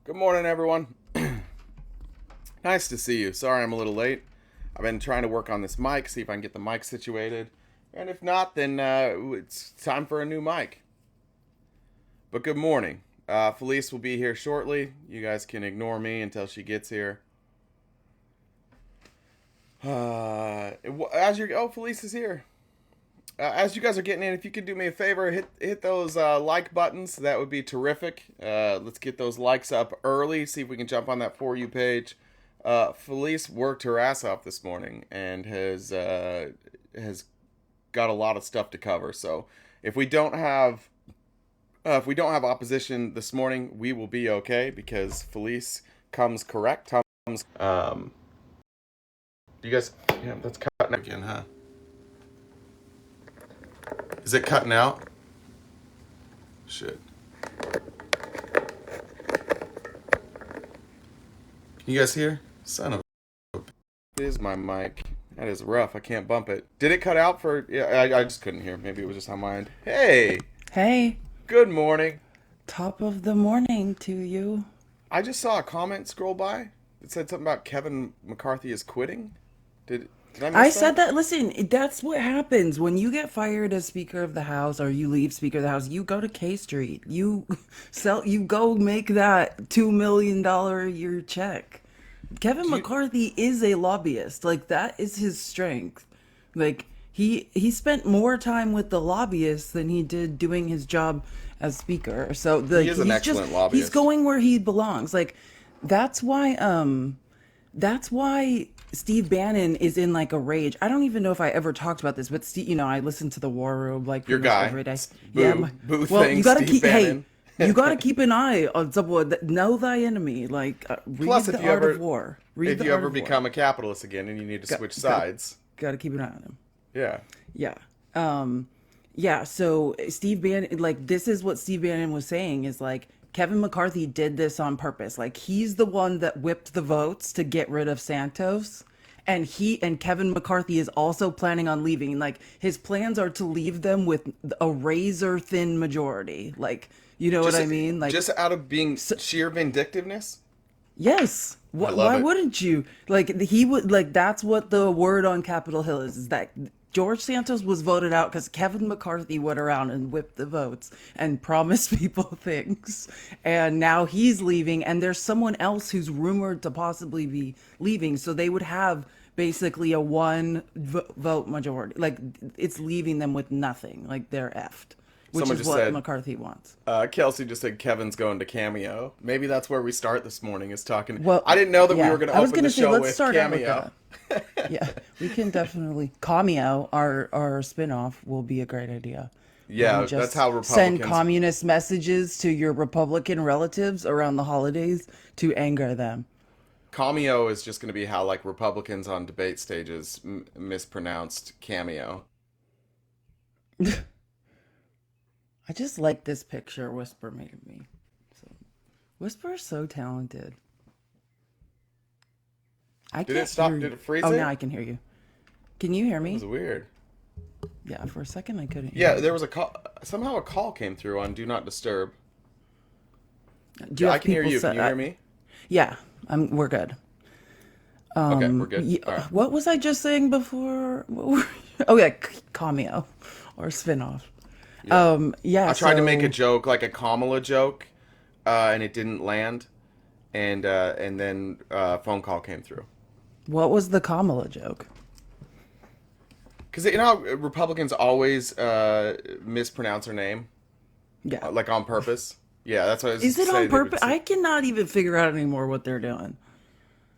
Good morning, everyone. Nice to see you. Sorry I'm a little late. I've been trying to work on this mic, see if I can get the mic situated. And if not, then it's time for a new mic. But good morning. Felice will be here shortly. You guys can ignore me until she gets here. Felice is here. As you guys are getting in, if you could do me a favor, hit those like buttons. That would be terrific. Let's get those likes up early. See if we can jump on that For You page. Felice worked her ass off this morning and has got a lot of stuff to cover. So if we don't have opposition this morning, we will be okay because Felice comes correct. You guys, yeah, that's cutting again, huh? Is it cutting out? Shit. Can you guys hear? Son of a... It is my mic. That is rough. I can't bump it. Did it cut out for... Yeah, I just couldn't hear. Maybe it was just on my end. Hey! Hey, Good morning. top of the morning to you. I just saw a comment scroll by. It said something about Kevin McCarthy is quitting. Did I I miss said that? that, listen, that's what happens when you get fired as Speaker of the House or you leave Speaker of the House. You go to K Street. You go make that $2 million a year check. Kevin Do you, McCarthy is a lobbyist. Like, that is his strength. Like, he spent more time with the lobbyists than he did doing his job as speaker. So he like is an excellent he's lobbyist. going where he belongs. Like that's why that's why Steve Bannon is in like a rage. I don't even know if I ever talked about this, but Steve, I listen to the War Room like Your pretty much guy. every day. Yeah, Boo well, you thing, got to Steve keep hey, Bannon. you got to keep an eye on someone that know thy enemy. Like read Plus, the Art of War. Read if the you Art ever of War. become a capitalist again and you need to Got switch got sides, got to keep an eye on him. yeah. Yeah. Um, yeah, so Steve Bannon, like, this is what Steve Bannon was saying is like, Kevin McCarthy did this on purpose. Like, he's the one that whipped the votes to get rid of Santos. And Kevin McCarthy is also planning on leaving. Like, his plans are to leave them with a razor thin majority. Like, you know what Just I mean? Like, just out of being so, sheer vindictiveness. yes. I love Why it. wouldn't you? Like he would like that's what the word on Capitol Hill is that George Santos was voted out because Kevin McCarthy went around and whipped the votes and promised people things. And now he's leaving and there's someone else who's rumored to possibly be leaving. So they would have basically a vote majority. Like it's leaving them with nothing. Like they're effed, which Someone is just what said, McCarthy wants. Kelsey just said Kevin's going to Cameo. Maybe that's where we start this morning is talking. Well, I didn't know that we were yeah, going to I was open the gonna say show let's with start out with Cameo. that. Yeah, we can definitely Cameo, our spinoff will be a great idea. Where we Yeah, that's just how send Republicans. communist messages to your Republican relatives around the holidays to anger them. Cameo is just going to be how like Republicans on debate stages mispronounced cameo. I just like this picture Whisper made of me. So Whisper is so talented. I Did it can't stop? hear Did you. it freeze Oh, now it? I can hear you. Can you hear That was me? weird. Yeah, for a second I couldn't hear Yeah, you. there was a call. Somehow a call came through on Do Not Disturb. Do you Yeah, I have can hear people you. Can set? you hear me? Yeah, we're good. Okay, we're good. Yeah, All right. what was I just saying before? Oh yeah, cameo or spinoff. Yeah. Yeah. I tried to make a So joke, like a Kamala joke, and it didn't land. And then a phone call came through. what was the Kamala joke? Because you know how Republicans always mispronounce her name, Yeah. like on purpose. Yeah, that's what I was Is it on saying. They would purpose? say I cannot even figure out anymore what they're doing.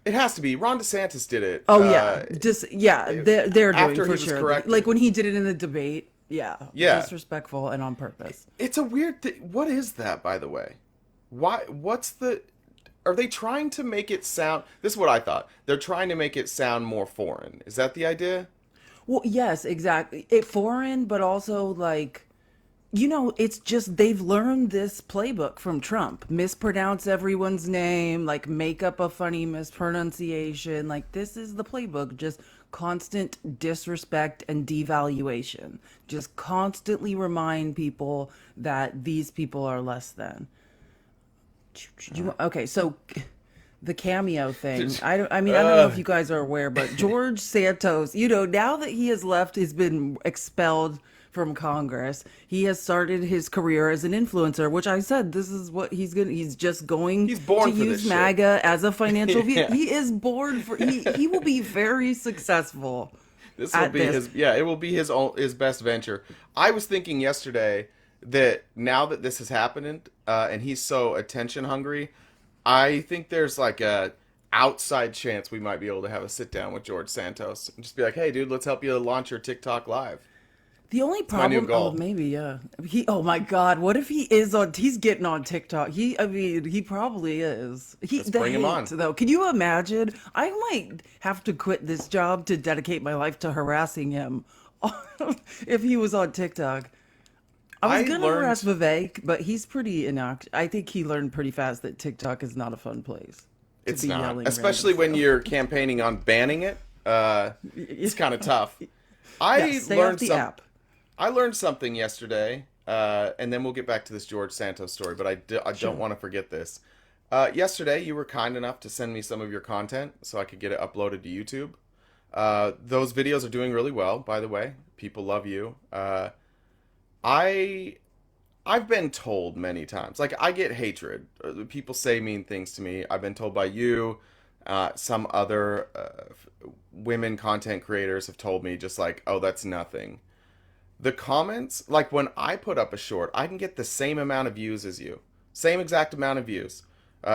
it has to be. Ron DeSantis did it. Oh yeah, just yeah, they're doing After for he was sure. Like corrected. when he did it in the debate. Yeah, Yeah, disrespectful and on purpose. it's a weird thing. What is that, by the way? Why? What's the? Are they trying to make it sound? This is what I thought. They're trying to make it sound more foreign. Is that the idea? Well, yes, exactly. It foreign, but also like it's just they've learned this playbook from Trump. Mispronounce everyone's name, like make up a funny mispronunciation. Like this is the playbook, just constant disrespect and devaluation. Just constantly remind people that these people are less than. Okay, so the cameo thing. I don't know if you guys are aware, but George Santos, now that he has left, he's been expelled from Congress. He has started his career as an influencer, which I said this is what he's just going He's to born for use this MAGA as a financial shit. vehicle. Yeah. He is born for he will be very successful This will at be this. his, yeah, it will be his best venture. I was thinking yesterday that now that this has happened, and he's so attention hungry, I think there's like a outside chance we might be able to have a sit down with George Santos and just be like, "Hey, dude, let's help you launch your TikTok live." The only It's my new problem, goal. maybe, yeah. Oh my God, what if he's getting on TikTok? I mean, he probably is. Let's The bring him hate, on. though. Can you imagine? I might have to quit this job to dedicate my life to harassing him if he was on TikTok. I was I gonna harass learned Vivek, but he's pretty inactive. I think he learned pretty fast that TikTok is not a fun place to it's be not, yelling random especially when stuff. you're campaigning on banning it. It's kind of tough. Yeah, I stay off learned the some. app. I learned something yesterday, and then we'll get back to this George Santos story, but I don't Sure. want to forget this. Yesterday, you were kind enough to send me some of your content so I could get it uploaded to YouTube. Those videos are doing really well, by the way. People love you. I I've been told many times, like I get hatred. People say mean things to me. I've been told by you, some other women content creators have told me just like, oh, that's nothing. The comments, like when I put up a short, I can get the same amount of views as you, same exact amount of views.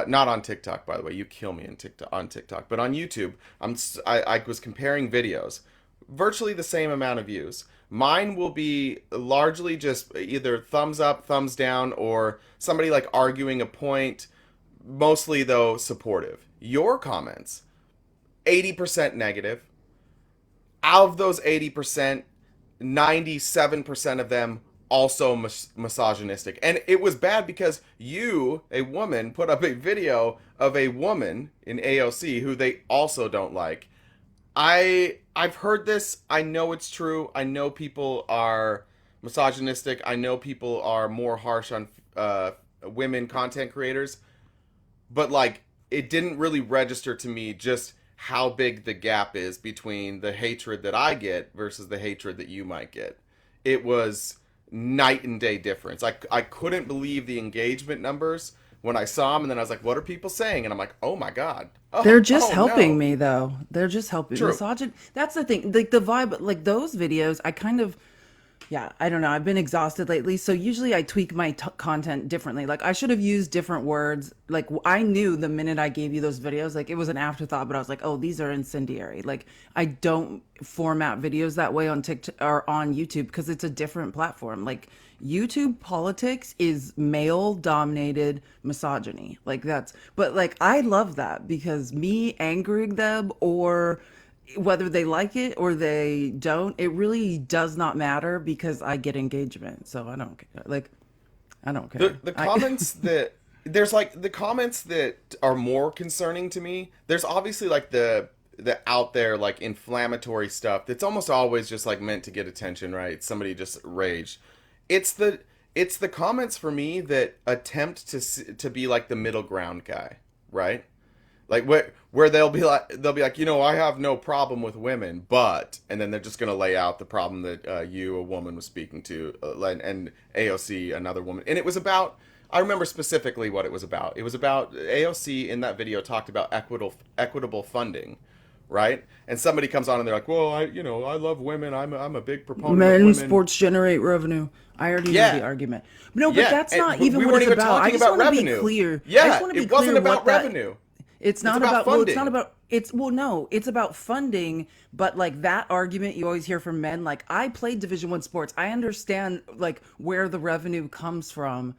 Not on TikTok, by the way. You kill me on TikTok, but on YouTube, I was comparing videos, virtually the same amount of views. Mine will be largely just either thumbs up, thumbs down, or somebody like arguing a point. Mostly though supportive. Your comments, 80% negative. Out of those 80%, 97% of them also misogynistic. And it was bad because you, a woman, put up a video of a woman in AOC who they also don't like. I've heard this. I know it's true. I know people are misogynistic. I know people are more harsh on women content creators, but like it didn't really register to me just how big the gap is between the hatred that I get versus the hatred that you might get. It was night and day difference. I couldn't believe the engagement numbers when I saw them, and then I was like, what are people saying? And I'm like, oh my God. They're Oh, just oh helping no. me though. They're just helping. True. Misogyn. That's the thing. Like the vibe, like those videos, I kind of, yeah, I don't know. I've been exhausted lately. So usually I tweak my content differently. Like I should have used different words. Like I knew the minute I gave you those videos, like it was an afterthought, but I was like, oh, these are incendiary. Like I don't format videos that way on TikTok or on YouTube because it's a different platform. Like YouTube politics is male dominated misogyny. Like that's, but like I love that because me angering them or whether they like it or they don't, it really does not matter because I get engagement. So I don't care. Like, I don't care. The I comments that there's like the comments that are more concerning to me. There's obviously like the out there like inflammatory stuff that's almost always just like meant to get attention, right? Somebody just raged. It's the it's the comments for me that attempt to be like the middle ground guy, right? Like where they'll be like, I have no problem with women, but, and then they're just gonna lay out the problem that you, a woman, was speaking to, and AOC, another woman, and it was about. I remember specifically what it was about. It was about AOC in that video talked about equitable funding, right? And somebody comes on and they're like, well, I love women. I'm a big proponent of men's women. sports generate revenue. I already know the Yeah, argument. No, but yeah, that's and not even we what weren't it's even about. I talking just about want to be revenue. clear. I just Yeah, want to be it wasn't clear about what that revenue. it's It's not about about, well, it's not funding. about, well, no, it's about funding, but like that argument you always hear from men, like I played Division 1 sports. I understand like where the revenue comes from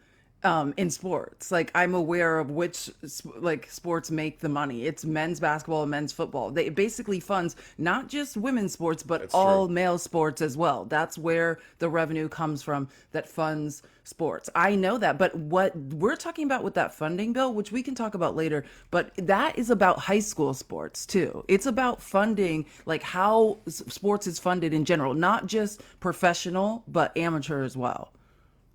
in sports. Like I'm aware of which like sports make the money. It's men's basketball and men's football. They it basically funds not just women's sports, but That's true. all male sports as well. That's where the revenue comes from that funds sports. I know that, but what we're talking about with that funding bill, which we can talk about later, but that is about high school sports too. It's about funding, like how sports is funded in general, not just professional, but amateur as well.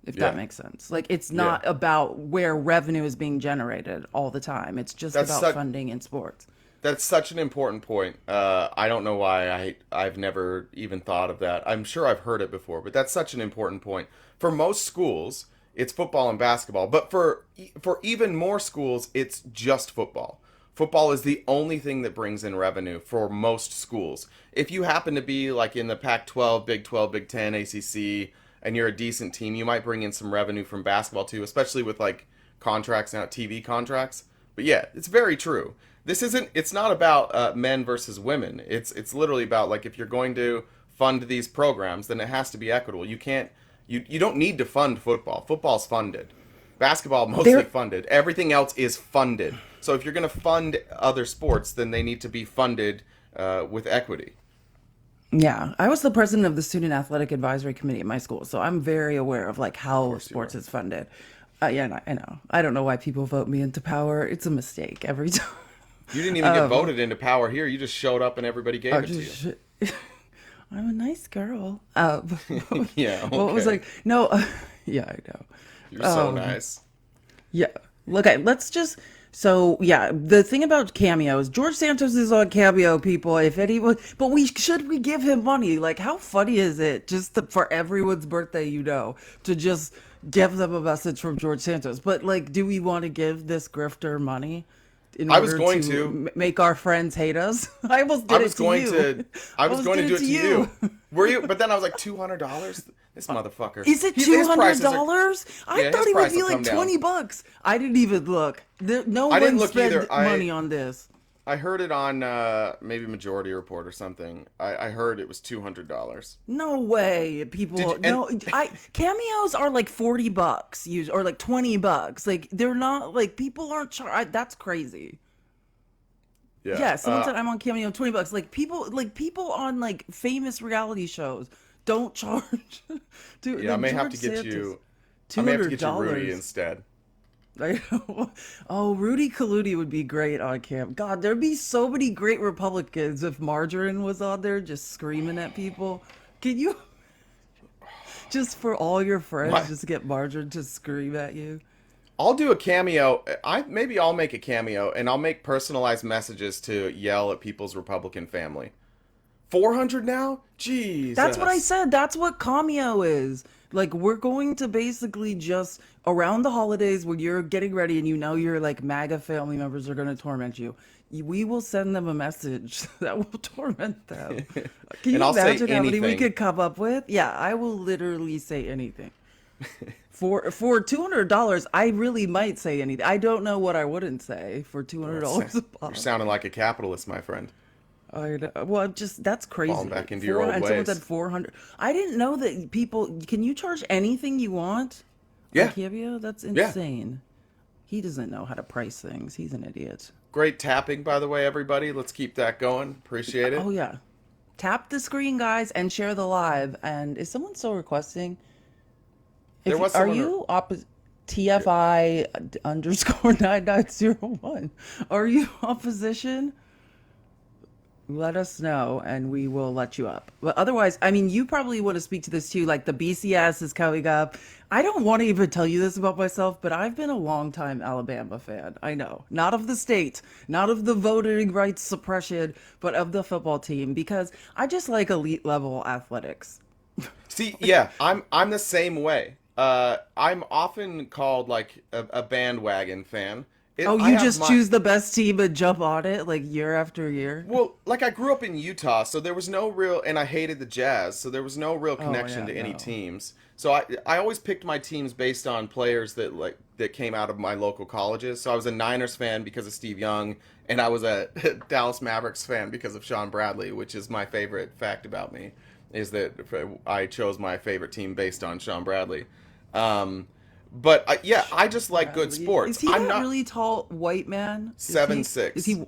if Yeah. that makes sense. Like, it's Yeah. not about where revenue is being generated all the time. It's just That's about such funding in sports. that's such an important point. I don't know why I've never even thought of that. I'm sure I've heard it before, but that's such an important point. For most schools, it's football and basketball, but for even more schools, it's just football. Football is the only thing that brings in revenue for most schools. If you happen to be like in the Pac-12, Big 12, Big 10, ACC, and you're a decent team, you might bring in some revenue from basketball too, especially with like contracts now, TV contracts. But yeah, it's very true. It's not about men versus women. It's literally about like if you're going to fund these programs, then it has to be equitable. You don't need to fund football. Football's funded. Basketball mostly funded. Everything else is funded. So if you're going to fund other sports, then they need to be funded with equity. Yeah, I was the president of the Student Athletic Advisory Committee at my school, so I'm very aware of like Of how course you sports are. is funded. Yeah, and I know. I don't know why people vote me into power. It's a mistake every time. You didn't even get voted into power here. You just showed up and everybody gave I it to you. just, I'm a nice girl. Yeah, What was okay. like? No, yeah, I know. You're so nice. Yeah. Okay, let's just. So yeah, the thing about cameos, George Santos is on Cameo, people. If anyone, but we give him money? Like, how funny is it just for everyone's birthday, to just give them a message from George Santos? But like, do we want to give this grifter money in I was order going to to. make our friends hate us? I almost I did was it to going you. to. I was almost going to did do it to to you. Were you? But then I was like, $200. This motherfucker. Is it His prices are- $200? I Yeah, thought his it would price be will like come down. $20. I didn't even look. No I didn't one look spent either. money on this. I heard it on maybe Majority Report or something. I heard it was $200. No way, people. Did you, No, cameos are like $40 or like $20. Like, they're not like, people aren't that's crazy. Yeah. Yeah, someone said I'm on Cameo $20. Like people on like famous reality shows don't charge. Dude, Yeah, I like may have George to get Santos, you. I may have to get you Rudy $200. instead. Oh, Rudy Kaludi would be great on camp. God, there'd be so many great Republicans if Margarine was on there just screaming at people. Can you just for all your friends What? just get Margarine to scream at you? I'll do a cameo. I'll make a cameo and I'll make personalized messages to yell at people's Republican family. 400 now? Jesus. That's what I said. That's what Cameo is. Like, we're going to basically just around the holidays when you're getting ready and your like MAGA family members are going to torment you. We will send them a message that will torment them. Can you I'll say imagine how many we anything. could come up with? Yeah, I will literally say anything. For $200, I really might say anything. I don't know what I wouldn't say for $200 a You're pop. sounding like a capitalist, my friend. I know. Well, that's crazy. Falling back into your old And someone ways. said 400. I didn't know that people can you charge anything you want? Yeah. On Cameo? That's insane. He doesn't know how to price things. He's an idiot. Great tapping, by the way, everybody. Let's keep that going. Appreciate it. Oh yeah. Tap the screen, guys, and share the live. And is someone still requesting? There was Are someone- you TFI underscore 9901? Are you opposition? Let us know and we will let you up. But otherwise, I mean, you probably want to speak to this too. Like, the BCS is coming up. I don't want to even tell you this about myself, but I've been a longtime Alabama fan. I know. Not of the state, not of the voting rights suppression, but of the football team, because I just like elite level athletics. See, yeah, I'm the same way. I'm often called like a bandwagon fan. Oh, I you have just my- choose the best team and jump on it like year after year? Well, like I grew up in Utah, so there was no real, and I hated the Jazz, so there was no real connection to any teams. So I always picked my teams based on players that came out of my local colleges. So I was a Niners fan because of Steve Young, and I was a Dallas Mavericks fan because of Sean Bradley, which is my favorite fact about me, is that I chose my favorite team based on Sean Bradley. But I just like good sports. Is he I'm that not really tall white man? 7'6". Is he?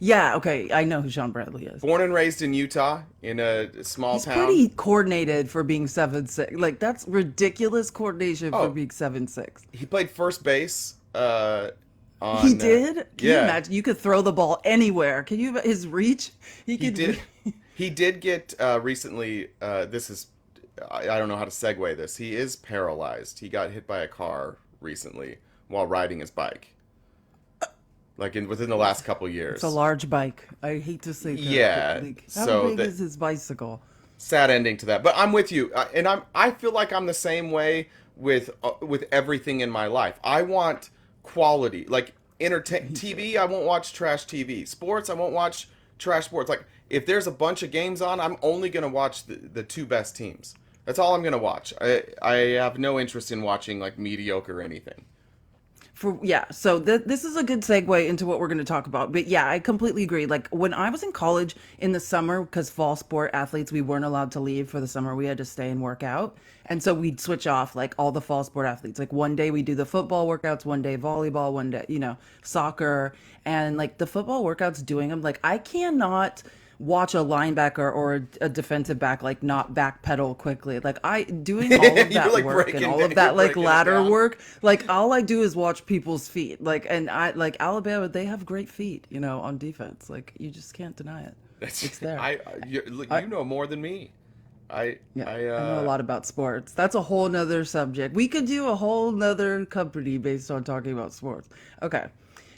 Yeah, okay. I know who Sean Bradley is. born and raised in Utah in a small He's town. pretty coordinated for being 7'6". Like, that's ridiculous coordination Oh. for being 7'6". He played first base. On, He did? Can you yeah. imagine? You could throw the ball anywhere. Can you? His reach? He did. He did get recently. This is I don't know how to segue this. He is paralyzed. He got hit by a car recently while riding his bike, like within the last couple It's a years. large bike. I hate to say that, but Yeah. like, how So big is his bicycle? sad ending to that. But I'm with you, and I feel like I'm the same way with everything in my life. I want quality, like entertain TV. I won't watch trash TV. Sports. I won't watch trash sports. Like if there's a bunch of games on, I'm only gonna watch the two best teams. That's all I'm gonna watch. I have no interest in watching like mediocre anything. So this is a good segue into what we're going to talk about. But yeah, I completely agree. Like when I was in college in the summer, because fall sport athletes, we weren't allowed to leave for the summer. We had to stay and work out. And so we'd switch off like all the fall sport athletes. Like one day we do the football workouts, one day volleyball, one day, soccer. And like the football workouts doing them, like I cannot watch a linebacker or a defensive back like not backpedal quickly. Like I doing all of You're that like work and breaking all you're of that like breaking it ladder down. work. Like all I do is watch people's feet. Like and I like Alabama, they have great feet, on defense. Like you just can't deny it. It's there. You know more than me. I Yeah, I I know a lot about sports. That's a whole nother subject. We could do a whole nother company based on talking about sports. Okay.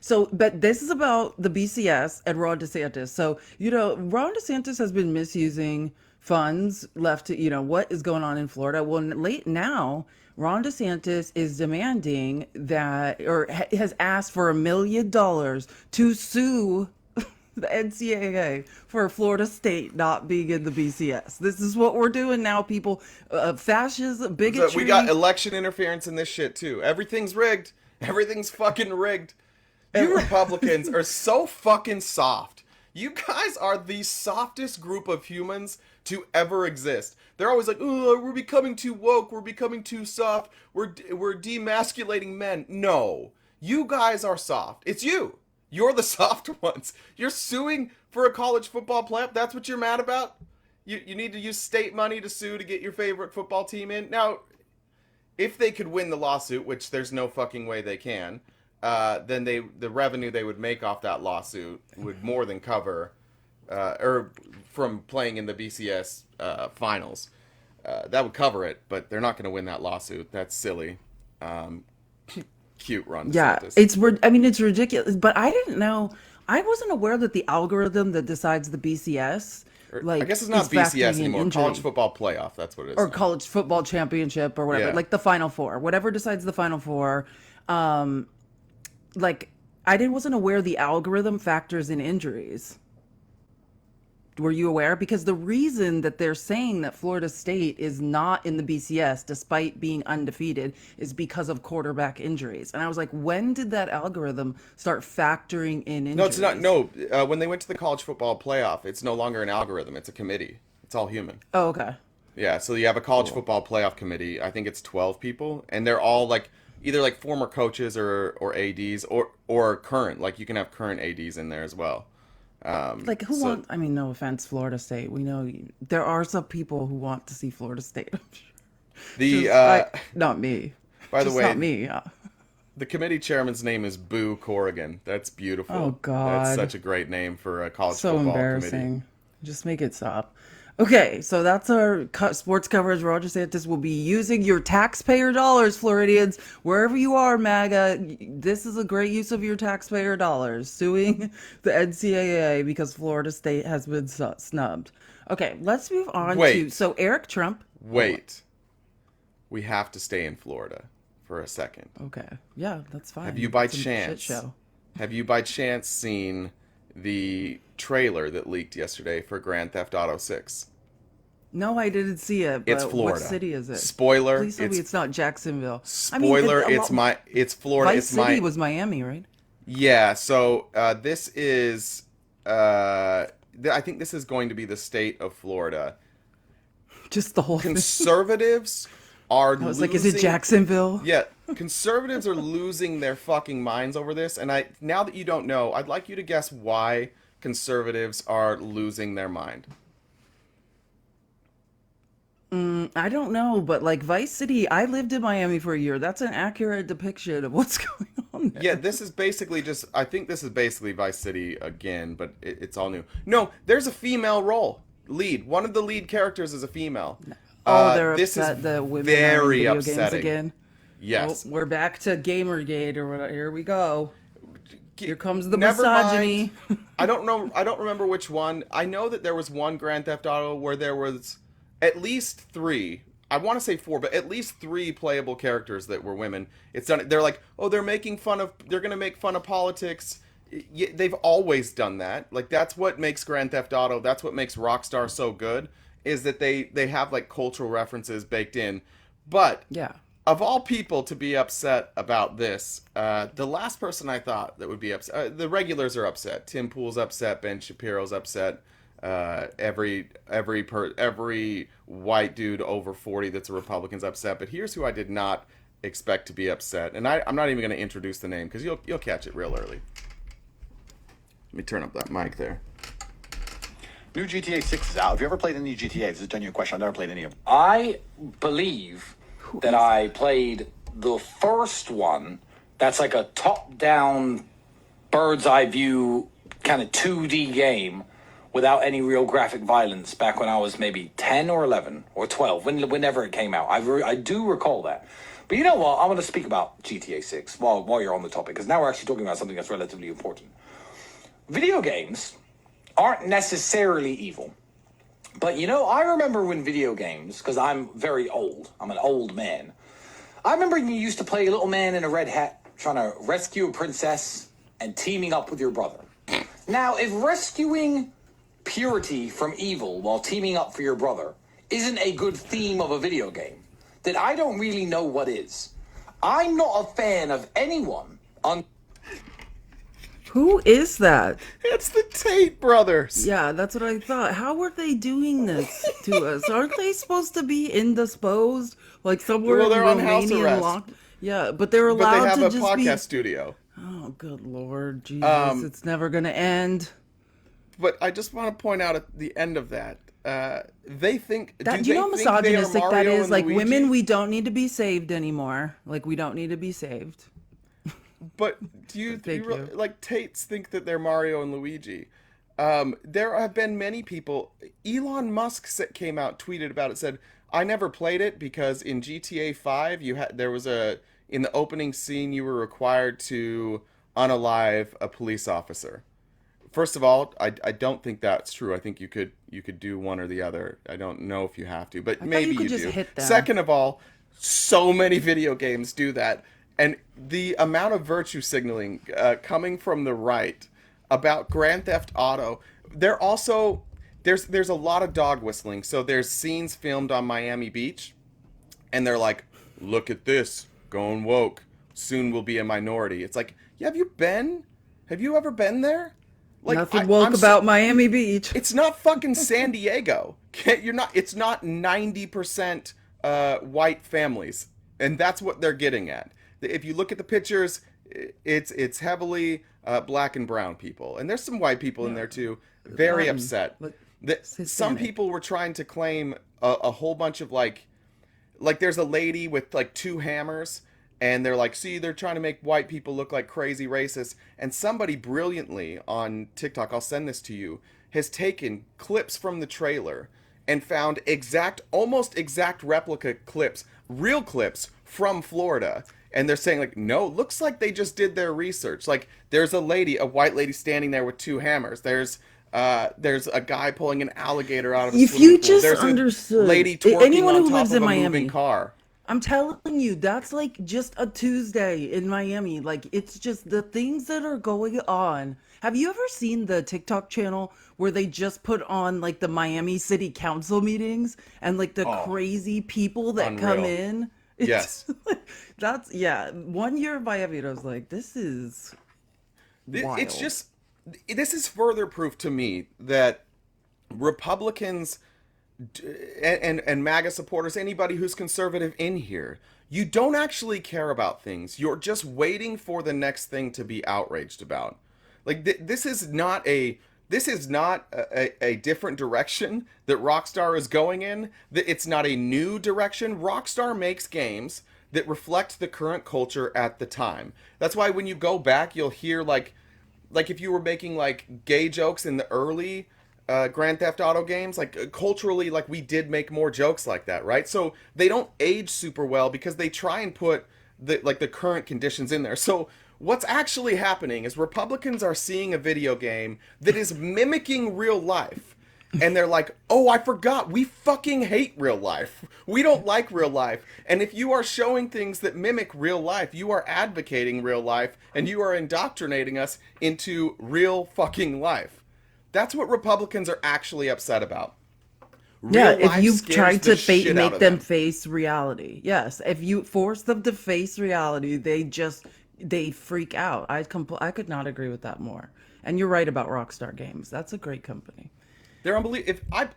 So, but this is about the BCS and Ron DeSantis. So, Ron DeSantis has been misusing funds left to, what is going on in Florida. Well, late now, Ron DeSantis is demanding that, or has asked for $1 million to sue the NCAA for Florida State not being in the BCS. This is what we're doing now, people. Fascism, So we got bigotry. election interference in this shit too. Everything's rigged. Everything's fucking rigged. You Republicans are so fucking soft. You guys are the softest group of humans to ever exist. They're always like, "Oh, we're becoming too woke. We're becoming too soft. We're demasculating men." No, you guys are soft. It's you. You're the soft ones. You're suing for a college football playoff. That's what you're mad about. You need to use state money to sue to get your favorite football team in. Now, if they could win the lawsuit, which there's no fucking way they can, then the revenue they would make off that lawsuit would more than cover, or from playing in the BCS finals, that would cover it. But they're not going to win that lawsuit. That's silly. Cute, Ron Yeah, DeSantis. it's ridiculous. But I didn't know. I wasn't aware that the algorithm that decides the BCS I like guess it's is not BCS factoring in anymore. College injury football playoff. That's what it is or now. college football championship or whatever, Yeah. like the Final Four, whatever decides the Final Four. Um, like I didn't wasn't aware the algorithm factors in injuries. Were you aware? Because the reason that they're saying that Florida State is not in the BCS despite being undefeated is because of quarterback injuries. And I was like, when did that algorithm start factoring in No, it's not. injuries? No, when they went to the college football playoff, it's no longer an algorithm. It's a committee. It's all human. Oh, okay. Yeah, so you have a college Cool. football playoff committee. I think it's 12 people, and they're all like either like former coaches or ads or current. Like you can have current ads in there as well. Like who So want? I mean, no offense, Florida State. We know there are some people who want to see Florida State. I'm sure. the Not me. by the Just not way, me. Yeah. the committee chairman's name is Boo Corrigan. That's Oh beautiful. That's God. such a great name for a college So football committee. embarrassing. Just make it stop. Okay, so that's our sports coverage. Roger DeSantis will be using your taxpayer dollars, Floridians, wherever you are, MAGA. This is a great use of your taxpayer dollars, suing the NCAA because Florida State has been snubbed. Okay, let's move on to Wait, so Eric Trump. wait. We have to stay in Florida for a second. Okay, yeah, that's fine. Have you by It's a shit chance show. have you by chance seen the trailer that leaked yesterday for Grand Theft Auto 6? No, I didn't see it. But It's Florida. what city is it? Spoiler, Please tell me it's not Jacksonville. spoiler, it's Florida. Vice It's City my was Miami, right? Yeah, so this is I think this is going to be the state of Florida. Just the whole thing. Conservatives are I was losing like, is it Jacksonville? Yeah, conservatives are losing their fucking minds over this, and now that you don't know, I'd like you to guess why conservatives are losing their mind. I don't know, but like Vice City, I lived in Miami for a year. That's an accurate depiction of what's going on there. Yeah, this is basically I think this is basically Vice City again, but it's all new. No, there's a female lead. One of the lead characters is a female. Oh, they're This is upset that women are in very video games upsetting. again. Oh, Yes. we're back to Gamergate or whatever. Here we go. Here comes the Never mind. misogyny. I don't know. I don't remember which one. I know that there was one Grand Theft Auto where there was at least three. I want to say four, but at least three playable characters that were women. It's done. They're like, oh, they're making fun of. They're gonna make fun of politics. They've always done that. Like that's what makes Grand Theft Auto. That's what makes Rockstar so good. Is that they have like cultural references baked in. But Yeah. of all people to be upset about this, the last person I thought that would be upset, the regulars are upset. Tim Pool's upset. Ben Shapiro's upset. Every white dude over 40 that's a Republican's upset. But here's who I did not expect to be upset, and I'm not even going to introduce the name because you'll catch it real early. Let me turn up that mic there. New GTA 6 is out. Have you ever played any GTA? This is a genuine question. I've never played any of them. I believe that I played the first one. That's like a top-down, bird's-eye view kind of 2D game without any real graphic violence back when I was maybe 10 or 11 or 12, whenever it came out. I do recall that. But you know what? I want to speak about GTA 6 while you're on the topic, because now we're actually talking about something that's relatively important. Video games aren't necessarily evil. But you know, I remember when video games, because I'm very old, I'm an old man. I remember you used to play a little man in a red hat trying to rescue a princess and teaming up with your brother. Now, if rescuing purity from evil while teaming up for your brother isn't a good theme of a video game, then I don't really know what is. I'm not a fan of anyone on... Who is that? It's the Tate brothers. Yeah, that's what I thought. How are they doing this to us? Aren't they supposed to be indisposed? Like somewhere Well, they're in on house Romania arrest. locked? Yeah, but they're But allowed they have to a just podcast be... studio. Oh, good Lord, Jesus. It's never going to end. But I just want to point out at the end of that, they think... That, do you know how they think they are misogynistic that Mario is? and Like, Luigi? women, we don't need to be saved anymore. Like, we don't need to be saved. But do you, Thank you. like Tates think that they're Mario and Luigi? There have been many people. Elon Musk came out, tweeted about it, said, "I never played it because in GTA 5 there was in the opening scene you were required to unalive a police officer." First of all, I don't think that's true. I think you could do one or the other. I don't know if you have to, but maybe you could you just do. hit them. Second of all, so many video games do that. And the amount of virtue signaling coming from the right about Grand Theft Auto, there's a lot of dog whistling. So there's scenes filmed on Miami Beach, and they're like, "Look at this, going woke. Soon we'll be a minority." It's like, yeah, have you ever been there? Like, Nothing woke about Miami Beach. It's not fucking San Diego. It's not 90% white families, and that's what they're getting at. If you look at the pictures, it's heavily black and brown people, and there's some white people in there too. Very Latin. upset. Some Hispanic. people were trying to claim a whole bunch of like there's a lady with like two hammers, and they're like, see, they're trying to make white people look like crazy racists. And somebody brilliantly on TikTok, I'll send this to you, has taken clips from the trailer and found almost exact replica clips, real clips from Florida. And they're saying, like, no, looks like they just did their research. Like, there's a white lady standing there with two hammers. There's a guy pulling an alligator out of a If swimming you pool. just There's understood, a lady twerking anyone on who top lives of in a Miami, moving car. I'm telling you, that's like just a Tuesday in Miami. Like, it's just the things that are going on. Have you ever seen the TikTok channel where they just put on like the Miami City Council meetings and like the crazy people that come Unreal. in? Yes. That's, yeah. 1 year in Miami, and I was like, this is wild. It's just, this is further proof to me that Republicans and MAGA supporters, anybody who's conservative in here, you don't actually care about things. You're just waiting for the next thing to be outraged about. Like, this is not a different direction that Rockstar is going in. It's not a new direction. Rockstar makes games that reflect the current culture at the time. That's why when you go back, you'll hear like if you were making like gay jokes in the early Grand Theft Auto games, like culturally, like we did make more jokes like that, right? So they don't age super well because they try and put the current conditions in there. So what's actually happening is Republicans are seeing a video game that is mimicking real life. And they're like, oh, I forgot. We fucking hate real life. We don't like real life. And if you are showing things that mimic real life, you are advocating real life and you are indoctrinating us into real fucking life. That's what Republicans are actually upset about. Yeah, Real if life you scares try the to shit out make of them face reality. Yes, if you force them to face reality, they freak out. I could not agree with that more. And you're right about Rockstar Games. That's a great company. They're unbelievable. If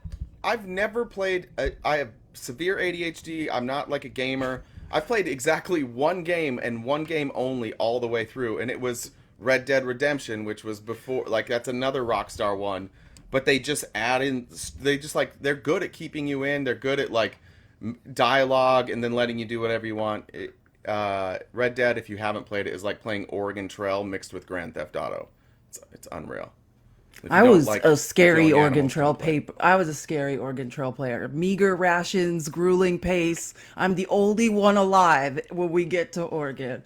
I've never played. I have severe ADHD. I'm not like a gamer. I've played exactly one game and one game only all the way through, and it was Red Dead Redemption, which was before. Like that's another Rockstar one, but they just add in. They just like they're good at keeping you in. They're good at like dialogue and then letting you do whatever you want. Red Dead, if you haven't played it, is like playing Oregon Trail mixed with Grand Theft Auto. It's unreal. I was a scary killing Oregon animals, Trail don't play. I was a scary Oregon Trail player. Meager rations, grueling pace. I'm the only one alive when we get to Oregon.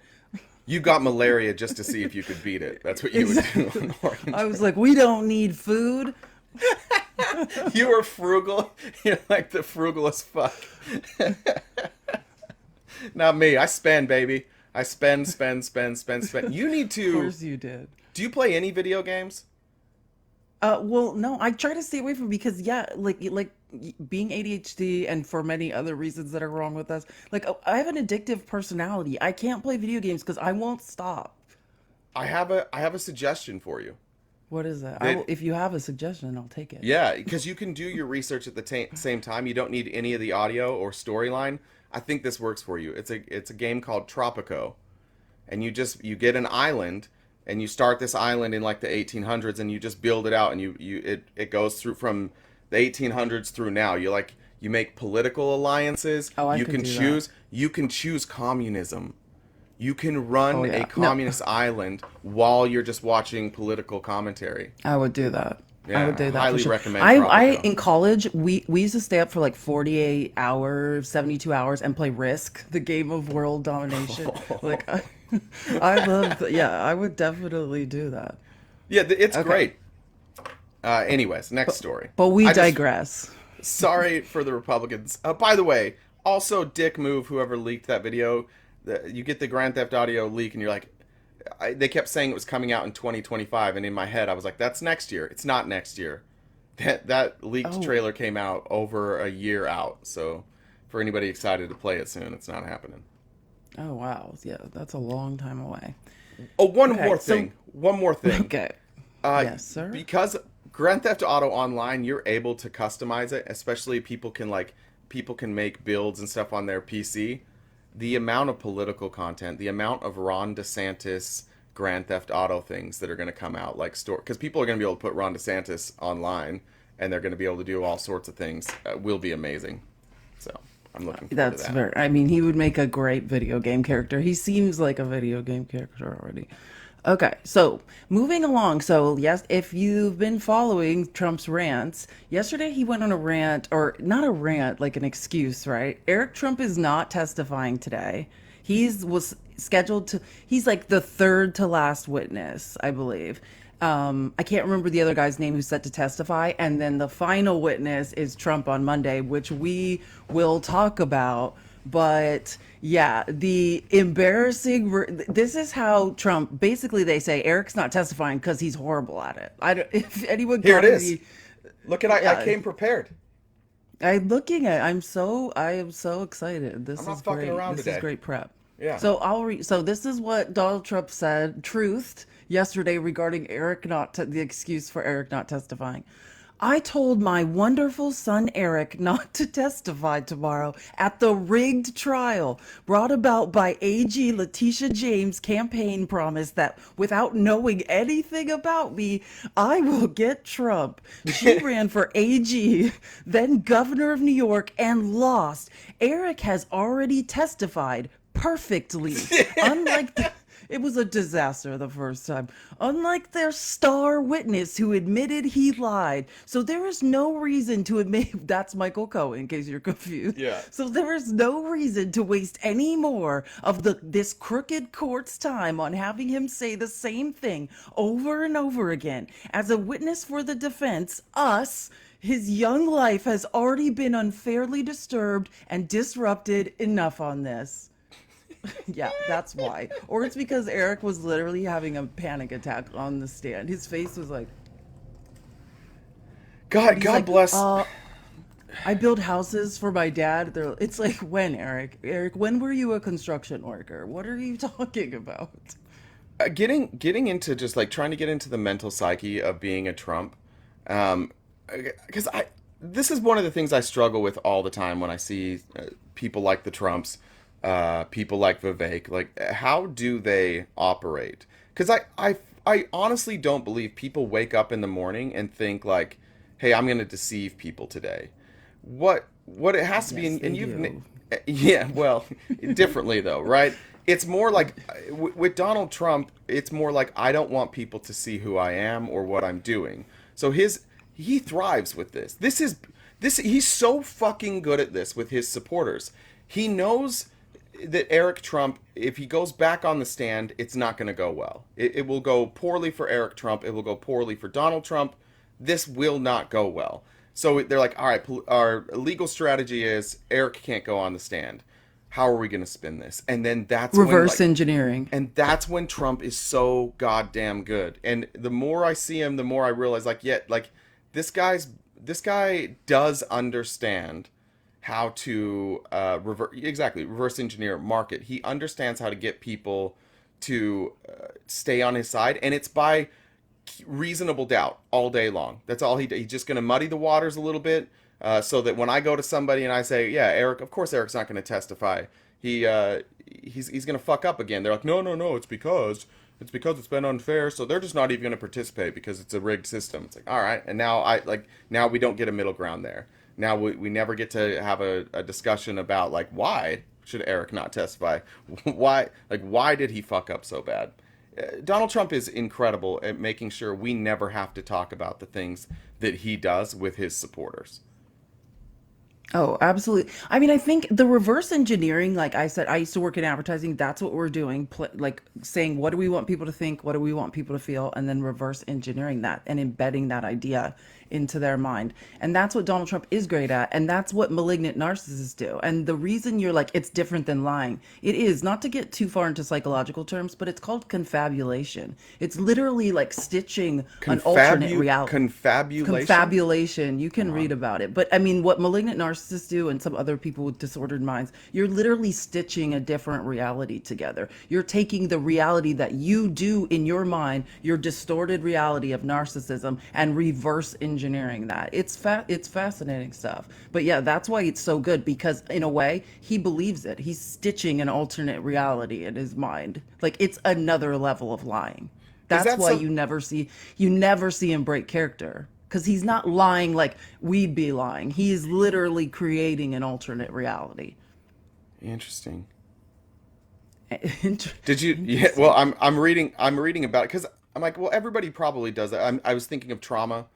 You got malaria just to see if you could beat it. That's what you would do on Oregon I was like, we don't need food. Trail. You were frugal. You're like the frugalest fuck. Not me. I spend, baby. I spend. You need Of to. course you did. Do you play any video games? Well, no, I try to stay away from because yeah, like being ADHD and for many other reasons that are wrong with us. Like I have an addictive personality. I can't play video games because I won't stop. I have a suggestion for you. What is that? It- If you have a suggestion, I'll take it. Yeah, because you can do your research at the same time. You don't need any of the audio or storyline. I think this works for you. It's a game called Tropico, and you get an island, and you start this island in like the 1800s, and you just build it out, and it goes through from the 1800s through now. You make political alliances. Oh, I you could can do that. choose. You can choose communism. You can run Oh, yeah. a No. communist island while you're just watching political commentary. I would do that. Yeah, I would do that. highly for sure. recommend I Tropico. in college we used to stay up for like 48 hours, 72 hours and play Risk, the game of world domination. Like I love yeah, I would definitely do that. Yeah, it's Okay. great. Anyways, next story. But we I just- digress. Sorry for the Republicans. By the way, also dick move whoever leaked that video. You get the Grand Theft Audio leak and you're like, they kept saying it was coming out in 2025, and in my head I was like, that's next year. It's not next year. That leaked Oh. trailer came out over a year out. So for anybody excited to play it soon, it's not happening. Oh wow. Yeah, that's a long time away. Oh, one Okay, more so- thing. One more thing. Okay. Yes, sir. Because Grand Theft Auto Online, you're able to customize it, especially people can make builds and stuff on their PC. The amount of political content, the amount of Ron DeSantis Grand Theft Auto things that are going to come out, like because people are going to be able to put Ron DeSantis online, and they're going to be able to do all sorts of things. Will be amazing. So I'm looking forward That's to that. very I mean, he would make a great video game character. He seems like a video game character already. Okay, so moving along. So, yes, if you've been following Trump's rants, yesterday he went on a rant, or not a rant, like an excuse, right? Eric Trump is not testifying today. Was scheduled to, he's like the third to last witness, I believe. I can't remember the other guy's name who's set to testify. And then the final witness is Trump on Monday, which we will talk about. But yeah, the this is how Trump, basically they say Eric's not testifying because he's horrible at it. If anyone Here it got is. any- Look at I Yeah. came prepared. I'm looking at. I am so excited. This I'm not is fucking great. around This today. is great prep. Yeah. So I'll read. So this is what Donald Trump said, truthed yesterday regarding the excuse for Eric not testifying. I told my wonderful son Eric not to testify tomorrow at the rigged trial brought about by AG Letitia James' campaign promise that without knowing anything about me, I will get Trump. She ran for AG, then governor of New York, and lost. Eric has already testified perfectly. It was a disaster the first time. Unlike their star witness who admitted he lied. So there is no reason to admit that's Michael Cohen, in case you're confused. Yeah. So there is no reason to waste any more of this crooked court's time on having him say the same thing over and over again. As a witness for the defense, us, his young life has already been unfairly disturbed and disrupted. Enough on this. Yeah, that's why. Or it's because Eric was literally having a panic attack on the stand. His face was like, God like, bless. I build houses for my dad. It's like, when, Eric? Eric, when were you a construction worker? What are you talking about? Getting into just like trying to get into the mental psyche of being a Trump, because this is one of the things I struggle with all the time when I see people like the Trumps, people like Vivek. Like, how do they operate? Because I honestly don't believe people wake up in the morning and think like, hey, I'm going to deceive people today. What it has to be, Yes, and they you've do. yeah, well, differently though, right? It's more like with Donald Trump, it's more like I don't want people to see who I am or what I'm doing. So he thrives with this. He's so fucking good at this with his supporters. He knows that Eric Trump, if he goes back on the stand, it's not going to go well. It will go poorly for Eric Trump. It will go poorly for Donald Trump. This will not go well. So they're like, all right, our legal strategy is Eric can't go on the stand. How are we going to spin this? And then that's Reverse when, engineering. and that's when Trump is so goddamn good. And the more I see him, the more I realize, like, yeah, like this guy does understand how to reverse engineer market. He understands how to get people to stay on his side, and it's by reasonable doubt all day long. That's all he's just going to muddy the waters a little bit, so that when I go to somebody and I say, yeah, Eric, of course Eric's not going to testify. He's going to fuck up again. They're like, no, it's because it's been unfair. So they're just not even going to participate because it's a rigged system. It's like, all right. And now we don't get a middle ground there. Now we never get to have a discussion about like, why should Eric not testify? Why did he fuck up so bad? Donald Trump is incredible at making sure we never have to talk about the things that he does with his supporters. Oh, absolutely. I mean, I think the reverse engineering, like I said, I used to work in advertising. That's what we're doing. Like saying, what do we want people to think? What do we want people to feel? And then reverse engineering that and embedding that idea into their mind. And that's what Donald Trump is great at. And that's what malignant narcissists do. And the reason you're like, it's different than lying, it is not to get too far into psychological terms, but it's called confabulation. It's literally like stitching an alternate reality. Confabulation. You can read about it. But I mean, what malignant narcissists do and some other people with disordered minds, you're literally stitching a different reality together. You're taking the reality that you do in your mind, your distorted reality of narcissism, and reverse engineering that. It's fascinating stuff. But yeah, that's why it's so good, because in a way, he believes it. He's stitching an alternate reality in his mind. Like, it's another level of lying. That's why you never see him break character. Because he's not lying like we'd be lying. He is literally creating an alternate reality. Interesting. Did you? Yeah. Well, I'm reading about it because I'm like, well, everybody probably does that. I was thinking of trauma.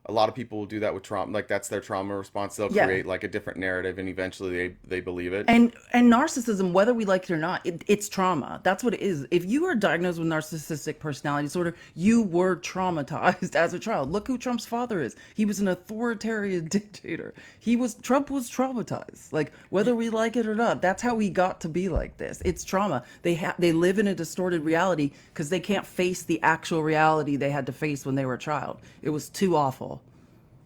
A lot of people will do that with trauma. Like, that's their trauma response. They'll create like a different narrative, and eventually they believe it. And narcissism, whether we like it or not, it's trauma. That's what it is. If you were diagnosed with narcissistic personality disorder, you were traumatized as a child. Look who Trump's father is. He was an authoritarian dictator. Trump was traumatized. Like, whether we like it or not, that's how he got to be like this. It's trauma. They live in a distorted reality because they can't face the actual reality they had to face when they were a child. It was too awful.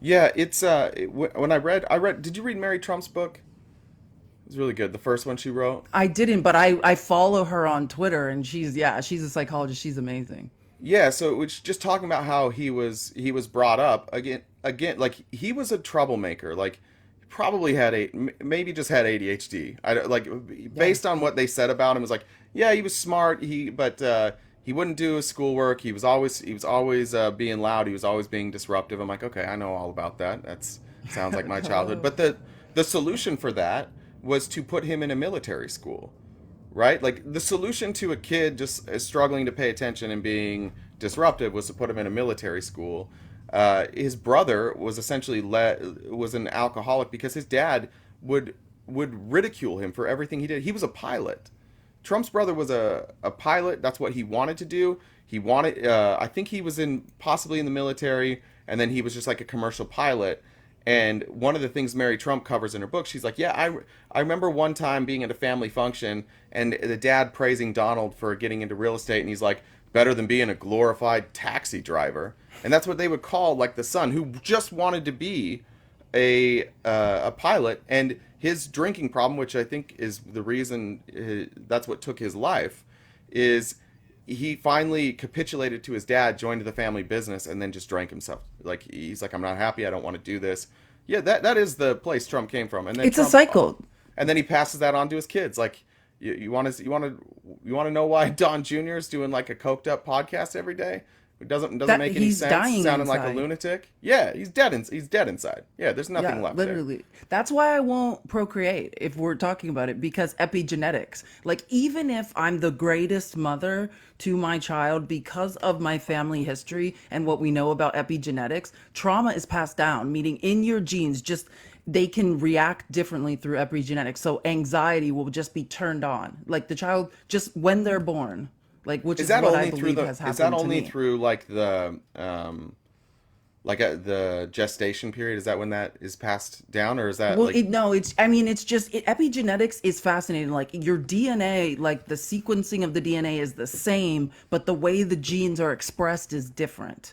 Yeah, it's when I read. Did you read Mary Trump's book? It's really good. The first one she wrote. I didn't, but I follow her on Twitter, and she's a psychologist. She's amazing. Yeah, so it was just talking about how he was brought up again, like he was a troublemaker. Like, probably maybe just had ADHD. Based on what they said about him, it was like, yeah, he was smart. He wouldn't do his schoolwork. He was always being loud. He was always being disruptive. I'm like, okay, I know all about that. Sounds like my childhood. But the solution for that was to put him in a military school, right? Like the solution to a kid just struggling to pay attention and being disruptive was to put him in a military school. His brother was essentially was an alcoholic because his dad would ridicule him for everything he did. He was a pilot. Trump's brother was a pilot. That's what he wanted to do. He wanted, I think he was possibly in the military, and then he was just like a commercial pilot. And one of the things Mary Trump covers in her book, she's like, yeah, I remember one time being at a family function and the dad praising Donald for getting into real estate. And he's like, better than being a glorified taxi driver. And that's what they would call like the son who just wanted to be a pilot. And his drinking problem, which I think is the reason that's what took his life, is he finally capitulated to his dad, joined the family business, and then just drank himself. Like he's like, I'm not happy. I don't want to do this. Yeah, that is the place Trump came from. And then It's Trump, a cycle. and then he passes that on to his kids. Like you want to know why Don Jr. is doing like a coked up podcast every day? It doesn't make any he's sense. dying Sounding like a inside. lunatic. Yeah, he's dead inside. Yeah, there's nothing left literally. there. That's why I won't procreate if we're talking about it, because epigenetics. Like, even if I'm the greatest mother to my child because of my family history and what we know about epigenetics, trauma is passed down, meaning in your genes, just they can react differently through epigenetics. So anxiety will just be turned on, like the child just when they're born. Like, which is Is that what only I through believe the? has happened Is that to only me. through like the the gestation period? Is that when that is passed down, or is that Well, like? no, it's, I mean, it's just, epigenetics is fascinating. Like, your DNA, like the sequencing of the DNA is the same, but the way the genes are expressed is different.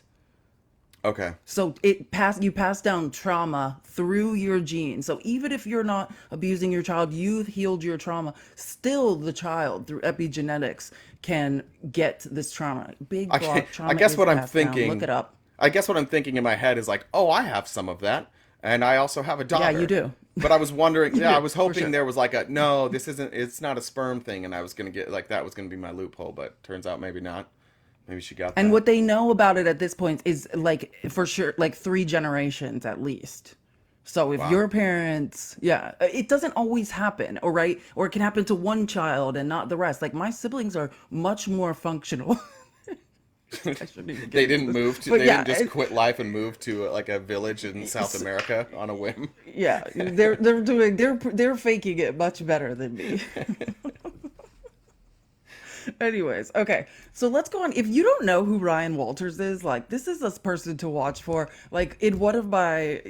Okay. So you pass down trauma through your genes. So even if you're not abusing your child, you've healed your trauma, still the child through epigenetics can get this trauma. Big block trauma. I guess is what I'm passed down. thinking. Look it up. I guess what I'm thinking in my head is like, oh, I have some of that, and I also have a daughter. you do. But I was wondering. Yeah, I was for hoping sure. there was like a no. This isn't. It's not a sperm thing, and I was gonna get like that was gonna be my loophole, but turns out maybe not. Maybe she got And that. what they know about it at this point is like for sure like 3 generations at least. So if your parents, it doesn't always happen, or right, or it can happen to one child and not the rest. Like my siblings are much more functional. I shouldn't even get They into didn't this. move to. But They yeah, didn't just quit life and move to like a village in South America on a whim. yeah, they're faking it much better than me. Anyways, okay, so let's go on. If you don't know who Ryan Walters is, like, this is a person to watch for. Like, in one of my,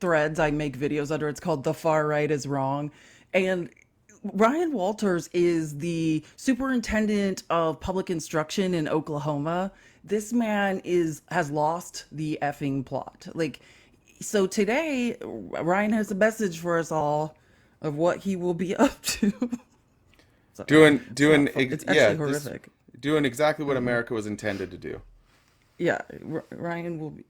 threads I make videos under, it's called "The Far Right is Wrong," and Ryan Walters is the superintendent of public instruction in Oklahoma. This man has lost the effing plot. Like, so today, Ryan has a message for us all of what he will be up to. Doing It's actually horrific. doing exactly what America was intended to do. Yeah, Ryan will be.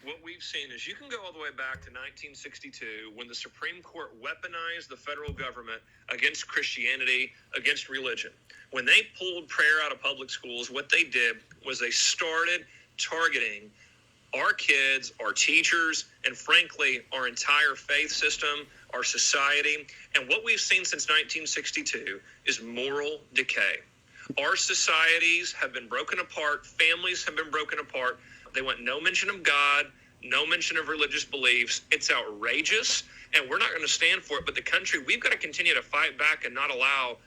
What we've seen is you can go all the way back to 1962 when the Supreme Court weaponized the federal government against Christianity, against religion. When they pulled prayer out of public schools, what they did was they started targeting our kids, our teachers, and frankly, our entire faith system, our society. And what we've seen since 1962 is moral decay. Our societies have been broken apart. Families have been broken apart. They want no mention of God, no mention of religious beliefs. It's outrageous, and we're not going to stand for it. But the country, we've got to continue to fight back and not allow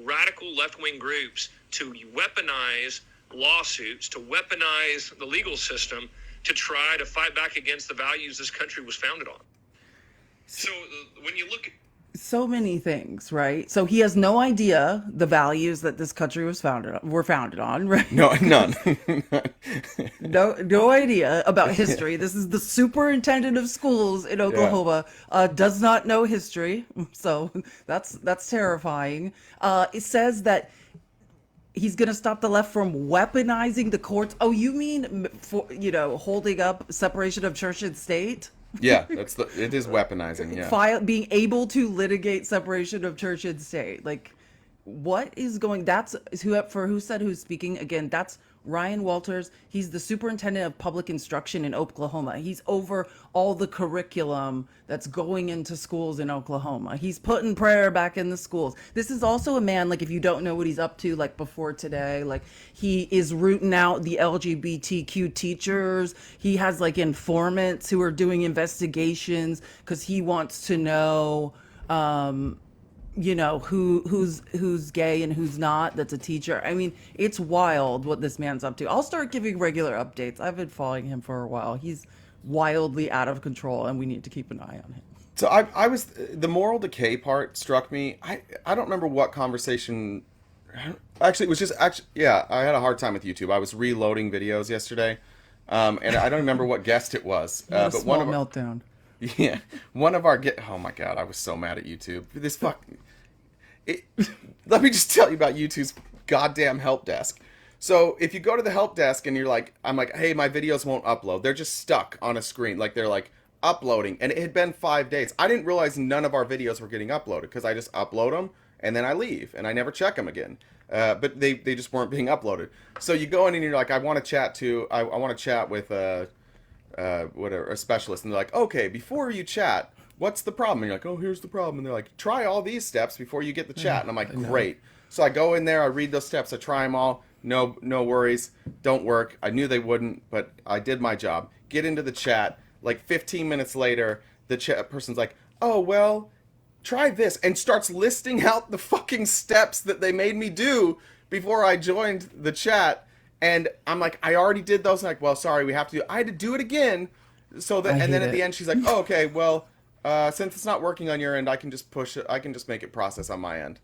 radical left-wing groups to weaponize lawsuits, to weaponize the legal system, to try to fight back against the values this country was founded on. So when you look at So many things, right? So he has no idea the values that this country were founded on, right? No, none. No idea about history. This is the superintendent of schools in Oklahoma, does not know history, so that's terrifying. It says that he's going to stop the left from weaponizing the courts. Oh, you mean for holding up separation of church and state? Yeah, it is weaponizing. Yeah. Being able to litigate separation of church and state. Like, what is going? That's who said who's speaking again. That's Ryan Walters, he's the superintendent of public instruction in Oklahoma. He's over all the curriculum that's going into schools in Oklahoma. He's putting prayer back in the schools. This is also a man, like, if you don't know what he's up to, like before today, like he is rooting out the LGBTQ teachers. He has like informants who are doing investigations because he wants to know who's gay and who's not, that's a teacher. I mean, it's wild what this man's up to. I'll start giving regular updates. I've been following him for a while. He's wildly out of control and we need to keep an eye on him. So I was, the moral decay part struck me. I don't remember what conversation. Actually, it was just yeah, I had a hard time with YouTube. I was reloading videos yesterday, and I don't remember what guest it was. But one of meltdown. Yeah, one of our oh my god, I was so mad at YouTube. Let me just tell you about YouTube's goddamn help desk. So if you go to the help desk and I'm like, hey, my videos won't upload. They're just stuck on a screen. Like they're like uploading, and it had been 5 days. I didn't realize none of our videos were getting uploaded because I just upload them and then I leave and I never check them again. But they just weren't being uploaded. So you go in and you're like, I want to chat with whatever, a specialist, and they're like, okay, before you chat, what's the problem? And you're like, oh, here's the problem. And they're like, try all these steps before you get the chat. And I'm like, great. So I go in there, I read those steps, I try them all. No worries, don't work. I knew they wouldn't, but I did my job. Get into the chat. Like 15 minutes later, the chat person's like, oh, well, try this, and starts listing out the fucking steps that they made me do before I joined the chat. And I'm like, I already did those. And like, well, sorry, we have to I had to do it again. So that, and then at the end, she's like, oh, okay, well, since it's not working on your end, I can just push it. I can just make it process on my end.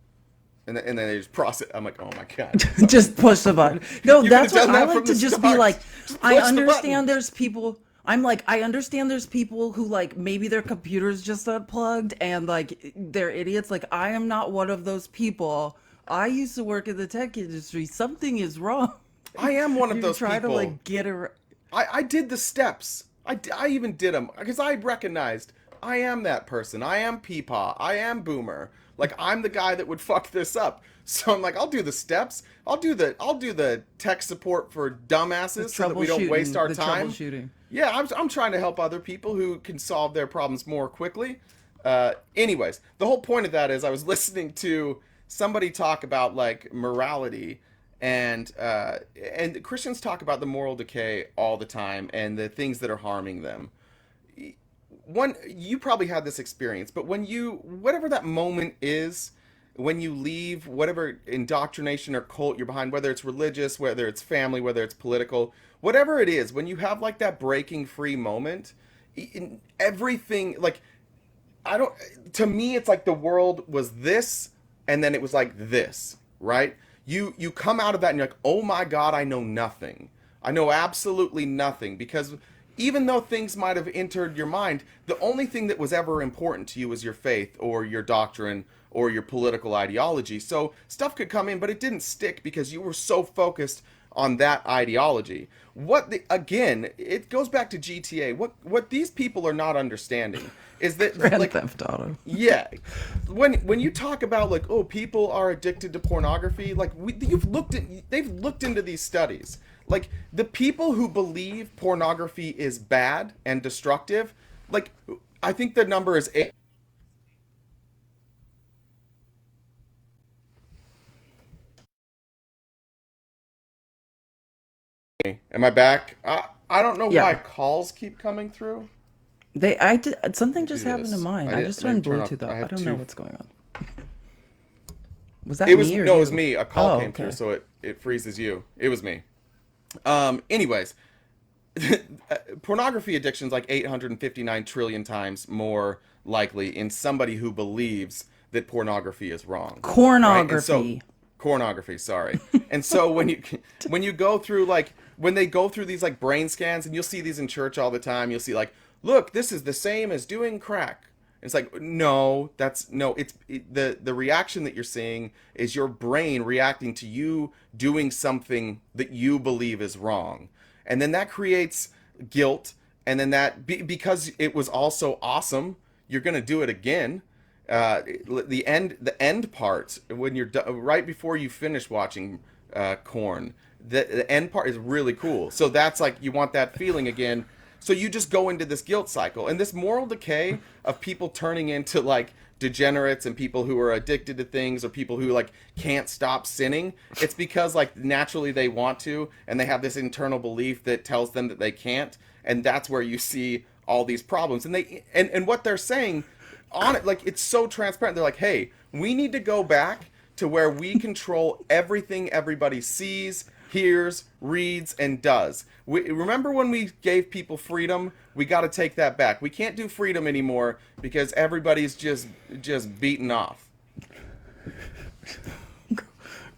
And then they just process. I'm like, oh my god. Just push the button. No, You that's could've what done I that like from to the just be start. like, Just I push the understand button. there's people. I'm like, I understand there's people who like maybe their computer's just unplugged and like they're idiots. Like I am not one of those people. I used to work in the tech industry. Something is wrong. I am one of You those try people. to like get around. I did the steps. I even did them because I recognized I am that person. I am Peepaw. I am Boomer. Like I'm the guy that would fuck this up. So I'm like, I'll do the steps. I'll do the tech support for dumbasses so that we don't waste our time. Troubleshooting. Yeah, I'm trying to help other people who can solve their problems more quickly. Anyways, the whole point of that is I was listening to somebody talk about like morality, and Christians talk about the moral decay all the time and the things that are harming them. You probably had this experience, but whatever that moment is, when you leave whatever indoctrination or cult you're behind, whether it's religious, whether it's family, whether it's political, whatever it is, when you have like that breaking free moment, everything, like, to me, it's like the world was this, and then it was like this, right? You come out of that and you're like, oh my God, I know nothing. I know absolutely nothing, because even though things might have entered your mind, the only thing that was ever important to you was your faith or your doctrine or your political ideology. So stuff could come in, but it didn't stick because you were so focused on that ideology. Again, it goes back to GTA. What these people are not understanding is that Grand Theft Auto. Yeah, when you talk about like, oh, people are addicted to pornography, like they've looked into these studies. Like the people who believe pornography is bad and destructive, like I think the number is 8. Am I back? I don't know why calls keep coming through. Something just happened to mine. I just turned Bluetooth off. I don't know what's going on. Was that me or you? No, it was me. A call came okay. through, so it freezes you. It was me. Anyways, pornography addiction is like 859 trillion times more likely in somebody who believes that pornography is wrong. Pornography. Pornography, sorry. And so when you go through when they go through these like brain scans, and you'll see these in church all the time, you'll see like, look, this is the same as doing crack. It's like, no, the reaction that you're seeing is your brain reacting to you doing something that you believe is wrong. And then that creates guilt. And then because it was also awesome, you're going to do it again. the end part when you're right before you finish watching Corn. The end part is really cool. So that's like you want that feeling again. So you just go into this guilt cycle and this moral decay of people turning into like degenerates and people who are addicted to things or people who like can't stop sinning. It's because like naturally they want to and they have this internal belief that tells them that they can't, and that's where you see all these problems. And they and what they're saying on it, like it's so transparent. They're like, hey, we need to go back to where we control everything everybody sees, hears, reads, and does. Remember when we gave people freedom? We got to take that back. We can't do freedom anymore because everybody's just beaten off.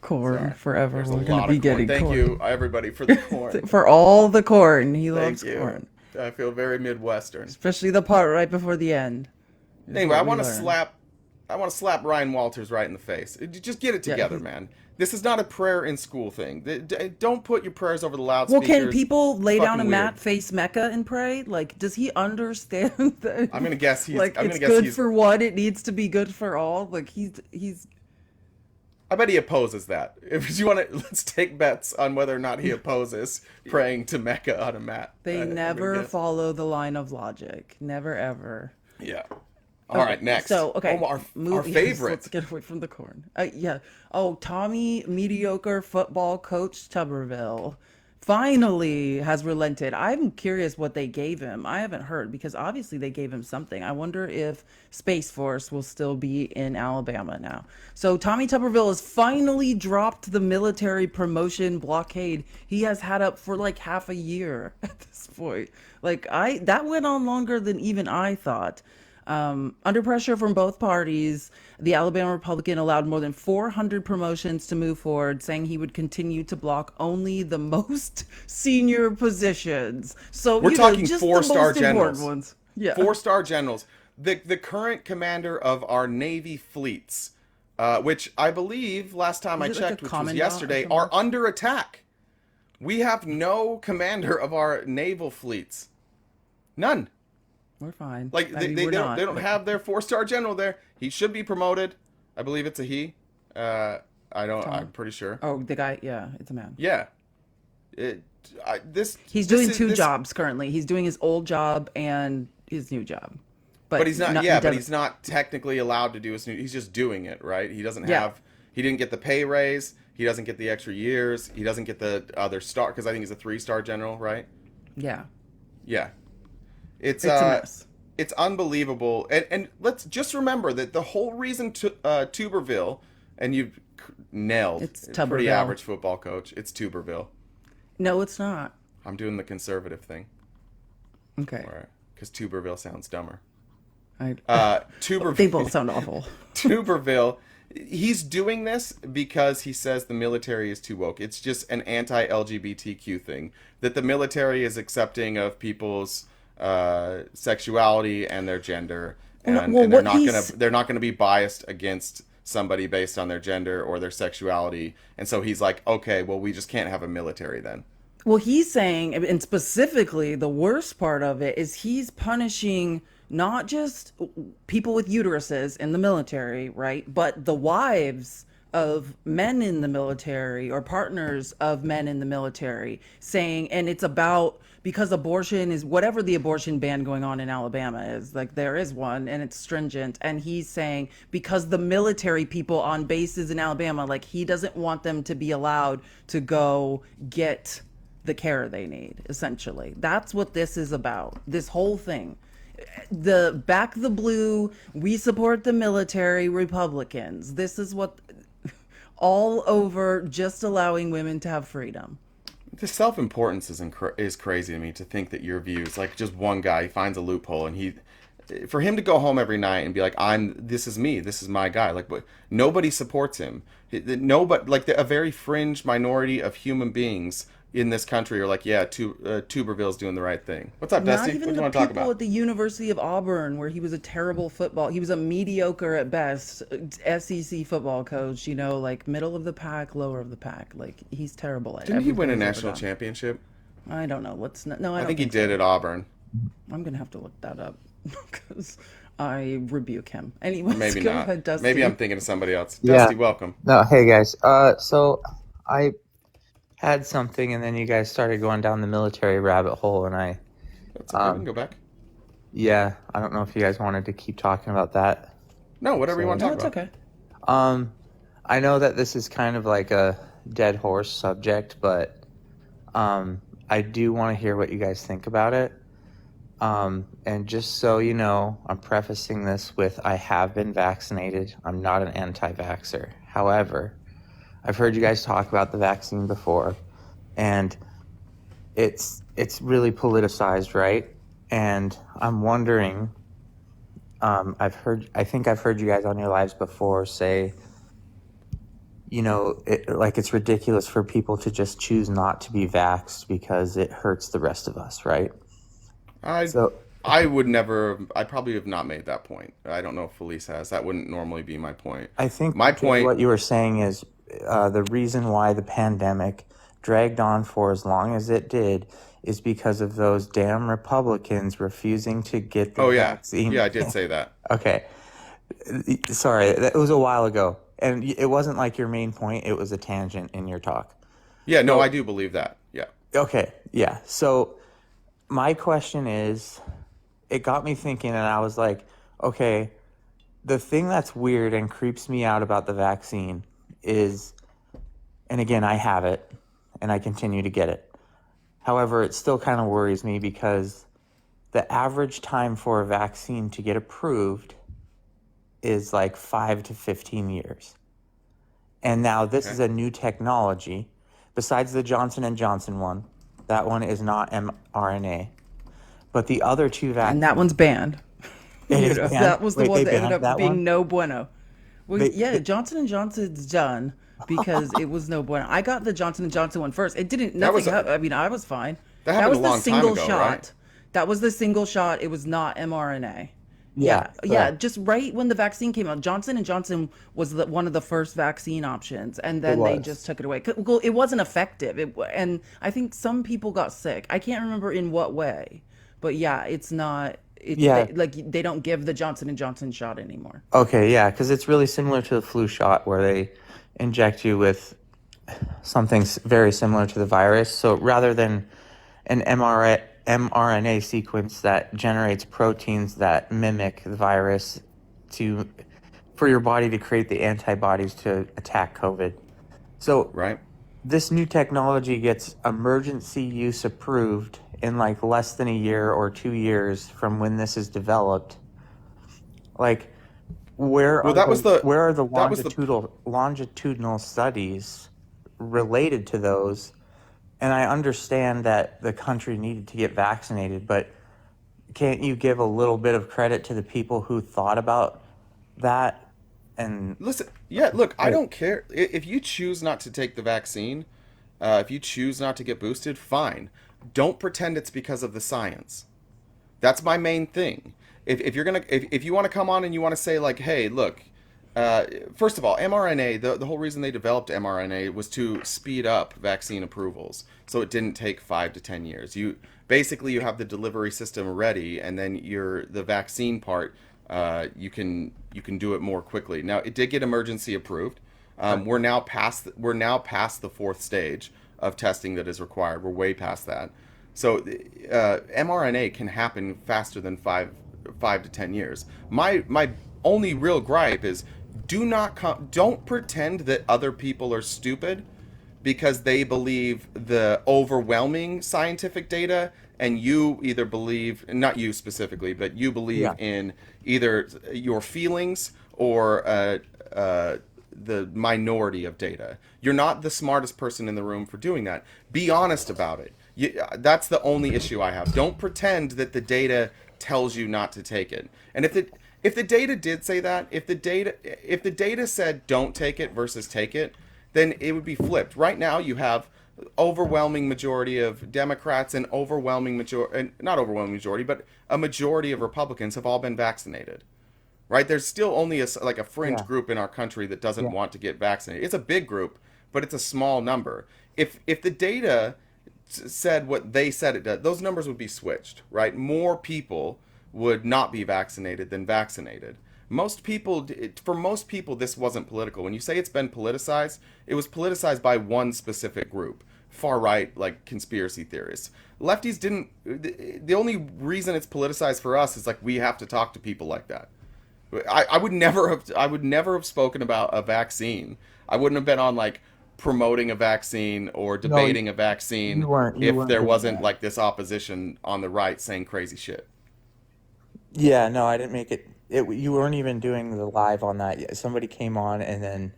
Corn Sorry. forever. There's We're a going lot to be of corn. getting Thank corn. you, everybody, for the corn. For all the corn. He Thank loves you. corn. I feel very Midwestern. Especially the part right before the end. is Anyway, what I we want to learn. slap Ryan Walters right in the face. Just get it together, he's- man. This is not a prayer in school thing. Don't put your prayers over the Well, loudspeakers. can people lay down a Fucking mat, weird. face Mecca, and pray? Like, does he understand that? I'm gonna guess he's. Like, I'm it's gonna guess good he's. for one, it needs to be good for all. Like, he's. I bet he opposes that. If you want to, let's take bets on whether or not he opposes praying to Mecca on a mat. They I'm gonna never guess. follow the line of logic. Never ever. Yeah. All right, next. So, okay. Oh, our yes, favorite. Let's get away from the corn. Yeah. Oh, Tommy, mediocre football coach Tuberville, finally has relented. I'm curious what they gave him. I haven't heard because obviously they gave him something. I wonder if Space Force will still be in Alabama now. So Tommy Tuberville has finally dropped the military promotion blockade he has had up for like half a year at this point. Like that went on longer than even I thought. Under pressure from both parties, the Alabama Republican allowed more than 400 promotions to move forward, saying he would continue to block only the most senior positions. So We're you know, talking just the four-star most important generals. ones. Yeah. 4-star generals. The current commander of our Navy fleets, which I believe last time I Is it like a checked, which was commandant or yesterday, something? are under attack. We have no commander of our naval fleets. None. We're fine. Like I they, mean, they we're don't not, they don't but- have their 4-star general there. He should be promoted. I believe it's a he. I don't. I'm pretty sure. Oh, the guy. Yeah, it's a man. Yeah. He's doing two jobs currently. He's doing his old job and his new job. But he's not. he Yeah, but doesn't- he's not technically allowed to do his new. He's just doing it, right? He doesn't Yeah. have. He didn't get the pay raise. He doesn't get the extra years. He doesn't get the other star because I think he's a 3-star general, right? Yeah. Yeah. It's It's a mess. It's unbelievable. And let's just remember that the whole reason Tuberville, and you've nailed. It's a pretty Tuberville. average football coach. It's Tuberville. No, it's not. I'm doing the conservative thing. Okay. All right. Because Tuberville sounds dumber. I, Tuberville. they both sound awful. Tuberville, he's doing this because he says the military is too woke. It's just an anti-LGBTQ thing that the military is accepting of people's sexuality and their gender, and, Well, and they're what not gonna be biased against somebody based on their gender or their sexuality. And so he's like, okay, well, we just can't have a military then. Well, he's saying, and specifically, the worst part of it is he's punishing not just people with uteruses in the military, right? But the wives of men in the military or partners of men in the military, saying, and it's about because abortion is whatever the abortion ban going on in Alabama is, like there is one and it's stringent. And he's saying because the military people on bases in Alabama, like he doesn't want them to be allowed to go get the care they need, essentially. That's what this is about, this whole thing. The back the blue, we support the military Republicans. This is what all over just allowing women to have freedom. The self-importance is crazy to me, to think that your views, like just one guy, he finds a loophole and for him to go home every night and be like, this is me, this is my guy. Like, nobody supports him. Nobody, like a very fringe minority of human beings in this country are like, yeah, Tuberville's doing the right thing. What's up, Not Dusty? even What do you the want to talk people about? at the University of Auburn, where he was a terrible he was a mediocre at best SEC football coach, you know, like middle of the pack, lower of the pack. Like he's terrible at Didn't he win a everything he's ever national done. championship? I don't know. No, I I don't think he so. did at Auburn. I'm gonna have to look that up because I rebuke him. Anyways, Maybe go not. ahead, Dusty. Maybe I'm thinking of somebody else. Yeah. Dusty, welcome. No, hey guys. So I had something, and then you guys started going down the military rabbit hole, and That's okay. We can go back. yeah, I don't know if you guys wanted to keep talking about that. No, whatever you want to No, talk it's about. okay. I know that this is kind of like a dead horse subject, but I do want to hear what you guys think about it. And just so you know, I'm prefacing this with I have been vaccinated. I'm not an anti-vaxxer. However, I've heard you guys talk about the vaccine before, and it's really politicized, right? And I'm wondering, I think I've heard you guys on your lives before say, like it's ridiculous for people to just choose not to be vaxxed because it hurts the rest of us, right? I would never. I probably have not made that point. I don't know if Felice has. That wouldn't normally be my point. I think my point. What you were saying is the reason why the pandemic dragged on for as long as it did is because of those damn Republicans refusing to get the vaccine. Yeah, I did say that. Okay. Sorry, that was a while ago. And it wasn't like your main point. It was a tangent in your talk. Yeah, no, I do believe that. Yeah. Okay, yeah. So my question is, it got me thinking, and I was like, okay, the thing that's weird and creeps me out about the vaccine is, and again, I have it, and I continue to get it. However, it still kind of worries me because the average time for a vaccine to get approved is like 5 to 15 years. And now this is a new technology. Besides the Johnson & Johnson one, that one is not mRNA. But the other two vaccines... And that one's banned. It is banned? That was the Wait, one they that ended banned up that being one? no bueno. Well, They- yeah, Johnson & Johnson's done because it was no bueno. I got the Johnson & Johnson one first. It didn't, was nothing, I mean, I was fine. That happened was a the long time single ago, shot. right? That was the single shot. It was not mRNA. Yeah, Yeah. correct. Just right when the vaccine came out, Johnson & Johnson was one of the first vaccine options, and then It they was. just took it away. Well, it wasn't effective, and I think some people got sick. I can't remember in what way, but yeah, it's not. Yeah. They don't give the Johnson & Johnson shot anymore. Okay, yeah, because it's really similar to the flu shot where they inject you with something very similar to the virus. So rather than an mRNA sequence that generates proteins that mimic the virus for your body to create the antibodies to attack COVID. So Right. this new technology gets emergency use approved in like less than a year or 2 years from when this is developed. Like, where are that was the- that was the- longitudinal studies related to those? And I understand that the country needed to get vaccinated, but can't you give a little bit of credit to the people who thought about that? And Listen, yeah, look, I don't care. If you choose not to take the vaccine, if you choose not to get boosted, fine. Don't pretend it's because of the science. That's my main thing. If you're gonna, if you want to come on and you want to say like, hey, look, first of all, mRNA, the whole reason they developed mRNA was to speed up vaccine approvals, so it didn't take 5 to 10 years. You have the delivery system ready, and then the vaccine part, you can do it more quickly. Now, it did get emergency approved. We're now past the fourth stage of testing that is required. We're way past that. So mRNA can happen faster than 5 to 10 years. My only real gripe is don't pretend that other people are stupid because they believe the overwhelming scientific data, and you either believe, not you specifically, but you believe in either your feelings or the minority of data. You're not the smartest person in the room for doing that. Be honest about it. That's the only issue I have. Don't pretend that the data tells you not to take it. And if the data did say that, if the data said don't take it versus take it, then it would be flipped. Right now you have overwhelming majority of Democrats and not overwhelming majority, but a majority of Republicans have all been vaccinated. Right? There's still only a fringe group in our country that doesn't want to get vaccinated. It's a big group, but it's a small number. If the data said what they said it does, those numbers would be switched, right? More people would not be vaccinated than vaccinated. For most people, this wasn't political. When you say it's been politicized, it was politicized by one specific group, far right, like conspiracy theorists. Lefties didn't. The only reason it's politicized for us is like we have to talk to people like that. I would never have. I would never have spoken about a vaccine. I wouldn't have been on like promoting a vaccine or debating a vaccine you weren't if there doing wasn't that. like this opposition on the right saying crazy shit. Yeah, no, I didn't make it. You weren't even doing the live on that yet. Somebody came on and then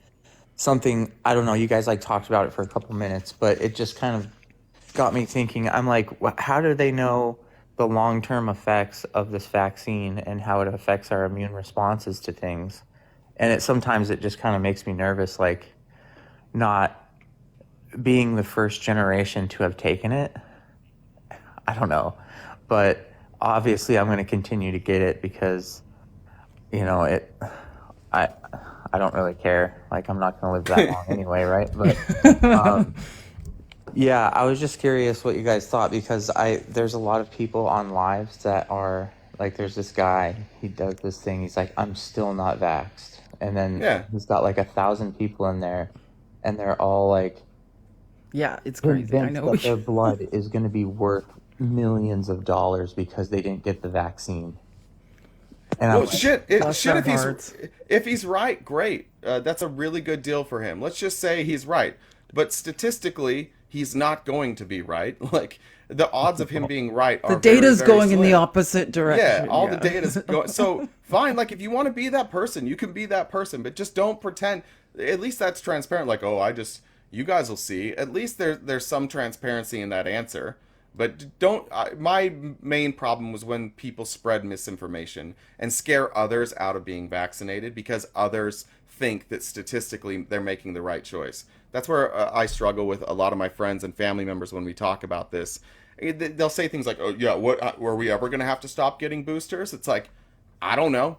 something, I don't know, you guys like talked about it for a couple minutes, but it just kind of got me thinking. I'm like, how do they know the long-term effects of this vaccine and how it affects our immune responses to things? And sometimes it just kind of makes me nervous, like not being the first generation to have taken it. I don't know, but obviously I'm going to continue to get it because, I I don't really care. Like, I'm not going to live that long anyway, right? But yeah, I was just curious what you guys thought because there's a lot of people on lives that are like, there's this guy, he does this thing. He's like, I'm still not vaxxed. And then Yeah. he's got like 1,000 people in there and they're all like, Yeah, it's crazy. I convinced know. that their blood is going to be worth millions of dollars because they didn't get the vaccine. And I'm Well, like, shit. Bless our hearts. If he's right, great. That's a really good deal for him. Let's just say he's right, but statistically, he's not going to be right. Like the odds of him being right are The data's very, very going in the slim. opposite direction. Yeah, all the data's going. So fine, like if you want to be that person, you can be that person, but just don't pretend. At least that's transparent. Like, oh, you guys will see. At least there's some transparency in that answer. But don't. My main problem was when people spread misinformation and scare others out of being vaccinated because others think that statistically they're making the right choice. That's where I struggle with a lot of my friends and family members when we talk about this. They'll say things like, "Oh yeah, what were we ever going to have to stop getting boosters?" It's like, I don't know.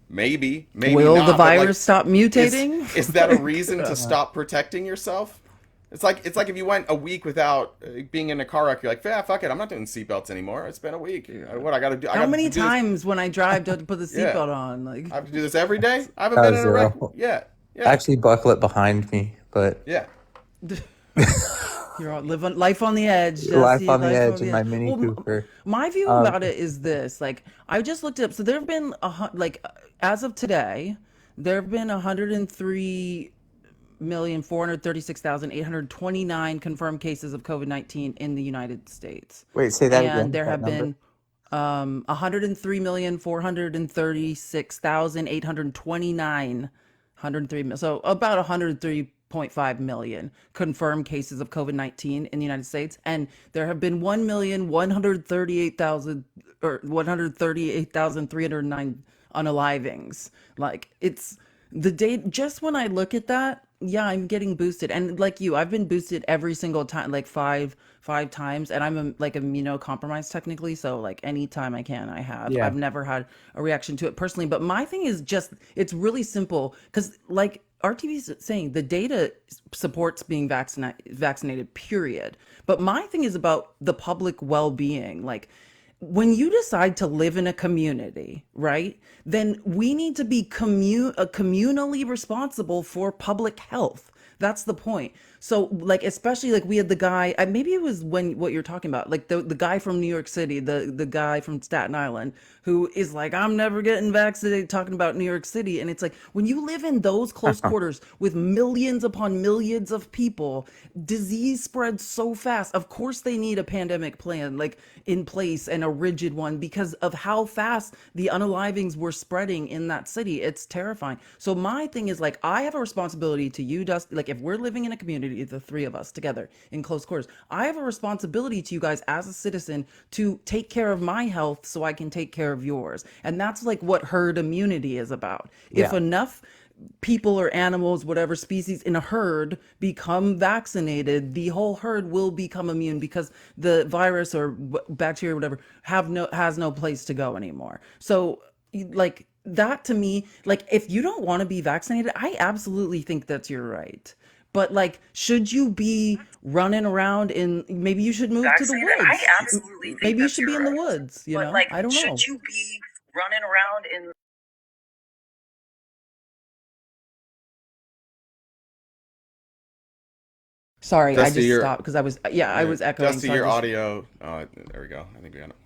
Maybe Will not, the but, like, virus stop mutating? Is that a reason to stop protecting yourself? It's like if you went a week without being in a car wreck, you're like, yeah, fuck it, I'm not doing seatbelts anymore. It's been a week. What I got to do? How many times when I drive do I put the Yeah. seatbelt on? Like, I have to do this every day. I haven't been in a wreck. Zero. Yeah. actually buckle it behind me, but Yeah. you're all living life on the edge. Jesse, life on the life edge in my Mini Cooper. My view about it is this: like, I just looked it up. So there have been as of today, there have been 103,436,829 confirmed cases of COVID-19 in the United States. Wait, say that again. And there that have number? been 103,436,829, 103, so about 103.5 million confirmed cases of COVID-19 in the United States, and there have been 1,138,000 or 138,309 unalivings. Like, it's the date. Just when I look at that, yeah, I'm getting boosted, and like you, I've been boosted every single time, like five times, and I'm like immunocompromised technically, so like anytime I can, I have. Yeah. I've never had a reaction to it personally, but my thing is just, it's really simple because like RTV's saying, the data supports being vaccinated, period. But my thing is about the public well-being. Like, when you decide to live in a community, right, then we need to be communally responsible for public health. That's the point. So, like, especially like we had the guy, maybe it was what you're talking about, like the guy from New York City, the guy from Staten Island, who is like, I'm never getting vaccinated, talking about New York City. And it's like, when you live in those close quarters with millions upon millions of people, disease spreads so fast. Of course, they need a pandemic plan, like, in place, and a rigid one, because of how fast the unalivings were spreading in that city. It's terrifying. So my thing is, like, I have a responsibility to you, Dusty. Like, if we're living in a community, the three of us together in close quarters, I have a responsibility to you guys as a citizen to take care of my health so I can take care of yours. And that's like what herd immunity is about. If Yeah. enough people or animals, whatever species in a herd, become vaccinated, the whole herd will become immune because the virus or bacteria or whatever has no place to go anymore. So, like, that to me, like, if you don't want to be vaccinated, I absolutely think that's your right. But like, should you be running around in? Maybe you should move to the Vaccine, and I woods. absolutely think Maybe you that's should be your in the right. woods. You But know, like, I don't know. should you be running around in? Sorry, I Dusty, just your stopped because I was echoing. Dusty, So I your just audio. Oh, there we go. I think we got it.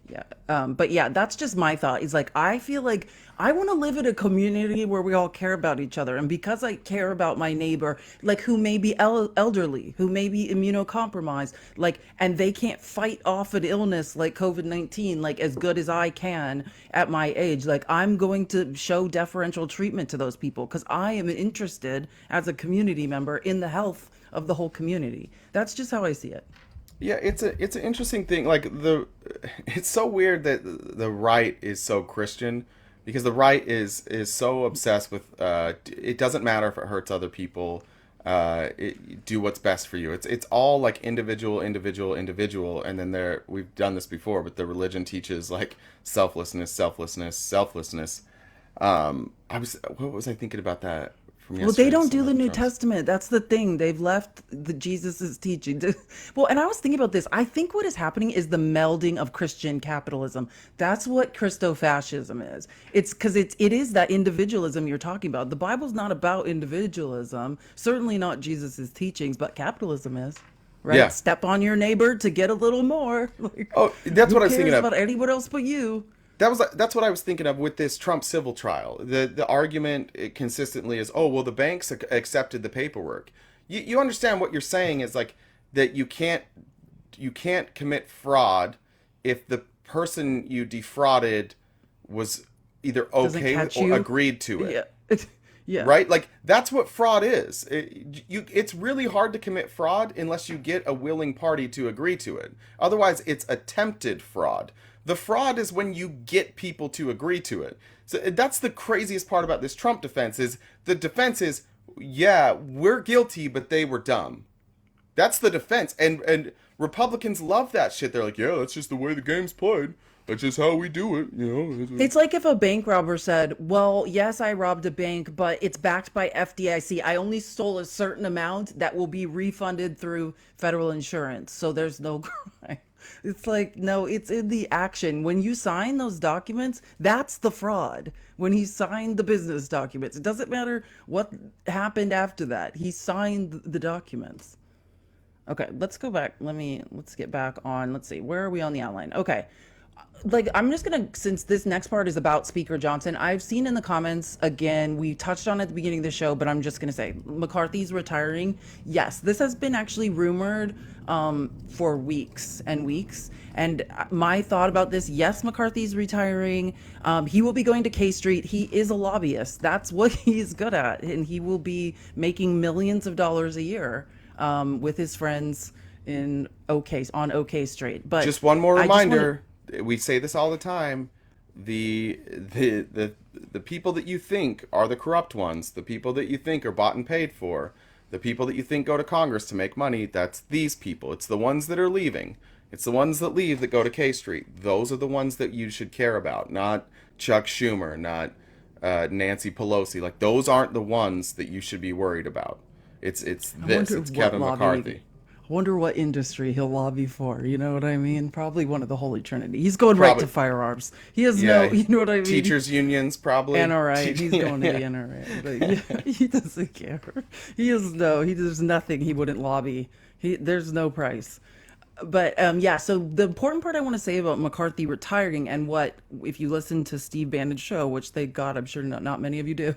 Yeah. But yeah, that's just my thought. Is like, I feel like I want to live in a community where we all care about each other. And because I care about my neighbor, like who may be elderly, who may be immunocompromised, like, and they can't fight off an illness like COVID-19, like as good as I can at my age, like I'm going to show deferential treatment to those people because I am interested as a community member in the health of the whole community. That's just how I see it. Yeah, it's an interesting thing. Like it's so weird that the right is so Christian because the right is so obsessed with it doesn't matter if it hurts other people. Do what's best for you. It's all like individual, individual, individual, and then we've done this before, but the religion teaches like selflessness, selflessness, selflessness. What was I thinking about that from Well, they yesterday? don't Some do of the the New drums. Testament. That's the thing. They've left the Jesus's teaching. Well, and I was thinking about this. I think what is happening is the melding of Christian capitalism. That's what Christo-fascism is. It's because it is that individualism you're talking about. The Bible's not about individualism. Certainly not Jesus's teachings, but capitalism is. Right? Yeah. Step on your neighbor to get a little more. Like, Oh, that's who what I was thinking cares of. about anyone else but you? That's what I was thinking of with this Trump civil trial. The argument consistently is, oh well, the banks accepted the paperwork. You understand what you're saying is like that you can't commit fraud if the person you defrauded was either Doesn't okay catch or you. agreed to it. Yeah. Yeah. Right? Like that's what fraud is. It's really hard to commit fraud unless you get a willing party to agree to it. Otherwise, it's attempted fraud. The fraud is when you get people to agree to it. So that's the craziest part about this Trump defense is the defense is, yeah, we're guilty, but they were dumb. That's the defense. And Republicans love that shit. They're like, yeah, that's just the way the game's played. That's just how we do it, you know. It's like if a bank robber said, well, yes, I robbed a bank, but it's backed by FDIC. I only stole a certain amount that will be refunded through federal insurance. So there's no crime. It's like, no, it's in the action. When you sign those documents, that's the fraud. When he signed the business documents, it doesn't matter what happened after that. He signed the documents. Okay, let's go back. Let's get back on. Let's see. Where are we on the outline? Okay. Like, I'm just gonna, since this next part is about Speaker Johnson, I've seen in the comments, again, we touched on it at the beginning of the show, but I'm just gonna say McCarthy's retiring. Yes, this has been actually rumored for weeks and weeks. And my thought about this, yes, McCarthy's retiring. He will be going to K Street. He is a lobbyist. That's what he's good at. And he will be making millions of dollars a year with his friends on OK Street. But Just one more I just wanna- reminder. We say this all the time. The people that you think are the corrupt ones, the people that you think are bought and paid for, the people that you think go to Congress to make money, that's these people. It's the ones that are leaving. It's the ones that leave that go to K Street. Those are the ones that you should care about, not Chuck Schumer, not Nancy Pelosi. Like those aren't the ones that you should be worried about. It's this. It's Kevin McCarthy. I wonder what industry he'll lobby for. You know what I mean? Probably one of the Holy Trinity. He's going right to firearms. He has no, you know what I mean? Teachers unions probably. NRA. He's going to the NRA. But yeah, he doesn't care. There's nothing he wouldn't lobby. There's no price. But yeah, so the important part I want to say about McCarthy retiring and what, if you listen to Steve Bannon's show, which thank God I'm sure not many of you do,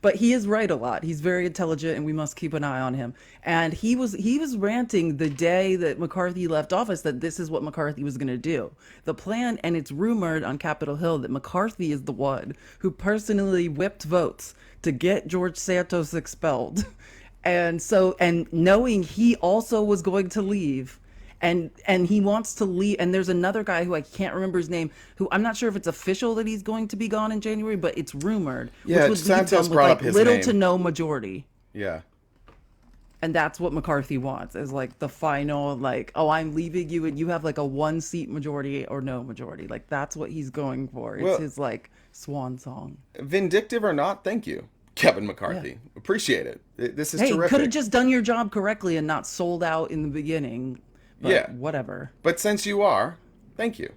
but he is right a lot. He's very intelligent and we must keep an eye on him. And he was ranting the day that McCarthy left office that this is what McCarthy was going to do. The plan, and it's rumored on Capitol Hill that McCarthy is the one who personally whipped votes to get George Santos expelled. And knowing he also was going to leave, and he wants to leave, and there's another guy who I can't remember his name, who I'm not sure if it's official that he's going to be gone in January, but it's rumored. Yeah, which would leave Santos them with brought like up his little name. to no majority. Yeah. And that's what McCarthy wants, is like the final, like, oh, I'm leaving you and you have like a 1-seat majority or no majority. Like that's what he's going for. It's Well, his like swan song. Vindictive or not, thank you. Kevin McCarthy. Appreciate it. This is Hey, could terrific. have just done your job correctly and not sold out in the beginning. But Yeah. whatever. But since you are, thank you.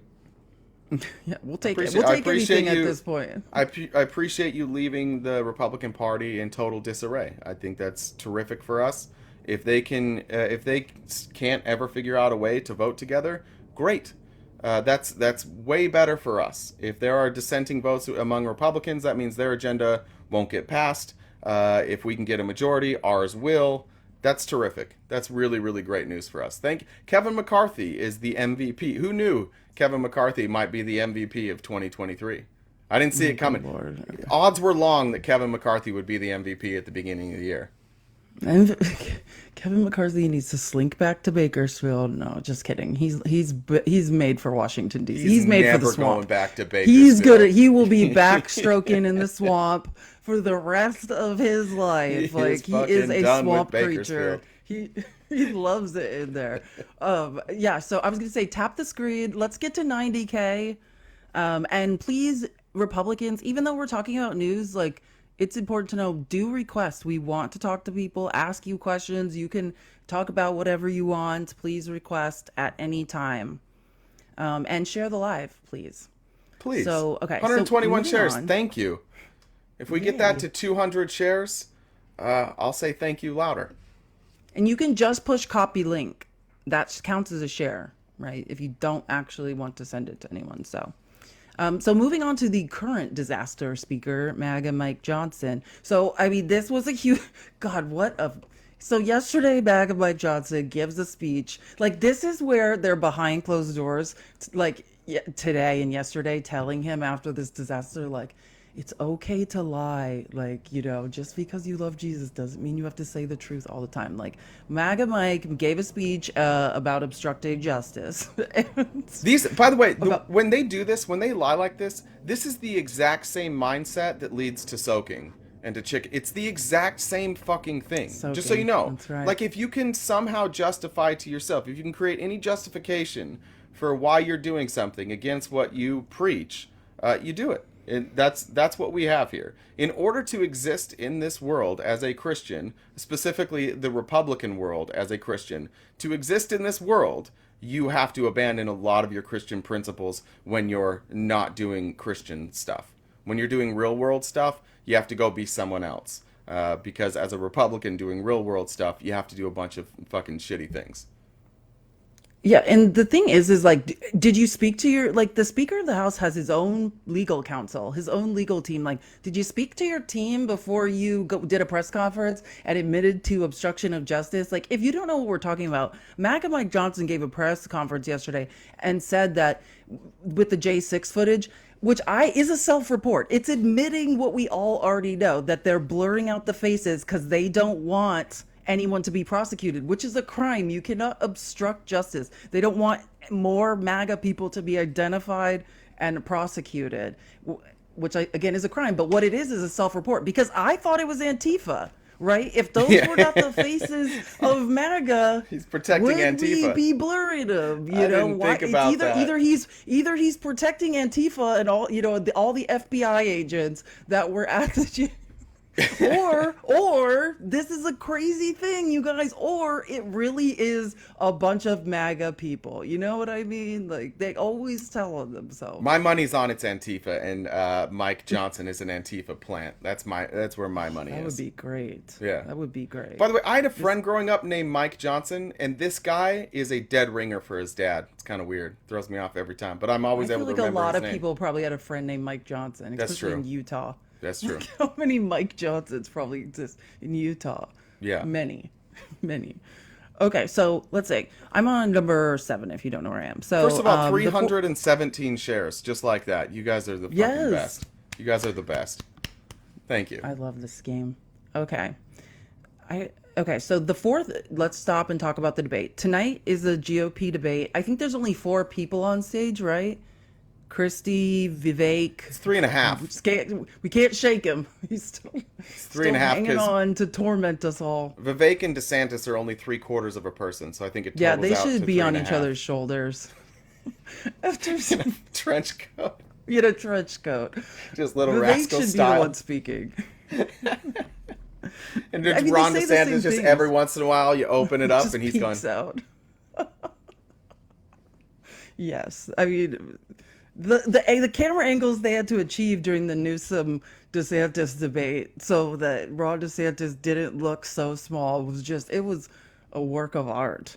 Yeah, we'll take it. Appreciate- We'll I take appreciate anything you- at this point. I appreciate you leaving the Republican Party in total disarray. I think that's terrific for us. If they can't ever figure out a way to vote together, great. That's way better for us. If there are dissenting votes among Republicans, that means their agenda won't get passed. If we can get a majority, ours will. That's terrific. That's really, really great news for us. Kevin McCarthy is the MVP. Who knew Kevin McCarthy might be the MVP of 2023? I didn't see it coming. Lord. Odds were long that Kevin McCarthy would be the MVP at the beginning of the year. And Kevin McCarthy needs to slink back to Bakersfield. No, just kidding. He's made for Washington D.C. He's made for the never swamp. going back to He's good. Bakersfield. He will be backstroking in the swamp for the rest of his life. He is He is fucking a done with swamp creature. Bakersfield. He loves it in there. Yeah. So I was gonna say, tap the screen. Let's get to 90K. And please, Republicans, even though we're talking about news, like, it's important to know, do request. We want to talk to people, ask you questions. You can talk about whatever you want. Please request at any time. And share the live, please. Please. So, okay, so 121 moving shares. on. Thank you. If we get that to 200 shares, I'll say thank you louder. And you can just push copy link. That counts as a share, right? If you don't actually want to send it to anyone. So moving on to the current disaster speaker, MAGA Mike Johnson. So, I mean, this was a huge, God, so yesterday, MAGA Mike Johnson gives a speech. Like, this is where they're behind closed doors, today and yesterday, telling him after this disaster, like, it's okay to lie. Like, just because you love Jesus doesn't mean you have to say the truth all the time. Like, MAGA Mike gave a speech about obstructing justice. These, by the way, when they do this, when they lie like this is the exact same mindset that leads to soaking and to chicken. It's the exact same fucking thing. Just so Soaking, you know. that's right. Like, if you can somehow justify to yourself, if you can create any justification for why you're doing something against what you preach, you do it. And that's what we have here. In order to exist in this world as a Christian, specifically the Republican world as a Christian, to exist in this world, you have to abandon a lot of your Christian principles when you're not doing Christian stuff. When you're doing real world stuff, you have to go be someone else. Because as a Republican doing real world stuff, you have to do a bunch of fucking shitty things. Yeah, and the thing is like, did you speak to the Speaker of the House has his own legal counsel, his own legal team. Like, did you speak to your team before you did a press conference and admitted to obstruction of justice? Like, if you don't know what we're talking about, MAGA Mike Johnson gave a press conference yesterday and said that with the J6 footage, which is a self-report. It's admitting what we all already know, that they're blurring out the faces because they don't want anyone to be prosecuted, which is a crime. You cannot obstruct justice. They don't want more MAGA people to be identified and prosecuted, which again is a crime. But what it is a self-report, because I thought it was Antifa, right? If those were not the faces of MAGA, he's protecting Antifa. Would we be blurring them? I didn't think about that. Either he's protecting Antifa and all all the FBI agents that were at the or this is a crazy thing, you guys, or it really is a bunch of MAGA people. You know what I mean? Like, they always tell on themselves. My money's on it's Antifa, and Mike Johnson is an Antifa plant. That's where my money is. That would be great. Yeah. That would be great. By the way, I had a friend growing up named Mike Johnson, and this guy is a dead ringer for his dad. It's kind of weird. Throws me off every time, but I'm always able to remember his name. I feel like a lot of people probably had a friend named Mike Johnson, especially in Utah. That's true. How many Mike Johnsons probably exist in Utah? Yeah. Many. Okay, so let's see. I'm on number 7 if you don't know where I am. So first of all, 317 shares, just like that. You guys are the fucking best. You guys are the best. Thank you. I love this game. Okay. Okay, so the 4th, let's stop and talk about the debate. Tonight is a GOP debate. I think there's only 4 people on stage, right? Christie, Vivek. It's 3.5. We can't shake him. He's still 3.5 hanging on to torment us all. Vivek and DeSantis are only 3/4 of a person, so I think it totals they out should to be on 3.5. each other's shoulders. After some trench coat. a trench coat. Just little Vivek rascal should style. be the one speaking. And I mean, Ron they say the same DeSantis, just things. every once in a while, you open it up Just and he's gone. peeks out. Yes, I mean the camera angles they had to achieve during the Newsom DeSantis debate so that Ron DeSantis didn't look so small it was a work of art.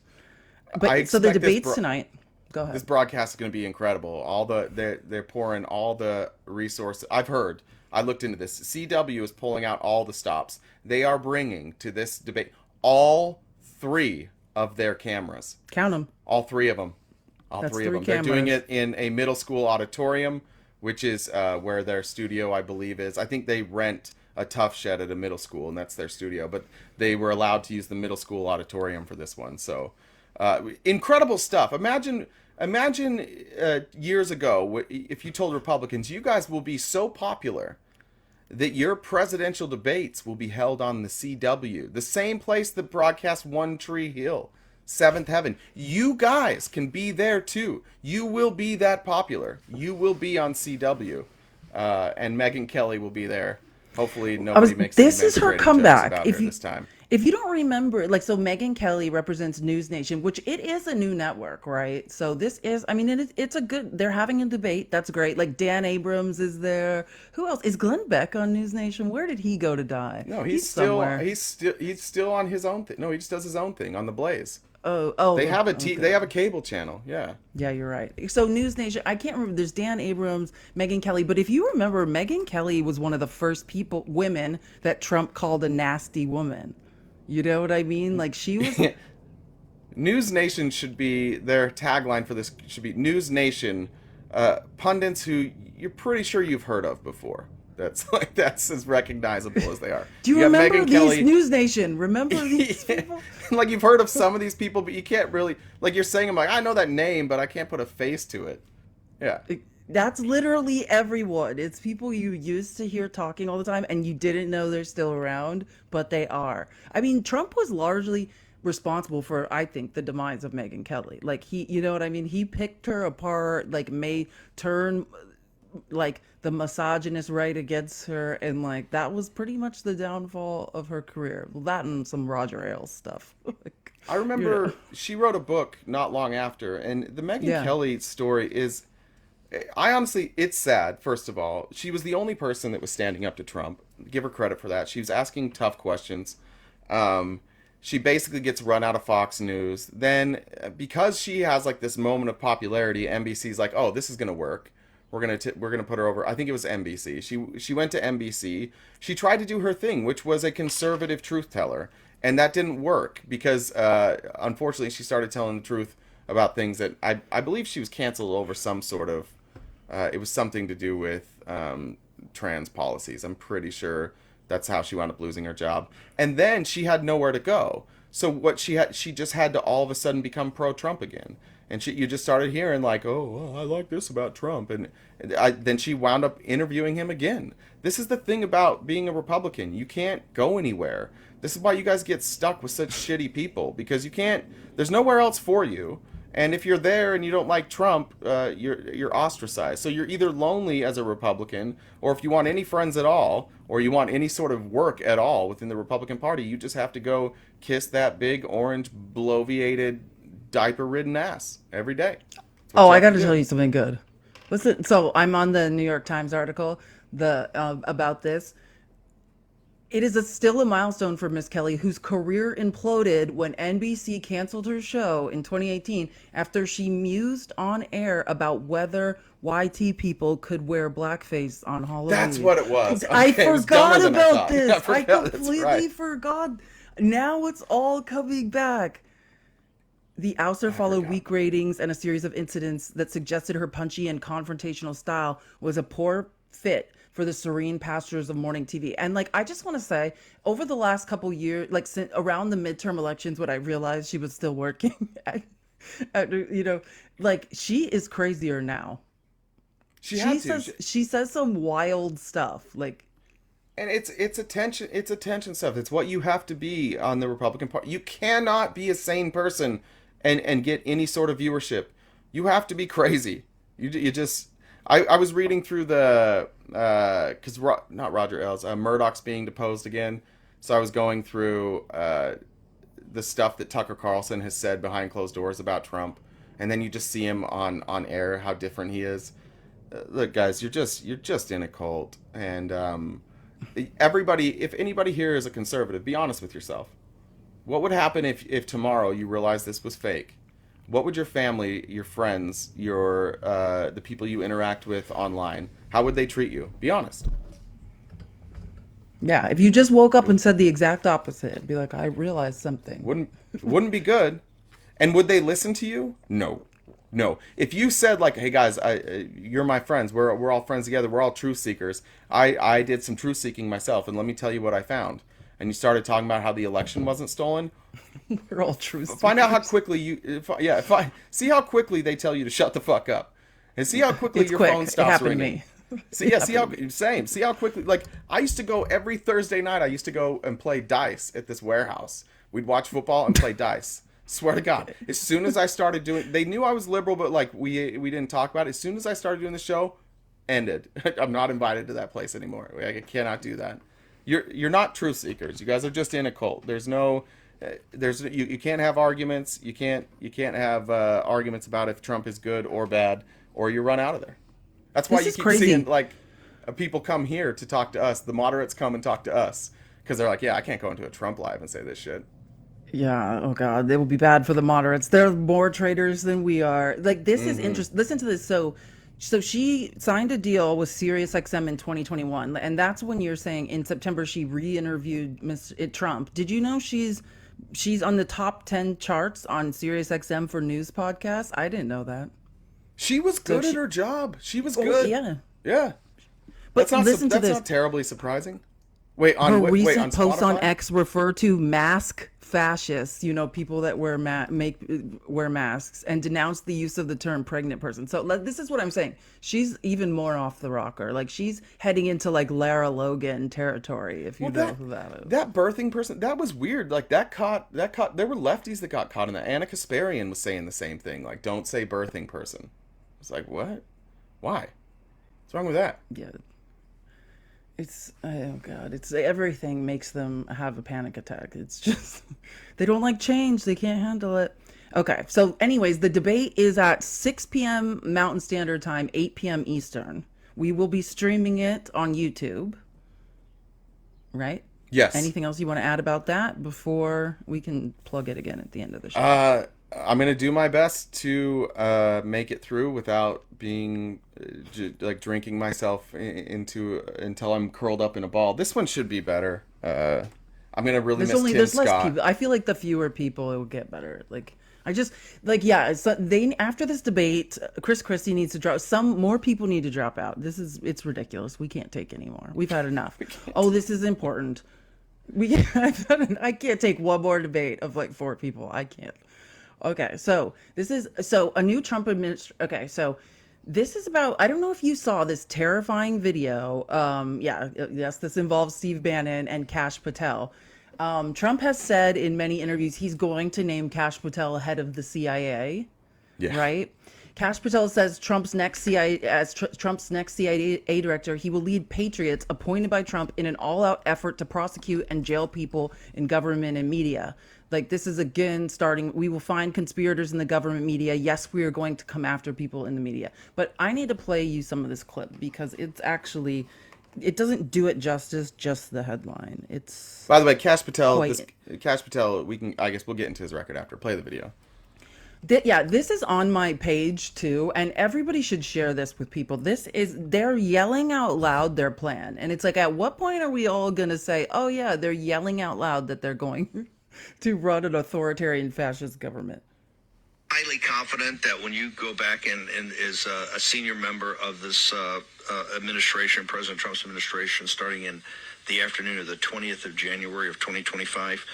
I But so the expect debates tonight. Go this ahead. broadcast is going to be incredible. They're pouring all the resources. I've heard. I looked into this. CW is pulling out all the stops. They are bringing to this debate all three of their cameras. Count them. All three of them. All That's three of three them. They're doing cameras. it in a middle school auditorium, which is where their studio, I believe, is. I think they rent a tough shed at a middle school, and that's their studio. But they were allowed to use the middle school auditorium for this one. So, incredible stuff. Imagine years ago, if you told Republicans, you guys will be so popular that your presidential debates will be held on the CW, the same place that broadcasts One Tree Hill, Seventh Heaven. You guys can be there too. You will be that popular. You will be on CW, and Megyn Kelly will be there. Hopefully, nobody makes any This is her manspreading jokes comeback. about If her you this time. if you don't remember, like, so Megyn Kelly represents News Nation, which it is a new network, right? So this is, I mean, it's a good. They're having a debate. That's great. Like Dan Abrams is there. Who else is Glenn Beck on News Nation? Where did he go to die? No, he's still somewhere. he's still on his own thing. No, he just does his own thing on the Blaze. Oh, They have okay. they have a cable channel. Yeah. Yeah, you're right. So News Nation, I can't remember. There's Dan Abrams, Megyn Kelly, but if you remember, Megyn Kelly was one of the first women that Trump called a nasty woman. You know what I mean? Like she was. News Nation should be their tagline for this should be News Nation, pundits who you're pretty sure you've heard of before. That's as recognizable as they are. Do you have remember Megyn these Kelly. News Nation? Remember these people? Like you've heard of some of these people, but you can't really like you're saying I'm like I know that name, but I can't put a face to it. Yeah. That's literally everyone. It's people you used to hear talking all the time and you didn't know they're still around, but they are. I mean, Trump was largely responsible for, I think, the demise of Megyn Kelly. Like you know what I mean? He picked her apart, like made turn like the misogynist right against her, and like that was pretty much the downfall of her career. Well, that and some Roger Ailes stuff. Like, I remember she wrote a book not long after, and the Megyn Kelly story is, I honestly, it's sad. First of all, she was the only person that was standing up to Trump. Give her credit for that. She was asking tough questions. She basically gets run out of Fox News. Then, because she has like this moment of popularity, NBC's like, "Oh, this is gonna work. We're gonna put her over." I think it was NBC. She went to NBC. She tried to do her thing, which was a conservative truth teller, and that didn't work because unfortunately she started telling the truth about things that I believe she was canceled over some sort of. It was something to do with trans policies. I'm pretty sure that's how she wound up losing her job. And then she had nowhere to go. So what she just had to all of a sudden become pro-Trump again. And you just started hearing like, oh, well, I like this about Trump. And then she wound up interviewing him again. This is the thing about being a Republican. You can't go anywhere. This is why you guys get stuck with such shitty people, because you can't, there's nowhere else for you. And if you're there and you don't like Trump, you're ostracized. So you're either lonely as a Republican, or if you want any friends at all, or you want any sort of work at all within the Republican Party, you just have to go kiss that big orange bloviated diaper-ridden ass every day. oh, I got to tell you something good. Listen, so I'm on the New York Times article about this. It is still a milestone for Miss Kelly, whose career imploded when NBC canceled her show in 2018 after she mused on air about whether YT people could wear blackface on Halloween. That's what it was. I Okay, it was forgot dumber than I about thought. this. I I forgot. That's completely right. forgot. Now it's all coming back. The ouster followed weak ratings and a series of incidents that suggested her punchy and confrontational style was a poor fit for the serene pastures of morning TV. And like, I just want to say, over the last couple years, like since around the midterm elections, when I realized she was still working, you know, like she is crazier now. She had to. She says some wild stuff, like. And it's attention stuff. It's what you have to be on the Republican Party. You cannot be a sane person and get any sort of viewership. You have to be crazy. You just I was reading through the because not Roger Ailes, Murdoch's being deposed again. So I was going through the stuff that Tucker Carlson has said behind closed doors about Trump, and then you just see him on air, how different he is. Look, guys, you're just in a cult, and everybody, if anybody here is a conservative, be honest with yourself. What would happen if tomorrow you realized this was fake? What would your family, your friends, your the people you interact with online, how would they treat you? Be honest. Yeah, if you just woke up and said the exact opposite, it'd be like, I realized something. Wouldn't be good. And would they listen to you? No. No. If you said like, "Hey guys, you're my friends. We're all friends together. We're all truth seekers. I did some truth seeking myself, and let me tell you what I found." And you started talking about how the election wasn't stolen. We're all truth seekers. Find out how quickly see how quickly they tell you to shut the fuck up, and see how quickly your phone stops ringing. See how quickly. Like, I used to go every Thursday night. I used to go and play dice at this warehouse. We'd watch football and play dice. Swear to God. As soon as I started doing, they knew I was liberal, but like we didn't talk about it. As soon as I started doing the show, ended. I'm not invited to that place anymore. I cannot do that. You're not truth seekers. You guys are just in a cult. You can't have arguments. You can't have arguments about if Trump is good or bad, or you run out of there. That's why you keep seeing like people come here to talk to us. The moderates come and talk to us because they're like, yeah, I can't go into a Trump live and say this shit. Yeah, oh God, they will be bad for the moderates. They're more traitors than we are. Like, this is interesting. Listen to this. So she signed a deal with SiriusXM in 2021, and that's when you're saying in September she re-interviewed Trump. Did you know she's on the top 10 charts on SiriusXM for news podcasts? I didn't know that. She was good at her job. She was good. Yeah. But that's not terribly surprising. Wait, her recent on posts on Spotify? X refer to mask fascists, people that wear masks, and denounce the use of the term pregnant person. So this is what I'm saying. She's even more off the rocker. Like, she's heading into like Lara Logan territory, if you know who that is. That birthing person, that was weird. Like, that caught. There were lefties that got caught in that. Anna Kasparian was saying the same thing. Like, don't say birthing person. It's like, what? Why? What's wrong with that? Yeah. It's, oh God, it's everything makes them have a panic attack. It's just, they don't like change. They can't handle it. Okay. So anyways, the debate is at 6 p.m. Mountain Standard Time, 8 p.m. Eastern. We will be streaming it on YouTube. Right? Yes. Anything else you want to add about that before we can plug it again at the end of the show? I'm going to do my best to make it through without being like drinking myself until I'm curled up in a ball. This one should be better. I'm going to really miss Tim there's Scott. Less people. I feel like the fewer people, it will get better. Like, so after this debate, Chris Christie needs to drop. Some more people need to drop out. It's ridiculous. We can't take anymore. We've had enough. Oh, this is important. I can't take one more debate of like 4 people. I can't. Okay, so a new Trump administration. Okay, so this is about, I don't know if you saw this terrifying video. Yes, this involves Steve Bannon and Kash Patel. Trump has said in many interviews he's going to name Kash Patel head of the CIA. Yeah. Right? Kash Patel says Trump's next CIA director, he will lead patriots appointed by Trump in an all-out effort to prosecute and jail people in government and media. Like, this is again starting, we will find conspirators in the government media. Yes, we are going to come after people in the media. But I need to play you some of this clip because it doesn't do it justice, just the headline. It's, by the way, Kash Patel, I guess we'll get into his record after. Play the video. This is on my page too, and everybody should share this with people. They're yelling out loud their plan. And it's like, at what point are we all going to say, oh yeah, they're yelling out loud that they're going to run an authoritarian fascist government? Highly confident that when you go back and as a senior member of this administration, President Trump's administration, starting in the afternoon of the 20th of January of 2025,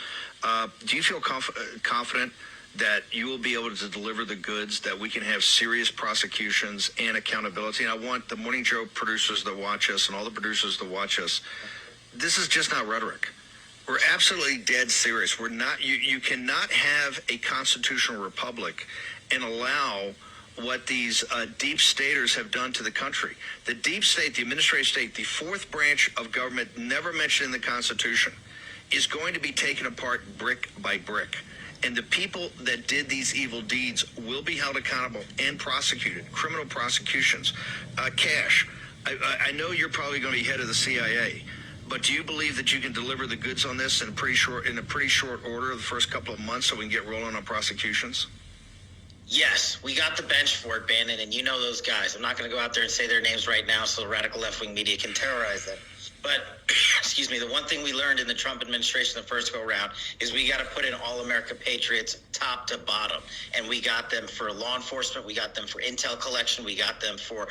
do you feel confident that you will be able to deliver the goods, that we can have serious prosecutions and accountability? And I want the Morning Joe producers that watch us and all the producers that watch us, this is just not rhetoric. We're absolutely dead serious. We're not. You cannot have a constitutional republic and allow what these deep staters have done to the country. The deep state, the administrative state, the fourth branch of government never mentioned in the Constitution, is going to be taken apart brick by brick. And the people that did these evil deeds will be held accountable and prosecuted, criminal prosecutions. Cash, I know you're probably going to be head of the CIA, but do you believe that you can deliver the goods on this in a pretty short order the first couple of months so we can get rolling on prosecutions? Yes, we got the bench for it, Bannon, and you know those guys. I'm not going to go out there and say their names right now so the radical left-wing media can terrorize them. But, excuse me, the one thing we learned in the Trump administration the first go-around is we got to put in all-America patriots top to bottom. And we got them for law enforcement. We got them for intel collection. We got them for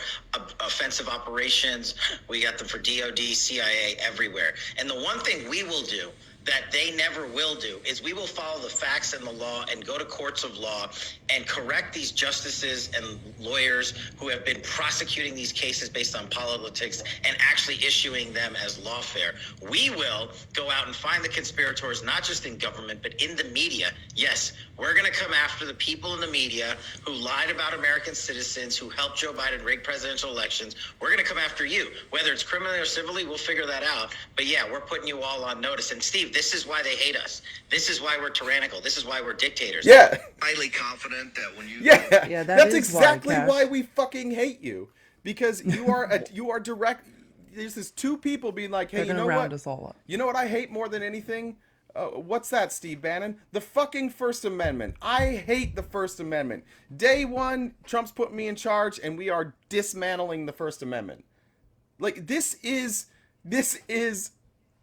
offensive operations. We got them for DOD, CIA, everywhere. And the one thing we will do that they never will do is we will follow the facts and the law and go to courts of law and correct these justices and lawyers who have been prosecuting these cases based on politics and actually issuing them as lawfare. We will go out and find the conspirators, not just in government, but in the media. Yes, we're going to come after the people in the media who lied about American citizens, who helped Joe Biden rig presidential elections. We're going to come after you. Whether it's criminally or civilly, we'll figure that out. But yeah, we're putting you all on notice. And Steve, this is why they hate us. This is why we're tyrannical. This is why we're dictators. Yeah. Highly confident that when you Yeah, that's is exactly Cash. why we fucking hate you, because you are direct. There's this two people being like, hey, They're you gonna know round what? us all up. You know what I hate more than anything? What's that, Steve Bannon? The fucking First Amendment. I hate the First Amendment. Day one, Trump's put me in charge, and we are dismantling the First Amendment. Like, this is.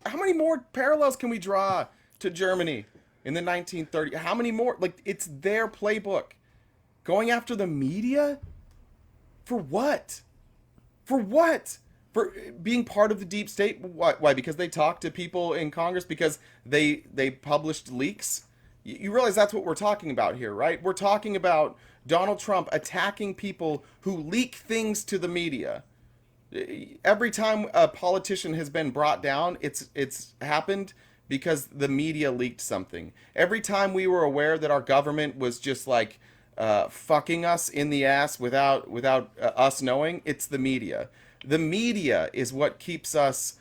How many more parallels can we draw to Germany in the 1930s? How many more? Like, it's their playbook. Going after the media? For what? For what? For being part of the deep state? Why? Because they talked to people in Congress? Because they published leaks? You realize that's what we're talking about here, right? We're talking about Donald Trump attacking people who leak things to the media. Every time a politician has been brought down, it's happened because the media leaked something. Every time we were aware that our government was just like fucking us in the ass without us knowing, it's the media. The media is what keeps us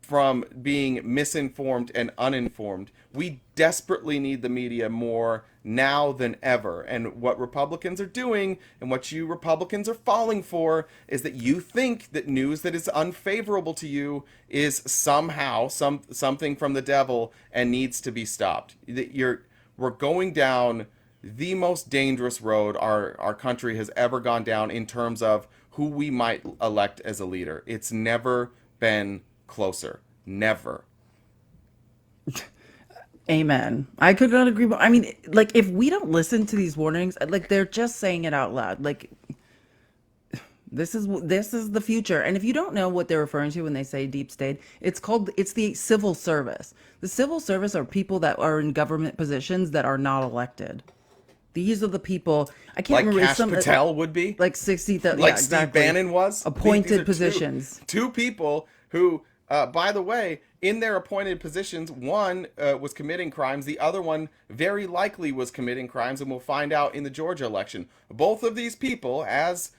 from being misinformed and uninformed. We desperately need the media more now than ever. And what Republicans are doing, and what you Republicans are falling for, is that you think that news that is unfavorable to you is somehow something from the devil and needs to be stopped. We're going down the most dangerous road our country has ever gone down in terms of who we might elect as a leader. It's never been closer. Never. Amen. I could not agree more. I mean, like, if we don't listen to these warnings, like, they're just saying it out loud. Like, this is the future. And if you don't know what they're referring to when they say deep state, it's the civil service. The civil service are people that are in government positions that are not elected. These are the people. I can't Like remember. Kash Patel would be? Like 60,000. Like Yeah, Steve exactly. Bannon was? Appointed These are positions. Two people who, by the way, in their appointed positions, one was committing crimes. The other one very likely was committing crimes, and we'll find out in the Georgia election. Both of these people, as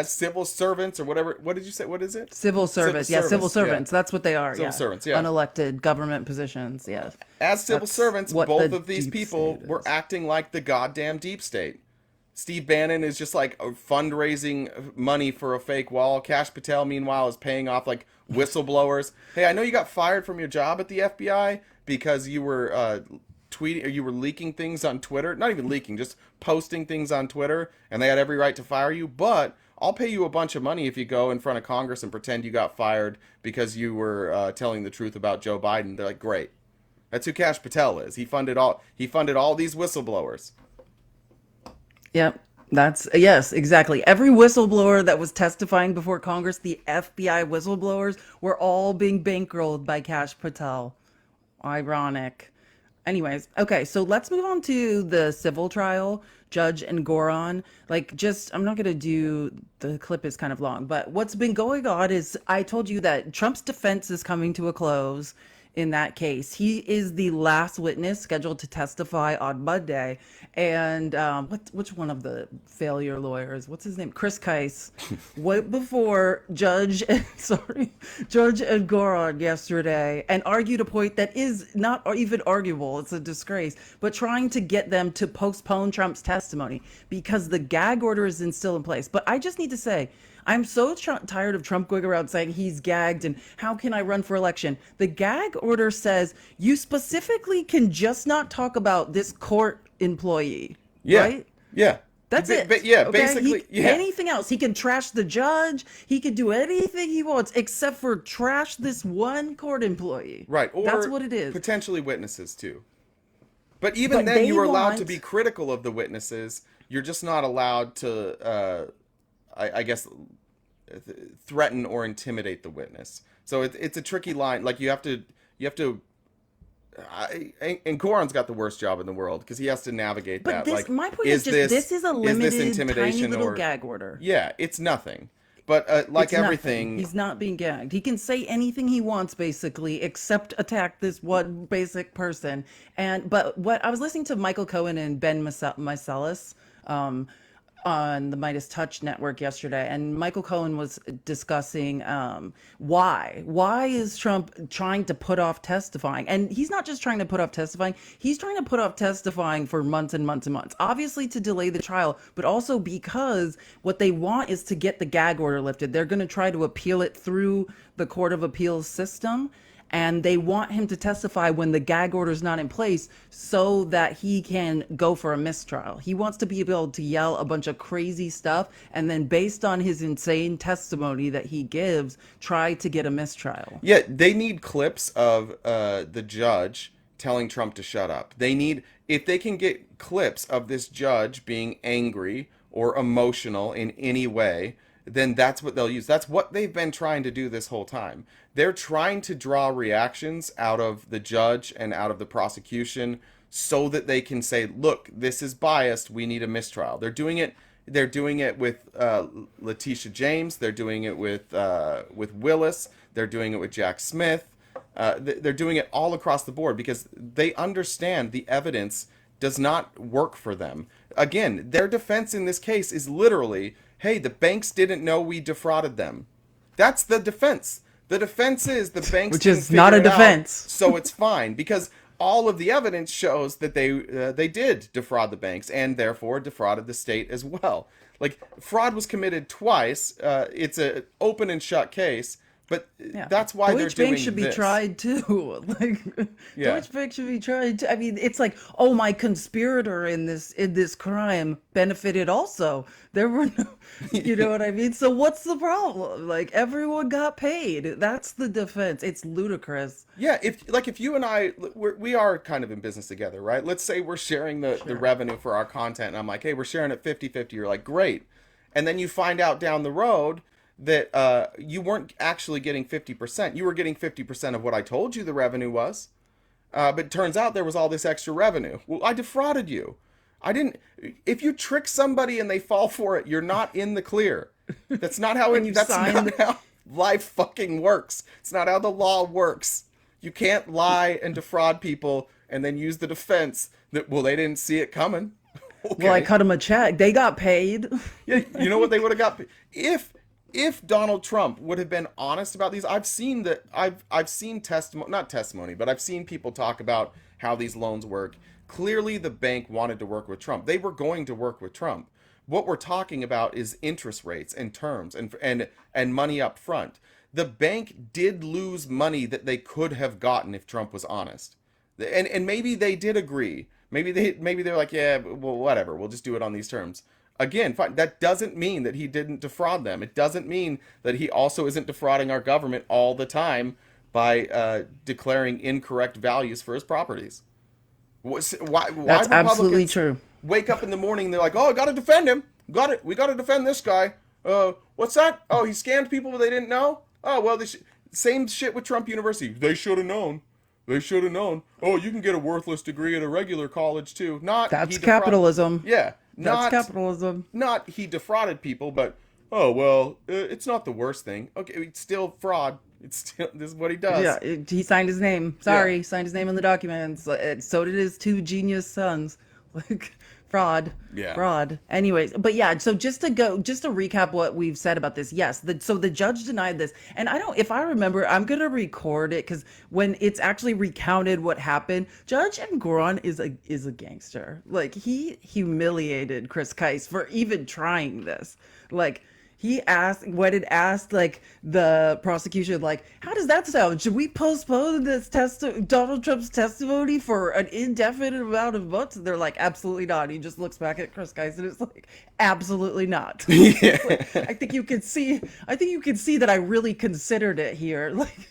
civil servants or whatever. What did you say? What is it? Civil service. Yeah, civil servants. Yeah. That's what they are. Civil yeah. servants, yeah. Unelected government positions. Yes. As civil That's servants, what both the of these deep people state were is. acting like the goddamn deep state. Steve Bannon is just like fundraising money for a fake wall. Kash Patel, meanwhile, is paying off like whistleblowers. Hey, I know you got fired from your job at the FBI because you were tweeting, or you were leaking things on Twitter. Not even leaking, just posting things on Twitter, and they had every right to fire you. But I'll pay you a bunch of money if you go in front of Congress and pretend you got fired because you were telling the truth about Joe Biden. They're like, great. That's who Kash Patel is. He funded all these whistleblowers. Yep. Yes, exactly. Every whistleblower that was testifying before Congress, the FBI whistleblowers, were all being bankrolled by Kash Patel. Ironic. Anyways, okay, so let's move on to the civil trial, Judge and Goron. I'm not going to do, the clip is kind of long, but what's been going on is, I told you that Trump's defense is coming to a close in that case. He is the last witness scheduled to testify on Monday. And which one of the failure lawyers? What's his name? Chris Keiss went before Judge Engoron yesterday and argued a point that is not even arguable. It's a disgrace, but trying to get them to postpone Trump's testimony because the gag order is still in place. But I just need to say, I'm so tired of Trump going around saying he's gagged and how can I run for election? The gag order says you specifically can just not talk about this court employee, right? Yeah. That's it. But yeah, okay? basically, Anything else. He can trash the judge. He can do anything he wants except for trash this one court employee. Right. Or that's what it is. Potentially witnesses too. But even then, you are allowed to be critical of the witnesses. You're just not allowed to, I guess, threaten or intimidate the witness. So it's a tricky line. Like you have to. And Goron's got the worst job in the world because he has to navigate but that. Like, my point is just this is a limited, tiny little gag order. Yeah, it's nothing. But like everything, nothing. He's not being gagged. He can say anything he wants, basically, except attack this one basic person. But what I was listening to Michael Cohen and Ben Meiselas on the Midas Touch network yesterday, and Michael Cohen was discussing why is Trump trying to put off testifying? And he's not just trying to put off testifying, he's trying to put off testifying for months and months and months, obviously to delay the trial, but also because what they want is to get the gag order lifted. They're going to try to appeal it through the Court of Appeals system. And they want him to testify when the gag order is not in place so that he can go for a mistrial. He wants to be able to yell a bunch of crazy stuff and then based on his insane testimony that he gives, try to get a mistrial. Yeah, they need clips of the judge telling Trump to shut up. If they can get clips of this judge being angry or emotional in any way, then that's what they'll use. That's what they've been trying to do this whole time. They're trying to draw reactions out of the judge and out of the prosecution so that they can say, look, this is biased, we need a mistrial. They're doing it with Letitia James, they're doing it with Willis, they're doing it with Jack Smith. They're doing it all across the board because they understand the evidence does not work for them. Again, their defense in this case is literally, hey, the banks didn't know we defrauded them. That's the defense. The defense is the banks Which didn't is not a figure it out, defense. so it's fine because all of the evidence shows that they did defraud the banks and therefore defrauded the state as well. Like, fraud was committed twice. It's an open and shut case. But that's why they're doing Deutsche Bank should be tried too. Deutsche Bank should be tried too. I mean, it's like, oh, my conspirator in this crime benefited also. There were no, you know what I mean? So what's the problem? Like, everyone got paid. That's the defense. It's ludicrous. Yeah, if you and I, we are kind of in business together, right? Let's say we're sharing the revenue for our content, and I'm like, hey, we're sharing it 50-50. You're like, great. And then you find out down the road that you weren't actually getting 50%. You were getting 50% of what I told you the revenue was. But it turns out there was all this extra revenue. Well, I defrauded you. I didn't. If you trick somebody and they fall for it, you're not in the clear. That's not how how life fucking works. It's not how the law works. You can't lie and defraud people and then use the defense that, well, they didn't see it coming. Okay. Well, I cut them a check. They got paid. Yeah, you know what they would have got? If Donald Trump would have been honest about these, I've seen testimony, not testimony, but I've seen people talk about how these loans work. Clearly, the bank wanted to work with Trump. They were going to work with Trump. What we're talking about is interest rates and terms and money up front. The bank did lose money that they could have gotten if Trump was honest. And maybe they did agree. Maybe they're like, yeah, well, whatever. We'll just do it on these terms. Again, fine. That doesn't mean that he didn't defraud them. It doesn't mean that he also isn't defrauding our government all the time by declaring incorrect values for his properties. Why That's absolutely true. Wake up in the morning and they're like, oh, I got to defend him. We got to defend this guy. What's that? Oh, he scammed people but they didn't know? Oh, well, same shit with Trump University. They should have known. Oh, you can get a worthless degree at a regular college too. That's capitalism. Yeah. That's capitalism. Not he defrauded people, but, oh, well, it's not the worst thing. Okay, it's still fraud. It's still, this is what he does. Yeah, he signed his name. Sorry, signed his name on the documents. So did his two genius sons. Like fraud. Yeah. Fraud. Anyways, but yeah, so just to recap what we've said about this. Yes, so the judge denied this. And if I remember, I'm going to record it cuz when it's actually recounted what happened, Judge Engoron is a gangster. Like he humiliated Chris Kice for even trying this. Like he asked like the prosecution, like, how does that sound? Should we postpone this Donald Trump's testimony for an indefinite amount of months? And they're like, absolutely not. He just looks back at Chris Kice and it's like, absolutely not. Yeah. Like, I think you can see that I really considered it here. Like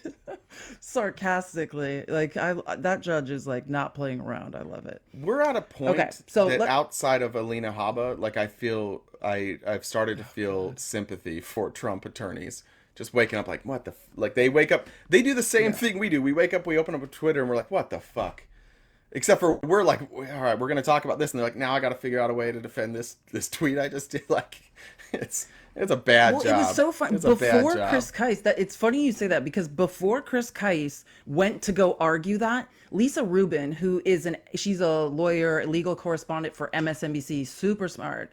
sarcastically. Like that judge is like not playing around. I love it. We're at a point Okay, so that outside of Alina Habba, like I've started to feel sympathy for Trump attorneys. Just waking up like, what the like they wake up, they do the same thing we do. We wake up, we open up a Twitter and we're like, what the fuck? Except for we're like, all right, we're going to talk about this. And they're like, now I got to figure out a way to defend this tweet I just did. Like it's a bad job. It was so fun. It's a bad Before job. Chris Kice, it's funny you say that because before Chris Kice went to go argue that, Lisa Rubin, who is she's a lawyer, legal correspondent for MSNBC, super smart.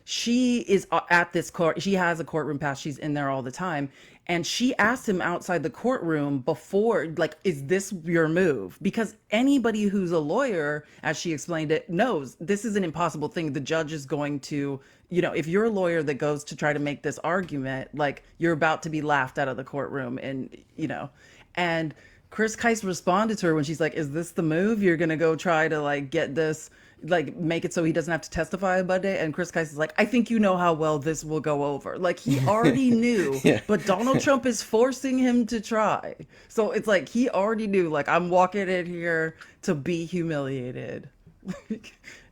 She is at this court. She has a courtroom pass. She's in there all the time. And she asked him outside the courtroom before, like, is this your move? Because anybody who's a lawyer, as she explained it, knows this is an impossible thing. The judge is going to, if you're a lawyer that goes to try to make this argument, like, you're about to be laughed out of the courtroom. And, and Chris Kice responded to her when she's like, is this the move? You're going to go try to, like, get this, like, make it so he doesn't have to testify on Monday. And Chris Kice is like, I think you know how well this will go over. Like, he already knew, but Donald Trump is forcing him to try. So it's like, he already knew, like, I'm walking in here to be humiliated.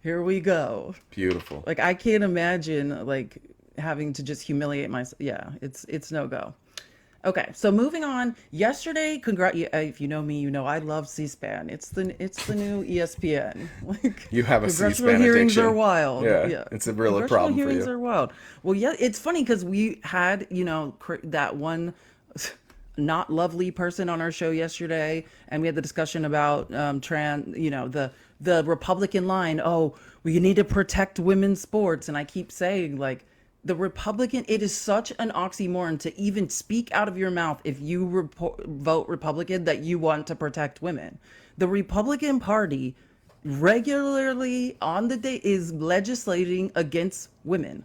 Here we go. Beautiful. Like, I can't imagine, like, having to just humiliate myself. Yeah, it's no go. Okay, so moving on. Yesterday, if you know me, you know I love C-SPAN. It's the new ESPN. Like, you have a congressional C-SPAN hearings addiction. are wild. Yeah, it's a real problem for you. Hearings are wild. Well, yeah, it's funny because we had that one not lovely person on our show yesterday, and we had the discussion about the Republican line. Oh, we need to protect women's sports, and I keep saying like. The Republican, it is such an oxymoron to even speak out of your mouth if you vote Republican that you want to protect women. The Republican Party regularly on the day is legislating against women.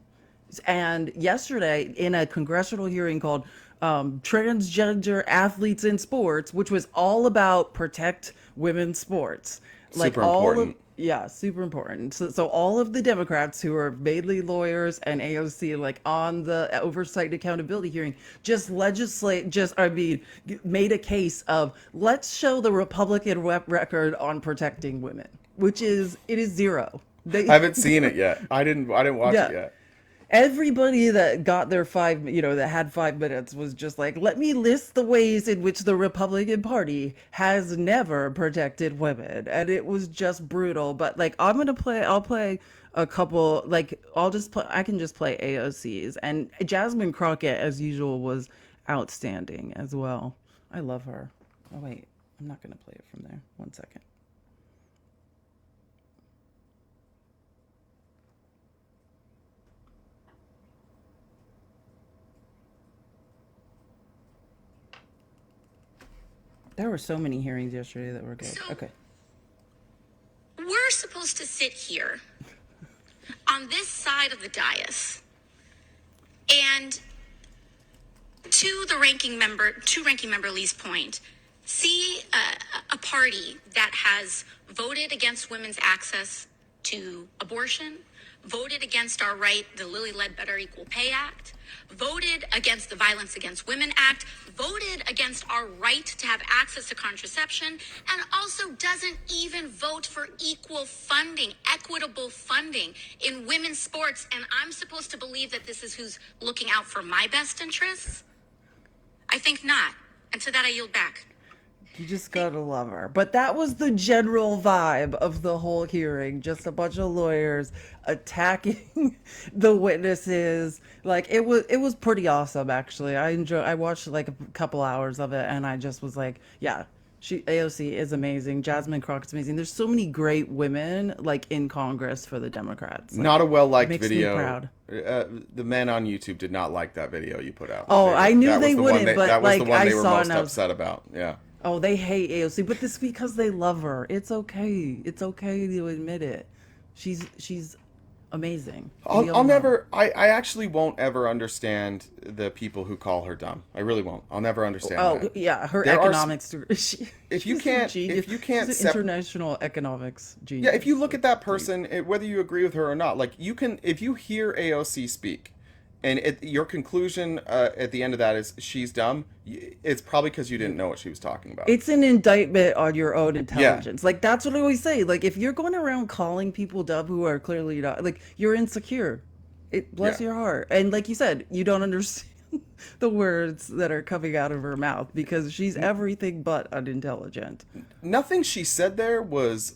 And yesterday in a congressional hearing called Transgender Athletes in Sports, which was all about protect women's sports. Like super important. Yeah, super important. So all of the Democrats who are mainly lawyers and AOC, like on the oversight and accountability hearing, made a case of let's show the Republican record on protecting women, it is zero. I haven't seen it yet. I didn't watch it yet. Everybody that got their that had 5 minutes was just like, let me list the ways in which the Republican Party has never protected women. And it was just brutal. But like, I'll play a couple, like, I can just play AOC's. And Jasmine Crockett, as usual, was outstanding as well. I love her. Oh, wait, I'm not going to play it from there. 1 second. There were so many hearings yesterday that were good. Okay. We're supposed to sit here on this side of the dais and to ranking member Lee's point, see a party that has voted against women's access to abortion, voted against our right, the Lilly Ledbetter Equal Pay Act, voted against the Violence Against Women Act, voted against our right to have access to contraception, and also doesn't even vote for equal funding, equitable funding in women's sports. And I'm supposed to believe that this is who's looking out for my best interests? I think not. And to that I yield back. You just gotta love her. But that was the general vibe of the whole hearing. Just a bunch of lawyers attacking the witnesses. Like it was pretty awesome actually. I watched like a couple hours of it and I just was like, yeah, AOC is amazing. Jasmine Crockett's amazing. There's so many great women like in Congress for the Democrats. Like, Not a well it liked makes me video. proud. The men on YouTube did not like that video you put out. Oh, I knew that was they the one wouldn't, but that was like the one I they were saw most and I was, upset about. Yeah. oh, they hate AOC, but this is because they love her. It's okay. It's okay to admit it. She's amazing. We all I'll know. never. I actually won't ever understand the people who call her dumb. I really won't. I'll never understand Oh that. yeah, her There are economics. if you she's a can't genius. if you can't She's an sep- international economics genius. yeah, if you look Like, at that deep. person, whether you agree with her or not, like you can, if you hear AOC speak, and your conclusion at the end of that is she's dumb, it's probably because you didn't know what she was talking about. It's an indictment on your own Yeah, intelligence. Like that's what I always say. Like if you're going around calling people dumb who are clearly not, like you're insecure. It bless yeah. your heart. And like you said, you don't understand the words that are coming out of her mouth because she's everything but unintelligent. Nothing she said there was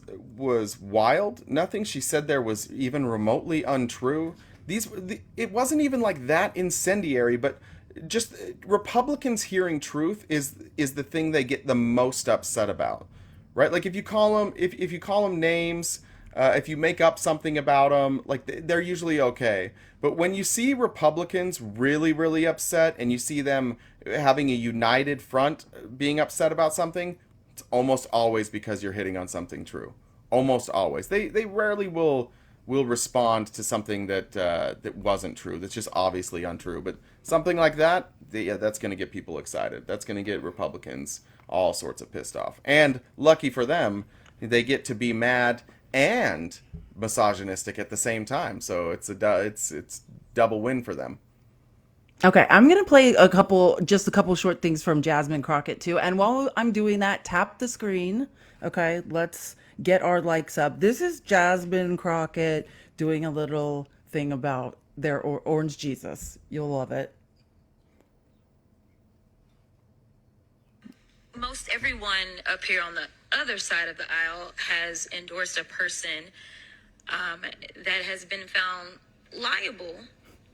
wild. Nothing she said there was even remotely untrue. It wasn't even like that incendiary, but just Republicans hearing truth is the thing they get the most upset about, right? Like if you call them if you call them names, if you make up something about them, like they're usually okay. But when you see Republicans really upset and you see them having a united front being upset about something, it's almost always because you're hitting on something true. Almost always. They rarely will respond to something that wasn't true. That's just obviously untrue. But something like that, yeah, that's going to get people excited. That's going to get Republicans all sorts of pissed off. And lucky for them, they get to be mad and misogynistic at the same time. So it's double win for them. Okay, I'm gonna play just a couple short things from Jasmine Crockett too. And while I'm doing that, tap the screen. Okay, let's get our likes up. This is Jasmine Crockett doing a little thing about their orange Jesus. You'll love it. Most everyone up here on the other side of the aisle has endorsed a person that has been found liable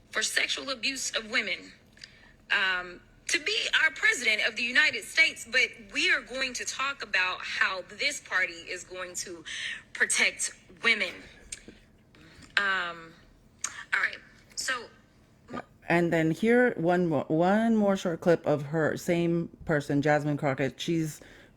for sexual abuse of women to be our president of the United States. But we are going to talk about how this party is going to protect women. All right. So And then here one more short clip of her same person, Jasmine Crockett.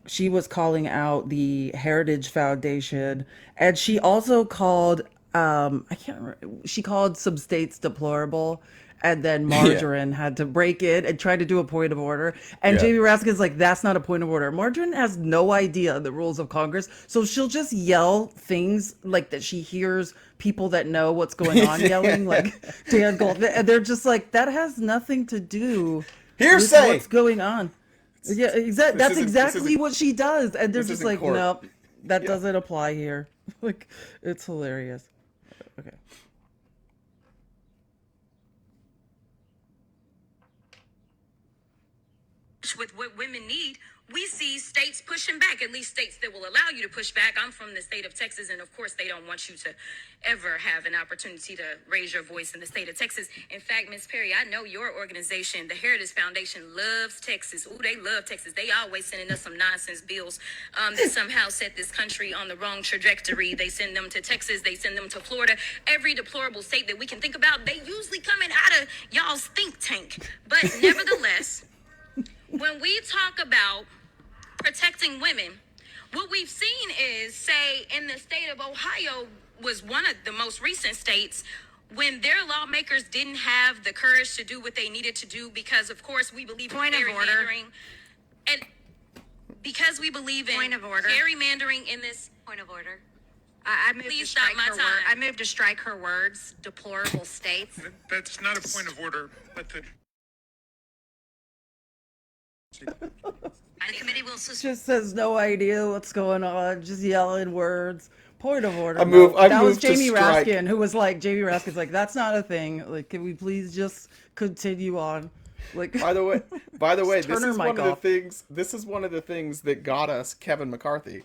She was calling out the Heritage Foundation, and she also called I can't remember, she called some states deplorable, and then Yeah. Margarine had to break in and try to do a point of order. And Yeah. Jamie Raskin's like, that's not a point of order. Margarine has no idea the rules of Congress, so she'll just yell things like that she hears people that know what's going on yelling, like Dan Gold, and they're just like, that has nothing to do with Hearsay. what's going on. Yeah, exactly. That's This exactly isn't what she does, and they're this just isn't like, court. nope, that Yeah. doesn't apply here. Like, it's hilarious. Okay. with what women need, we see states pushing back, at least states that will allow you to push back. I'm from the state of Texas, and of course, they don't want you to ever have an opportunity to raise your voice in the state of Texas. In fact, Ms. Perry, I know your organization, the Heritage Foundation, loves Texas. Ooh, they love Texas. They always sending us some nonsense bills that somehow set this country on the wrong trajectory. They send them to Texas. They send them to Florida. Every deplorable state that we can think about, they usually coming out of y'all's think tank. But nevertheless, when we talk about protecting women, what we've seen is, say, in the state of Ohio was one of the most recent states when their lawmakers didn't have the courage to do what they needed to do because, of course, we believe in gerrymandering. And because we believe in gerrymandering in this... Point of order. I moved Please to stop strike my her time. word. I moved to strike her words. Deplorable states. That's not a point of order. Let the The committee will Just has no idea what's going on, just yelling words. Point of order. I No. move That was to Jamie strike. Raskin, who was like, Jamie Raskin's like, that's not a thing. Like, can we please just continue on? Like, By the way, this turn her is one mic of the off. things. This is one of the things that got us Kevin McCarthy,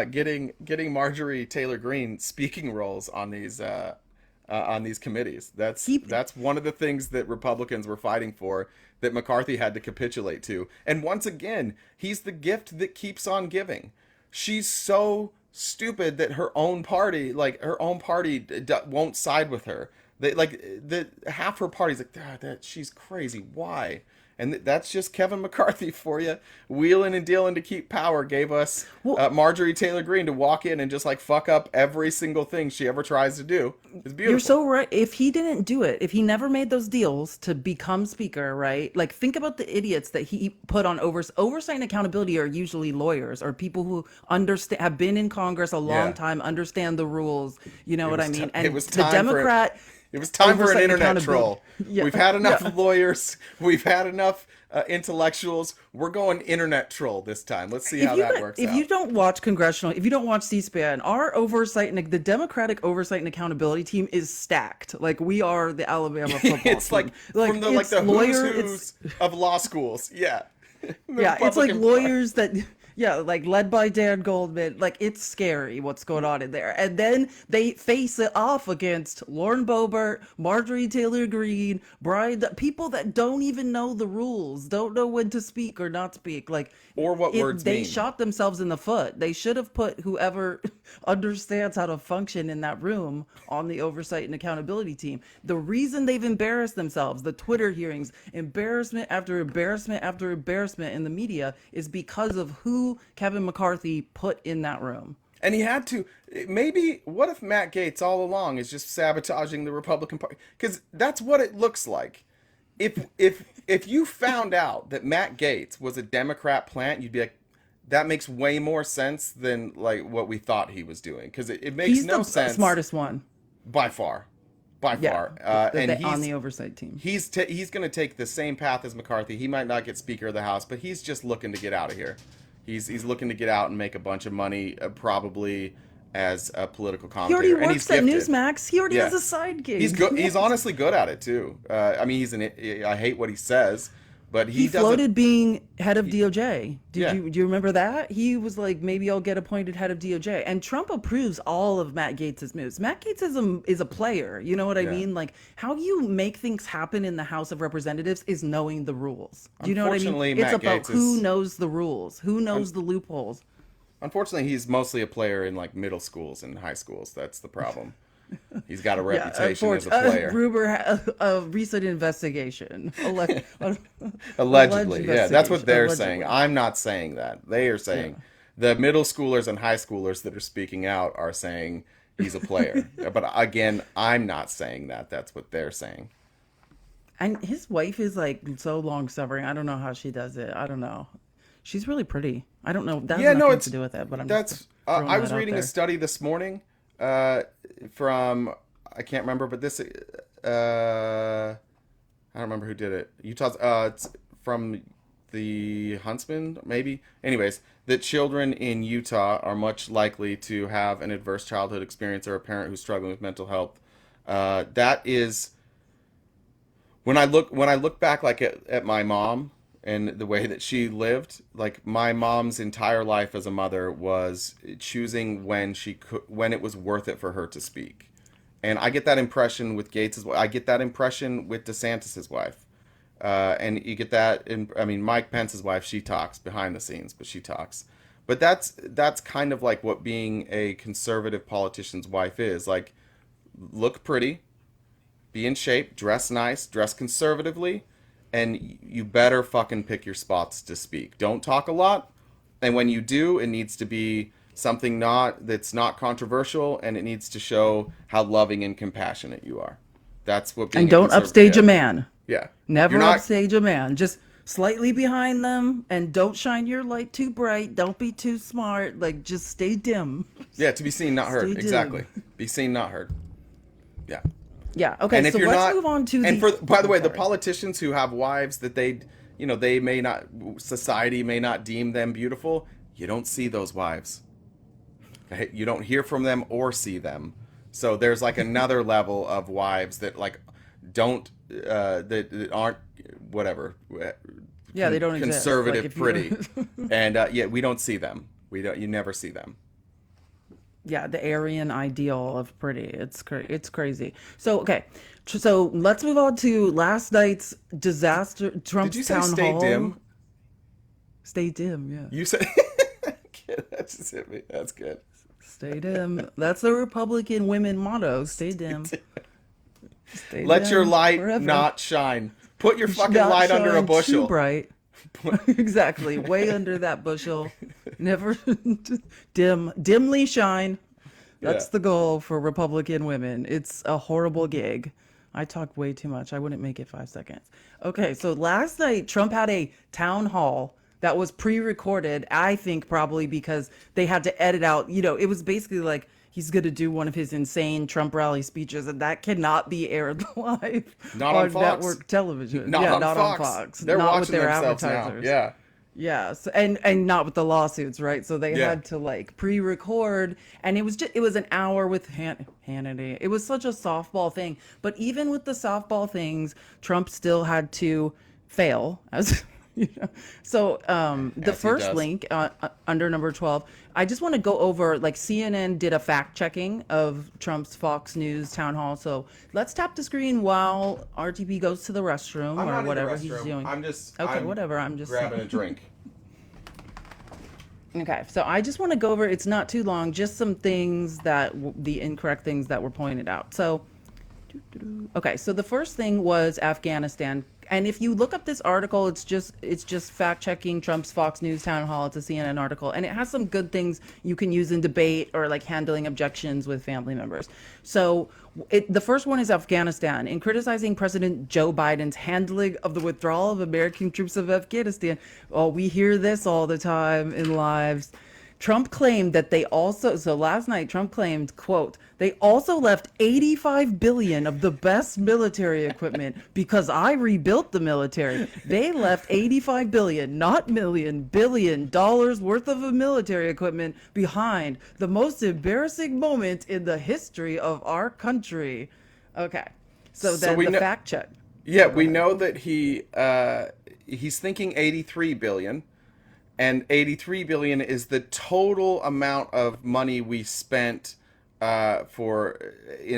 getting Marjorie Taylor Greene speaking roles on these committees. That's one of the things that Republicans were fighting for, that McCarthy had to capitulate to. And once again, he's the gift that keeps on giving. She's so stupid that her own party won't side with her. Half her party's like, that she's crazy. Why? And that's just Kevin McCarthy for you, wheeling and dealing to keep power. Gave us Marjorie Taylor Greene to walk in and just like fuck up every single thing she ever tries to do. It's beautiful. You're so right. If he didn't do it, if he never made those deals to become speaker, right? Like, think about the idiots that he put on oversight and accountability are usually lawyers or people who understand, have been in Congress a long time, understand the rules. You know what I mean? And the Democrat. It was time for an oversight and internet troll. Yeah. We've had enough lawyers. We've had enough intellectuals. We're going internet troll this time. Let's see how that works out. If you don't watch Congressional, if you don't watch C-SPAN, our oversight and the Democratic oversight and accountability team is stacked. Like, we are the Alabama football It's team. like from the who's of law schools. Yeah. Yeah, it's like lawyers that... Yeah, like led by Dan Goldman. Like, it's scary what's going on in there. And then they face it off against Lauren Boebert, Marjorie Taylor Greene, people that don't even know the rules, don't know when to speak or not speak. Like, or what words mean. They shot themselves in the foot. They should have put whoever understands how to function in that room on the oversight and accountability team. The reason they've embarrassed themselves, the Twitter hearings, embarrassment after embarrassment after embarrassment in the media, is because of who Kevin McCarthy put in that room. And he had to. Maybe, what if Matt Gaetz all along is just sabotaging the Republican Party? Because that's what it looks like. If you found out that Matt Gaetz was a Democrat plant, you'd be like, that makes way more sense than like what we thought he was doing. Because it makes no sense. He's the smartest one. By far. Far. And he's on the oversight team. He's going to take the same path as McCarthy. He might not get Speaker of the House, but he's just looking to get out of here. He's looking to get out and make a bunch of money, probably as a political commentator. He already works at gifted. Newsmax. He already has a side gig. He's good. He's honestly good at it too. I mean, I hate what he says, but he floated being head of DOJ. Do you remember that? He was like, maybe I'll get appointed head of DOJ. And Trump approves all of Matt Gaetz's moves. Matt Gaetz is a player. You know what I mean? Like, how you make things happen in the House of Representatives is knowing the rules. Do you know what I mean? It's about who knows the rules, who knows the loopholes. Unfortunately, he's mostly a player in like middle schools and high schools. That's the problem. He's got a reputation as a player. Rumor, a recent investigation. Allegedly, yeah, that's what they're saying. I'm not saying that. They are saying the middle schoolers and high schoolers that are speaking out are saying he's a player. But again, I'm not saying that. That's what they're saying. And his wife is like so long suffering. I don't know how she does it. I don't know. She's really pretty. I don't know. That has nothing to do with it. But I was reading a study this morning. From I can't remember, but this I don't remember who did it. It's from the Huntsman, maybe. Anyways, that children in Utah are much likely to have an adverse childhood experience or a parent who's struggling with mental health. That is when I look back like at my mom and the way that she lived, like my mom's entire life as a mother was choosing when it was worth it for her to speak. And I get that impression with Gates' wife. I get that impression with DeSantis' wife. And you get that Mike Pence's wife, she talks behind the scenes, but she talks. But that's kind of like what being a conservative politician's wife is. Like, look pretty, be in shape, dress nice, dress conservatively, and you better fucking pick your spots to speak. Don't talk a lot, and when you do, it needs to be something that's not controversial, and it needs to show how loving and compassionate you are. That's what being and don't upstage a man. Yeah. Never upstage a man. Just slightly behind them, and don't shine your light too bright. Don't be too smart. Like, just stay dim. Yeah, to be seen, not heard. Exactly. Be seen, not heard. Yeah. Yeah. Okay. And so let's move on to by the way, the politicians who have wives that they may not, society may not deem them beautiful. You don't see those wives. Okay? You don't hear from them or see them. So there's like another level of wives that like don't that aren't whatever. Yeah, they don't exist. Conservative Like, pretty. And we don't see them. You never see them. Yeah, the Aryan ideal of pretty. It's crazy. So, okay. So let's move on to last night's disaster. Trump's Did you say town stay hall. dim? Stay dim, yeah. You said that just hit me. That's good. Stay dim. That's the Republican women motto. Stay dim. Stay Let dim your light forever. not shine. Put your fucking Not light under a shine bushel. Too bright. Exactly. Way under that bushel. Never dimly shine. That's Yeah. the goal for Republican women. It's a horrible gig. I talk way too much. I wouldn't make it 5 seconds. Okay, so last night Trump had a town hall that was pre-recorded, I think probably because they had to edit out, it was basically like he's going to do one of his insane Trump rally speeches, and that cannot be aired live Not on Fox. network television. Not on on Fox. Fox. They're not watching with their themselves now. advertisers. Yeah. Yeah, so, and not with the lawsuits, right? So they Yeah. had to like pre-record, and it was an hour with Hannity. It was such a softball thing, but even with the softball things, Trump still had to fail as So the As he first does. link under number 12, I just want to go over, like, CNN did a fact checking of Trump's Fox News town hall. So let's tap the screen while RTP goes to the restroom I'm not or in the whatever he's restroom. doing. I'm just okay, I'm whatever. I'm just grabbing a drink. Okay, so I just want to go over, it's not too long, just some things the incorrect things that were pointed out. So, okay, so the first thing was Afghanistan. And if you look up this article, it's just fact checking Trump's Fox News town hall. It's a CNN article, and it has some good things you can use in debate or like handling objections with family members. So the first one is Afghanistan. In criticizing President Joe Biden's handling of the withdrawal of American troops of Afghanistan, oh, we hear this all the time in lives. Trump claimed that last night Trump claimed, quote, they also left $85 billion of the best military equipment because I rebuilt the military. They left $85 billion, not million, billion dollars worth of military equipment behind, the most embarrassing moment in the history of our country. Okay. So then the fact check. Yeah, we know that he's thinking 83 billion. And 83 billion is the total amount of money we spent in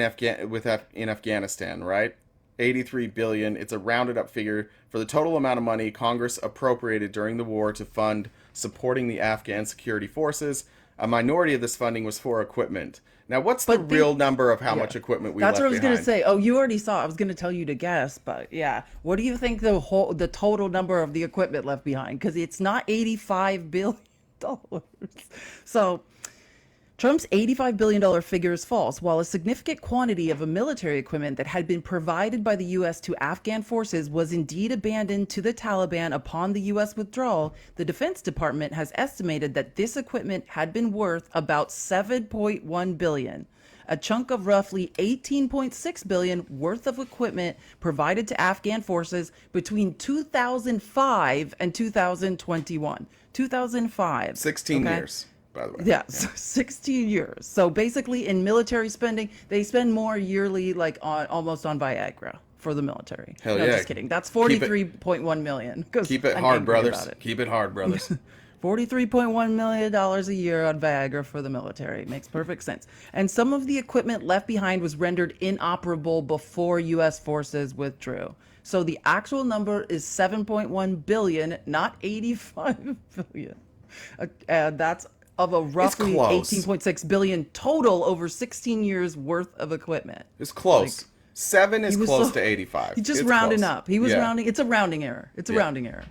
Afghanistan, right? 83 billion. It's a rounded up figure for the total amount of money Congress appropriated during the war to fund supporting the Afghan security forces. A minority of this funding was for equipment. Now, what's the real number of how much equipment we left That's what I was behind? going to say. Oh, you already saw. I was going to tell you to guess, but yeah. What do you think the total number of the equipment left behind? Because it's not $85 billion. So Trump's $85 billion figure is false. While a significant quantity of military equipment that had been provided by the U.S. to Afghan forces was indeed abandoned to the Taliban upon the U.S. withdrawal, the Defense Department has estimated that this equipment had been worth about $7.1 billion. A chunk of roughly $18.6 billion worth of equipment provided to Afghan forces between 2005 and 2021. 2005. 16 years. By the way. Yeah, so 16 years. So basically in military spending, they spend more yearly, like almost on Viagra for the military. Hell no, yeah. just kidding. That's 43.1 million. Keep it hard, brothers. Keep it hard, brothers. $43.1 million a year on Viagra for the military. Makes perfect sense. And some of the equipment left behind was rendered inoperable before U.S. forces withdrew. So the actual number is 7.1 billion, not 85 billion. And that's of a roughly 18.6 billion total over 16 years worth of equipment. It's close. 7 is close to 85. He's just It's rounding close. up. He was Yeah. rounding. It's a rounding error. It's a rounding error.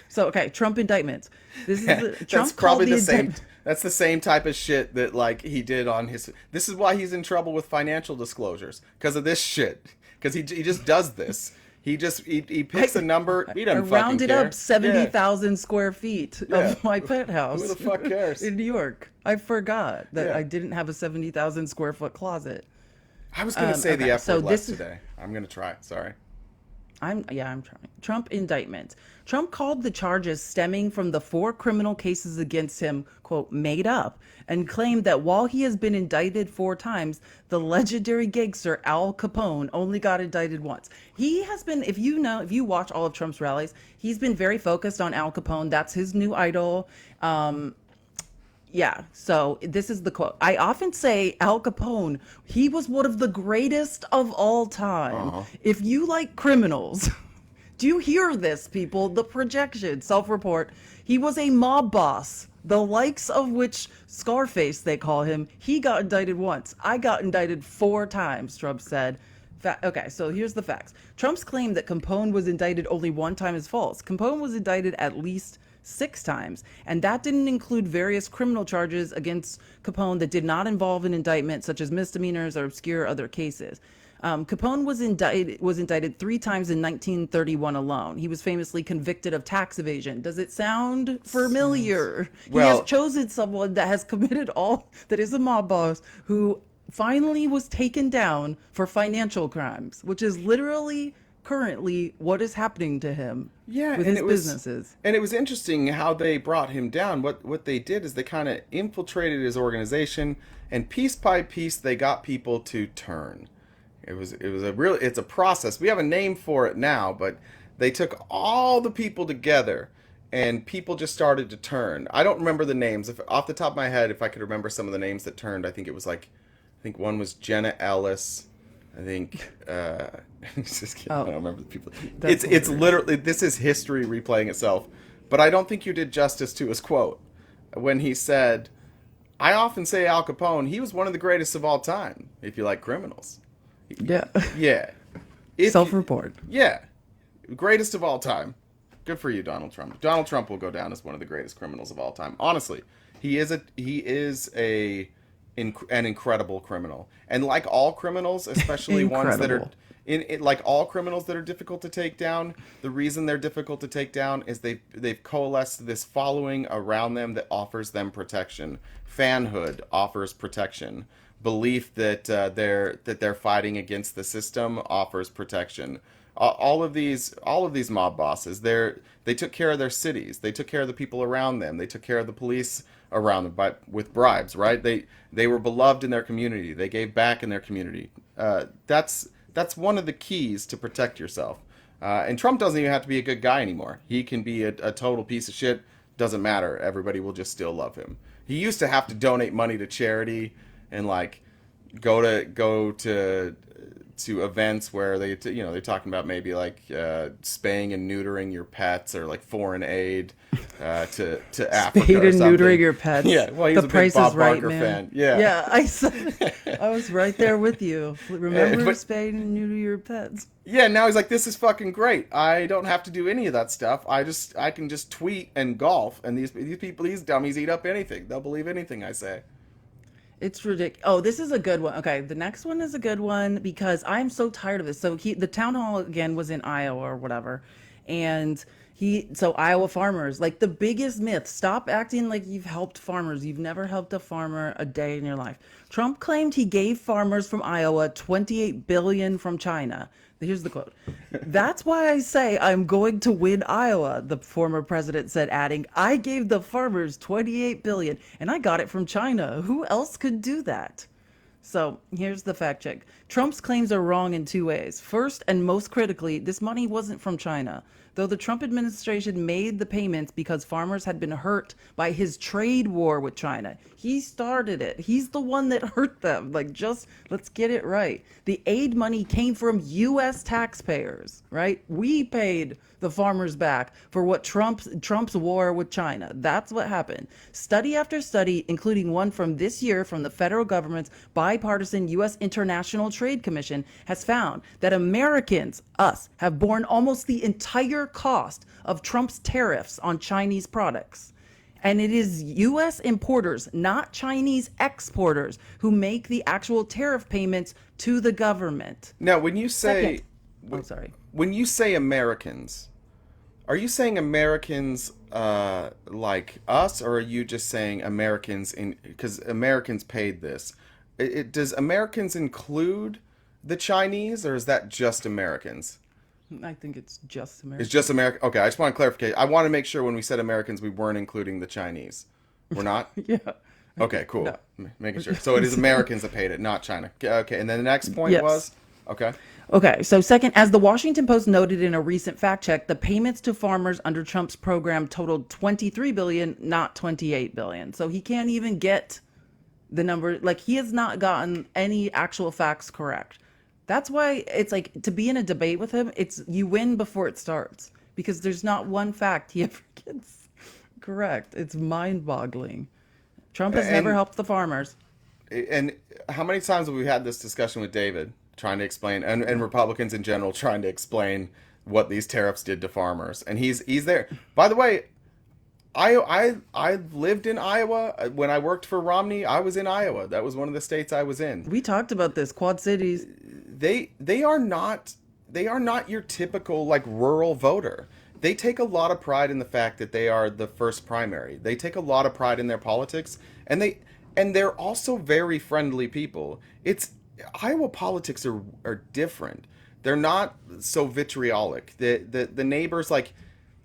So, okay, Trump indictments. This is That's Trump probably called the same. indictment. That's the same type of shit that like he did on his. This is why he's in trouble with financial disclosures because of this shit. Because he just does this. He picks a number. He doesn't I fucking rounded care. up 70,000 square feet of my penthouse. Who the fuck cares? In New York. I forgot that I didn't have a 70,000 square foot closet. I was gonna say the F so word less this is- today. I'm gonna try. Sorry. I'm trying. Trump indictment. Trump called the charges stemming from the 4 criminal cases against him, quote, made up, and claimed that while he has been indicted 4 times, the legendary gangster Al Capone only got indicted once. He has been, if you watch all of Trump's rallies, he's been very focused on Al Capone. That's his new idol. Yeah, so this is the quote. I often say Al Capone, he was one of the greatest of all time. If you like criminals, do you hear this, people? The projection, self-report. He was a mob boss, the likes of which Scarface, they call him. He got indicted once. I got indicted 4 times, Trump said. Okay, so here's the facts. Trump's claim that Capone was indicted only 1 time is false. Capone was indicted at least 6 times, and that didn't include various criminal charges against Capone that did not involve an indictment, such as misdemeanors or obscure other cases. Capone was indicted 3 times in 1931 alone. He was famously convicted of tax evasion. Does it sound familiar? Well, he has chosen someone that has committed that is a mob boss who finally was taken down for financial crimes, which is literally currently what is happening to him with his businesses. And it was interesting how they brought him down. What they did is they kind of infiltrated his organization, and piece by piece they got people to turn. It's a process. We have a name for it now, but they took all the people together and people just started to turn. I don't remember the names. Off the top of my head, if I could remember some of the names that turned, I think one was Jenna Ellis. I think just kidding. I don't remember the people. It's literally, this is history replaying itself. But I don't think you did justice to his quote when he said, I often say Al Capone, he was one of the greatest of all time, if you like criminals. Yeah. Yeah. Self-report. Yeah. Greatest of all time. Good for you, Donald Trump. Donald Trump will go down as one of the greatest criminals of all time. Honestly, he is an incredible criminal. And like all criminals, especially ones that are like all criminals that are difficult to take down, the reason they're difficult to take down is they've coalesced this following around them that offers them protection. Fanhood offers protection. Belief that they're fighting against the system offers protection. All of these mob bosses, they took care of their cities. They took care of the people around them. They took care of the police around them with bribes, right? They were beloved in their community. They gave back in their community. That's one of the keys to protect yourself. And Trump doesn't even have to be a good guy anymore. He can be a total piece of shit. Doesn't matter. Everybody will just still love him. He used to have to donate money to charity and like go to events where they're talking about maybe like spaying and neutering your pets or like foreign aid to Africa. Spaying or and something. neutering your pets. Yeah, well, he's a big Bob Barker fan. Yeah, I was right there with you. Remember spaying and neuter your pets. Yeah, now he's like, this is fucking great. I don't have to do any of that stuff. I can just tweet and golf, and these people, these dummies, eat up anything. They'll believe anything I say. It's ridiculous. Oh, this is a good one. Okay, the next one is a good one because I'm so tired of this. So the town hall again was in Iowa or whatever, and Iowa farmers, like the biggest myth. Stop acting like you've helped farmers. You've never helped a farmer a day in your life. Trump claimed he gave farmers from Iowa $28 billion from China. Here's the quote. That's why I say I'm going to win Iowa, the former president said, adding, I gave the farmers $28 billion and I got it from China. Who else could do that? So here's the fact check. Trump's claims are wrong in 2 ways. First, and most critically, this money wasn't from China. Though the Trump administration made the payments because farmers had been hurt by his trade war with China. He started it. He's the one that hurt them. Let's get it right. The aid money came from U.S. taxpayers, right? We paid the farmers back for what Trump's war with China. That's what happened. Study after study, including one from this year from the federal government's bipartisan U.S. International Trade Commission, has found that Americans, us, have borne almost the entire cost of Trump's tariffs on Chinese products. And it is U.S. importers, not Chinese exporters, who make the actual tariff payments to the government. Now, when you say... When you say Americans, are you saying Americans like us, or are you just saying Americans because Americans paid this? Does Americans include the Chinese, or is that just Americans? I think it's just America. It's just America. Okay, I just want to clarify. I want to make sure when we said Americans, we weren't including the Chinese. We're not? Yeah. Okay, cool. No. Making sure. So it is Americans that paid it, not China. Okay, and then the next point Yes. was? Okay. Okay, so second, as the Washington Post noted in a recent fact check, the payments to farmers under Trump's program totaled $23 billion, not $28 billion. So he can't even get the number. Like, he has not gotten any actual facts correct. That's why it's like, to be in a debate with him, it's you win before it starts, because there's not one fact he ever gets correct. It's mind-boggling. Trump has never helped the farmers. And how many times have we had this discussion with David trying to explain, and Republicans in general trying to explain what these tariffs did to farmers? And he's there. By the way, I lived in Iowa when I worked for Romney. I was in Iowa. That was one of the states I was in. We talked about this, Quad Cities. They are not your typical like rural voter. They take a lot of pride in the fact that they are the first primary. They take a lot of pride in their politics, and they're also very friendly people. Iowa politics are different. They're not so vitriolic. The neighbors, like,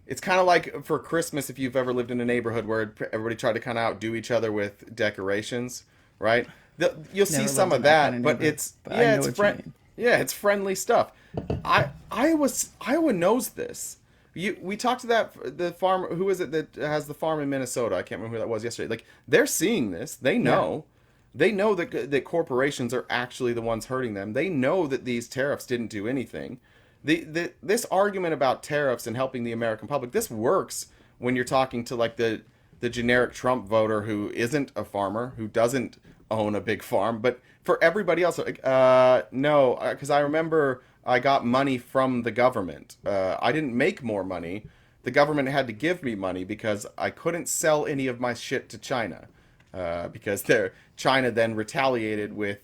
it's kind of like for Christmas, if you've ever lived in a neighborhood where everybody tried to kind of outdo each other with decorations, right? You'll see some of that, but it's it's friendly stuff. Iowa knows this. We talked to the farmer. Who is it that has the farm in Minnesota? I can't remember who that was yesterday. Like, they're seeing this. They know. Yeah. They know that corporations are actually the ones hurting them. They know that these tariffs didn't do anything. This argument about tariffs and helping the American public, this works when you're talking to like the generic Trump voter who isn't a farmer, who doesn't own a big farm. But for everybody else, like, no, because I remember I got money from the government. I didn't make more money. The government had to give me money because I couldn't sell any of my shit to China. Because China then retaliated with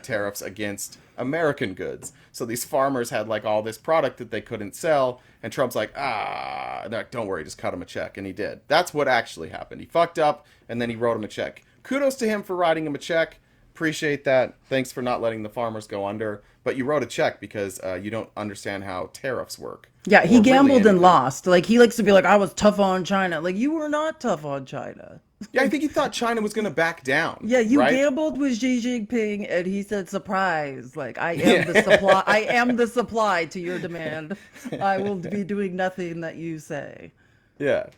tariffs against American goods. So these farmers had like all this product that they couldn't sell, and Trump's like, don't worry, just cut him a check, and he did. That's what actually happened. He fucked up, and then he wrote him a check. Kudos to him for writing him a check. Appreciate that. Thanks for not letting the farmers go under. But you wrote a check because you don't understand how tariffs work. Yeah, he gambled and lost. Like, he likes to be like, I was tough on China. Like, you were not tough on China. Yeah, I think he thought China was going to back down. Yeah, you right? gambled with Xi Jinping, and he said, surprise. Like, I am the supply. I am the supply to your demand. I will be doing nothing that you say. Yeah.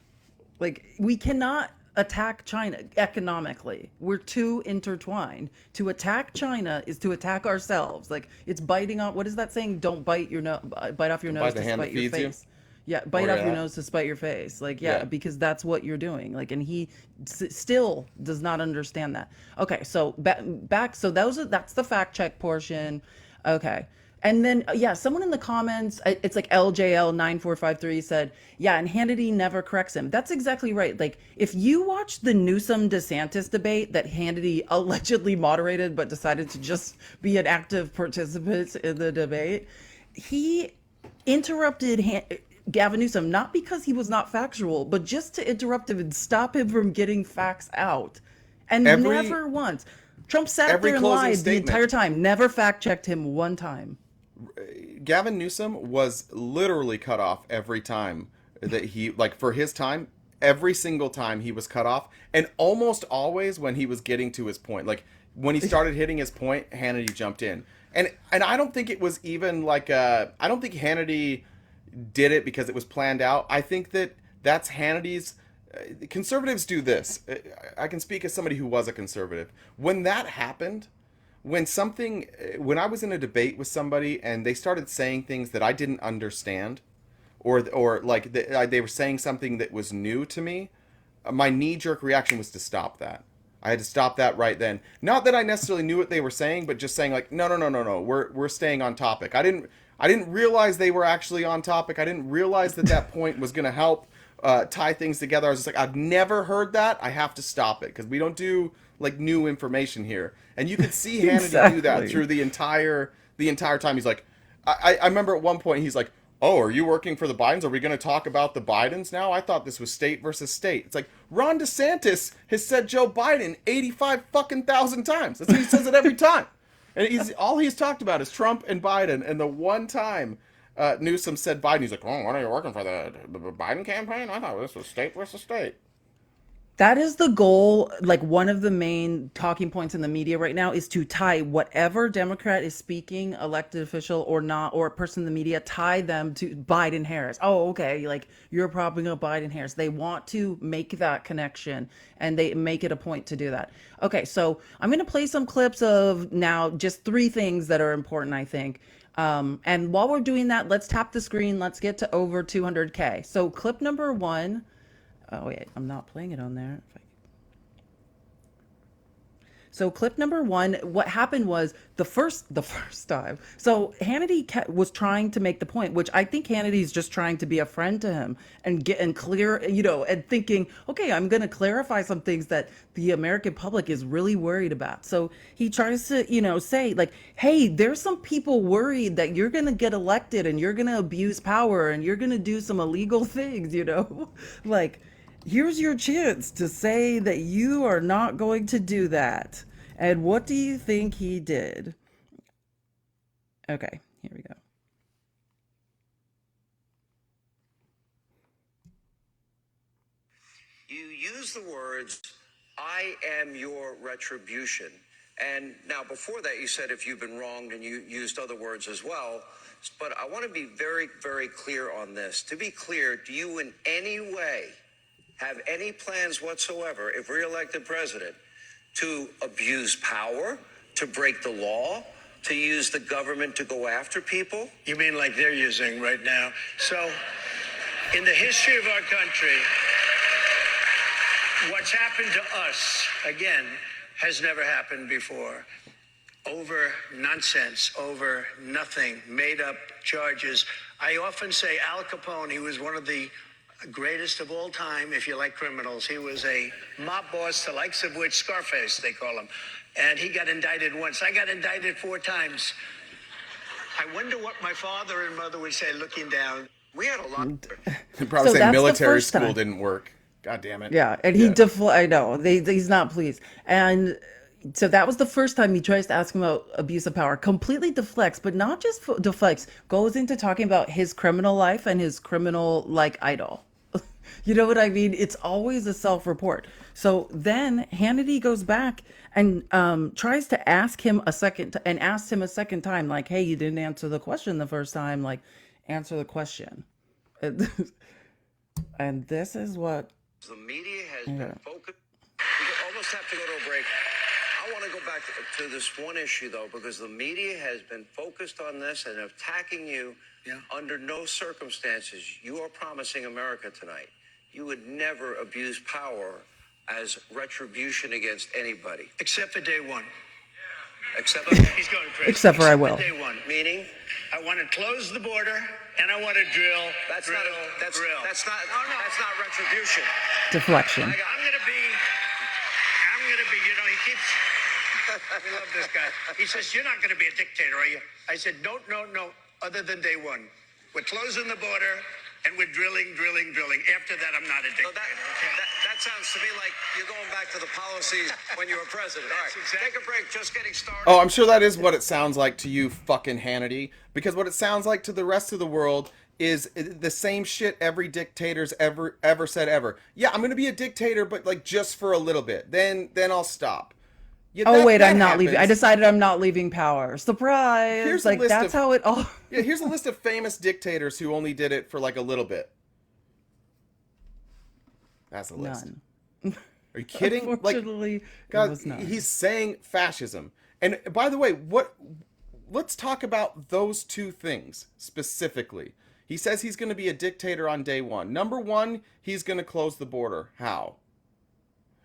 Like, we cannot attack China economically. We're too intertwined. To attack China is to attack ourselves. Like, it's biting on, what is that saying? Don't bite your bite off your nose to spite your face. Yeah, bite off your nose to spite your face. Like, yeah, because that's what you're doing. Like, and he still does not understand that. Okay, so back. So that's the fact check portion. Okay. And then, someone in the comments, it's like LJL9453 said, and Hannity never corrects him. That's exactly right. Like, if you watch the Newsom-DeSantis debate that Hannity allegedly moderated but decided to just be an active participant in the debate, he interrupted Gavin Newsom, not because he was not factual, but just to interrupt him and stop him from getting facts out. And never once. Trump sat there and lied the entire time, never fact-checked him one time. Gavin Newsom was literally cut off every time that he, like, for his time, every single time he was cut off, and almost always when he was getting to his point. Like, when he started hitting his point, Hannity jumped in. And I don't think it was even like I don't think Hannity did it because it was planned out. I think that's Hannity's. Conservatives do this. I can speak as somebody who was a conservative. When that happened, when I was in a debate with somebody and they started saying things that I didn't understand, or like they were saying something that was new to me, my knee-jerk reaction was to stop that. I had to stop that right then. Not that I necessarily knew what they were saying, but just saying like, no, we're staying on topic. I didn't realize they were actually on topic. I didn't realize that point was going to help tie things together. I was just like, I've never heard that. I have to stop it because we don't do like new information here. And you could see Hannity do that through the entire time. He's like, I remember at one point he's like, oh, are you working for the Bidens? Are we going to talk about the Bidens now? I thought this was state versus state. It's like, Ron DeSantis has said Joe Biden 85,000 times. That's what he says it every time. And all he's talked about is Trump and Biden. And the one time Newsom said Biden. He's like, oh, what are you working for the Biden campaign? I thought this was state versus state. That is the goal. Like one of the main talking points in the media right now is to tie whatever Democrat is speaking, elected official or not, or a person in the media, tie them to Biden Harris. Oh, okay. Like you're propping up Biden Harris. They want to make that connection and they make it a point to do that. Okay. So I'm going to play some clips of now just 3 things that are important, I think. And while we're doing that, let's tap the screen. Let's get to over 200K. So clip number 1. Oh wait, I'm not playing it on there. So clip number 1, what happened was the first time. So Hannity was trying to make the point, which I think Hannity's just trying to be a friend to him and get and clear, and thinking, okay, I'm going to clarify some things that the American public is really worried about. So he tries to, say like, hey, there's some people worried that you're going to get elected and you're going to abuse power and you're going to do some illegal things, like, here's your chance to say that you are not going to do that. And what do you think he did? Okay, here we go. You use the words, I am your retribution. And now before that, you said if you've been wronged, and you used other words as well. But I want to be very, very clear on this. To be clear, do you in any way have any plans whatsoever, if reelected president, to abuse power, to break the law, to use the government to go after people? You mean like they're using right now? So, in the history of our country, what's happened to us, again, has never happened before. Over nonsense, over nothing, made up charges. I often say Al Capone, he was one of the greatest of all time, if you like criminals. He was a mob boss, the likes of which Scarface, they call him. And he got indicted once. I got indicted 4 times. I wonder what my father and mother would say looking down. We had a lot. Probably So say that's the military first school time. didn't work. God damn it. Yeah, and he I know he's not pleased, and so that was the first time he tries to ask him about abuse of power. Completely deflects, but not just deflects. Goes into talking about his criminal life and his criminal idol. You know what I mean? It's always a self-report. So then Hannity goes back and tries to ask him asks him a second time, like, "Hey, you didn't answer the question the first time. Like, answer the question." And this is what The media has been focused. We almost have to go to a break. I want to go back to this one issue, though, because the media has been focused on this and attacking you. Under no circumstances, you are promising America tonight, you would never abuse power as retribution against anybody. Except for day 1. Except He's going crazy. Except for I will. Day 1. Meaning? I want to close the border and I want to drill. That's drill, not drill. that's not retribution. deflection. I'm gonna be, he keeps, we love this guy. He says, you're not gonna be a dictator, are you? I said, no, other than day 1. We're closing the border and we're drilling. After that, I'm not a dictator. So that sounds to me like you're going back to the policies when you were president. All right, take a break, just getting started. Oh, I'm sure that is what it sounds like to you, fucking Hannity. Because what it sounds like to the rest of the world is the same shit every dictator's ever said ever. Yeah, I'm gonna be a dictator, but just for a little bit. Then I'll stop. Yeah, Wait, that I'm not happens. leaving. I decided I'm not leaving power. Surprise! Here's a list that's of- how it all. Yeah, here's a list of famous dictators who only did it for a little bit. That's a list. None. Are you kidding? Unfortunately, God, it was none. he's saying fascism. And by the way, let's talk about those 2 things specifically. He says he's going to be a dictator on day 1. Number 1, he's going to close the border. How?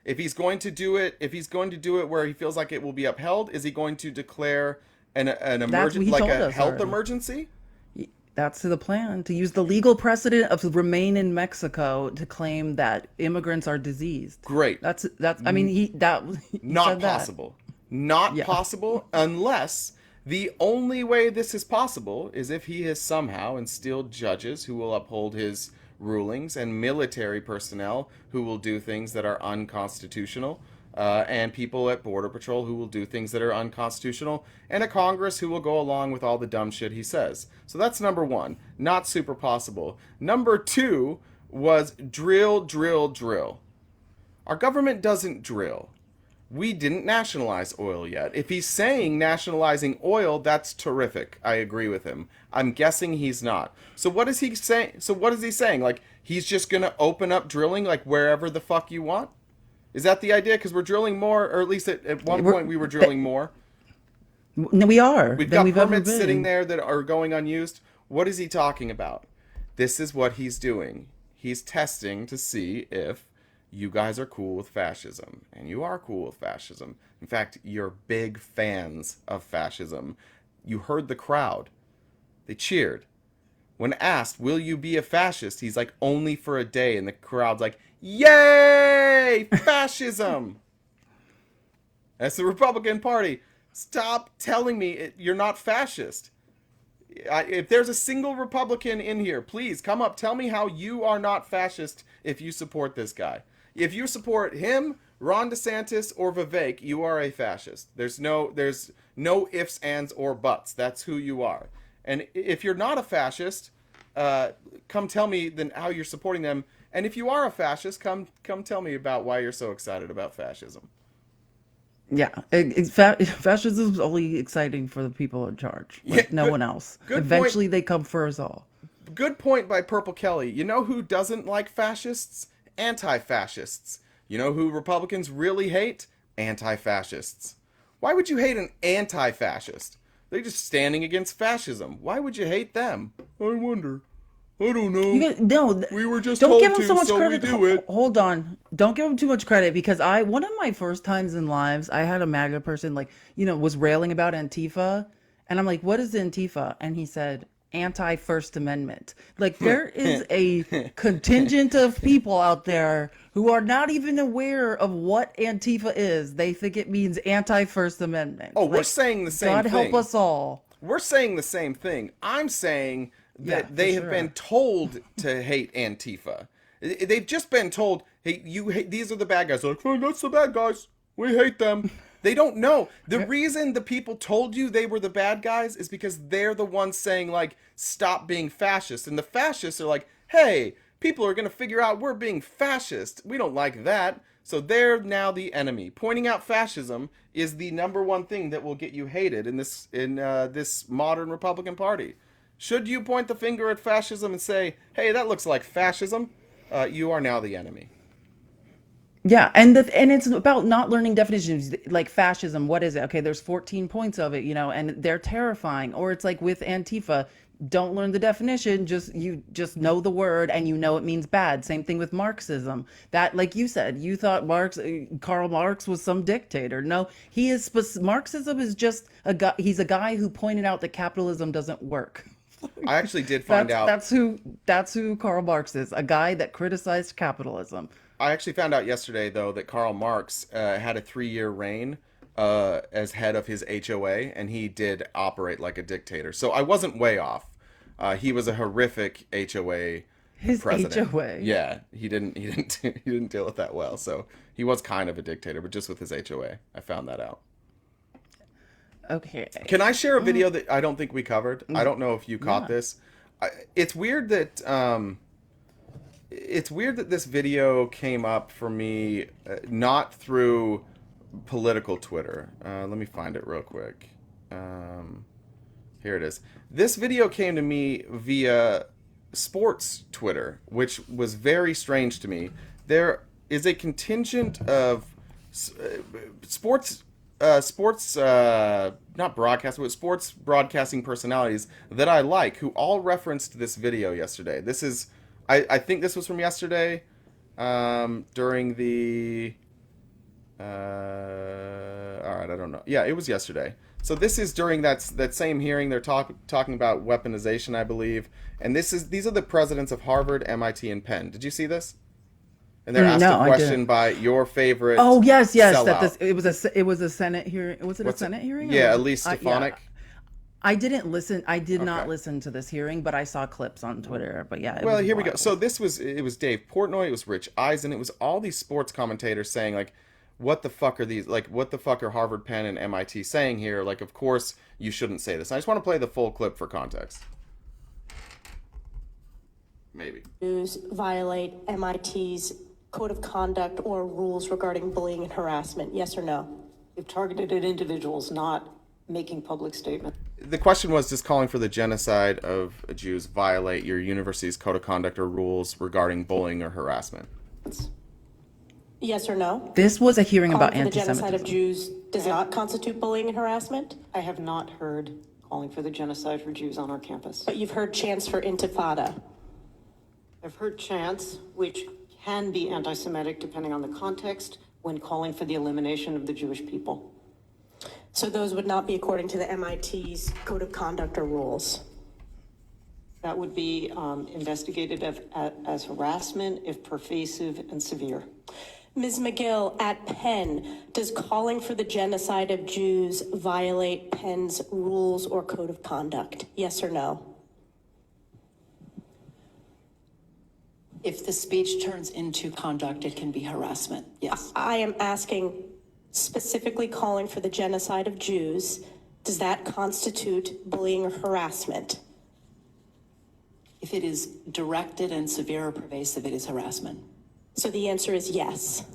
If he's going to do it where he feels like it will be upheld, is he going to declare an emergency, what he told a us health already. emergency? That's the plan, to use the legal precedent of remain in Mexico to claim that immigrants are diseased. Great. That's I mean he Not said that. possible. Not possible unless the only way this is possible is if he has somehow instilled judges who will uphold his rulings and military personnel who will do things that are unconstitutional. and people at Border Patrol who will do things that are unconstitutional, and a Congress who will go along with all the dumb shit he says. So that's number one. Not super possible. Number two was drill, drill, drill. Our government doesn't drill. We didn't nationalize oil yet. If he's saying nationalizing oil, that's terrific. I agree with him. I'm guessing he's not. So what is he saying? Like, he's just going to open up drilling like wherever the fuck you want? Is that the idea? Because we're drilling more, or at least at one point we were drilling more. No, we are. We've got permits sitting there that are going unused. What is he talking about? This is what he's doing. He's testing to see if you guys are cool with fascism, and you are cool with fascism. In fact, you're big fans of fascism. You heard the crowd. They cheered. When asked, will you be a fascist? He's like, only for a day. And the crowd's like, yay, fascism. That's the Republican Party. Stop telling me you're not fascist. If there's a single Republican in here, please come up. Tell me how you are not fascist if you support this guy. If you support him, Ron DeSantis, or Vivek, you are a fascist. There's no ifs, ands, or buts. That's who you are. And if you're not a fascist, come tell me then how you're supporting them. And if you are a fascist, come tell me about why you're so excited about fascism. Yeah, fascism is only exciting for the people in charge, like no one else. Eventually, they come for us all. Good point by Purple Kelly. You know who doesn't like fascists? Anti-fascists. You know who Republicans really hate? Anti-fascists. Why would you hate an anti-fascist? They're just standing against fascism. Why would you hate them? I wonder. I don't know. We were just told to, so we do it. Hold on. Don't give him too much credit, because one of my first times in lives, I had a MAGA person was railing about Antifa, and I'm like, what is Antifa? And he said, anti-First Amendment. Like, there is a contingent of people out there who are not even aware of what Antifa is. They think it means anti-First Amendment. Oh, we're saying the same thing. God help us all. We're saying the same thing. I'm saying that they have been told to hate Antifa. They've just been told, hey, these are the bad guys. They're like, oh, that's the bad guys. We hate them. They don't know. The reason the people told you they were the bad guys is because they're the ones saying, like, stop being fascist. And the fascists are like, hey, people are going to figure out we're being fascist. We don't like that. So they're now the enemy. Pointing out fascism is the number one thing that will get you hated in this modern Republican Party. Should you point the finger at fascism and say, hey, that looks like fascism, you are now the enemy. Yeah, and it's about not learning definitions. Like fascism, what is it? Okay, there's 14 points of it, and they're terrifying. Or it's like with Antifa, don't learn the definition, you just know the word and you know it means bad. Same thing with Marxism. That, like you said, you thought Karl Marx was some dictator. No, Marxism is just he's a guy who pointed out that capitalism doesn't work. I actually did find out. That's who Karl Marx is, a guy that criticized capitalism. I actually found out yesterday, though, that Karl Marx had a 3-year reign as head of his HOA, and he did operate like a dictator. So I wasn't way off. He was a horrific HOA president. His HOA. Yeah, he didn't deal with that well. So he was kind of a dictator, but just with his HOA. I found that out. Okay. Can I share a video that I don't think we covered? I don't know if you caught this. It's weird that this video came up for me not through political Twitter. Let me find it real quick. Here it is. This video came to me via sports Twitter, which was very strange to me. There is a contingent of sports not broadcast, but sports broadcasting personalities that I like, who all referenced this video yesterday. This is, I think this was from yesterday, during the, all right, I don't know. Yeah, it was yesterday. So this is during that same hearing. They're talking about weaponization, I believe. And these are the presidents of Harvard, MIT, and Penn. Did you see this? And they're asked a question by your favorite. Oh yes. Sellout. That it was a Senate hearing. Was it a Senate hearing? Yeah, Elise Stefanik. I didn't listen. I did not listen to this hearing, but I saw clips on Twitter. But yeah. Well, here we go. So it was Dave Portnoy. It was Rich Eisen. It was all these sports commentators saying, like, what the fuck are these, like, what the fuck are Harvard, Penn, and MIT saying here? Like, of course you shouldn't say this. I just want to play the full clip for context. Maybe. Jews violate MIT's code of conduct or rules regarding bullying and harassment? Yes or no? They've targeted at individuals, not making public statements. The question was, does calling for the genocide of Jews violate your university's code of conduct or rules regarding bullying or harassment? Yes or no? This was a hearing about Calling for the genocide of anti-Semitism. Jews does not constitute bullying and harassment? I have not heard calling for the genocide for Jews on our campus. But you've heard chants for intifada. I've heard chants, which can be anti-Semitic depending on the context, when calling for the elimination of the Jewish people. So those would not be according to the MIT's code of conduct or rules? That would be investigated as harassment if pervasive and severe. Ms. McGill, at Penn, does calling for the genocide of Jews violate Penn's rules or code of conduct? Yes or no? If the speech turns into conduct, it can be harassment, yes. I am asking specifically calling for the genocide of Jews. Does that constitute bullying or harassment? If it is directed and severe or pervasive, it is harassment. So the answer is yes.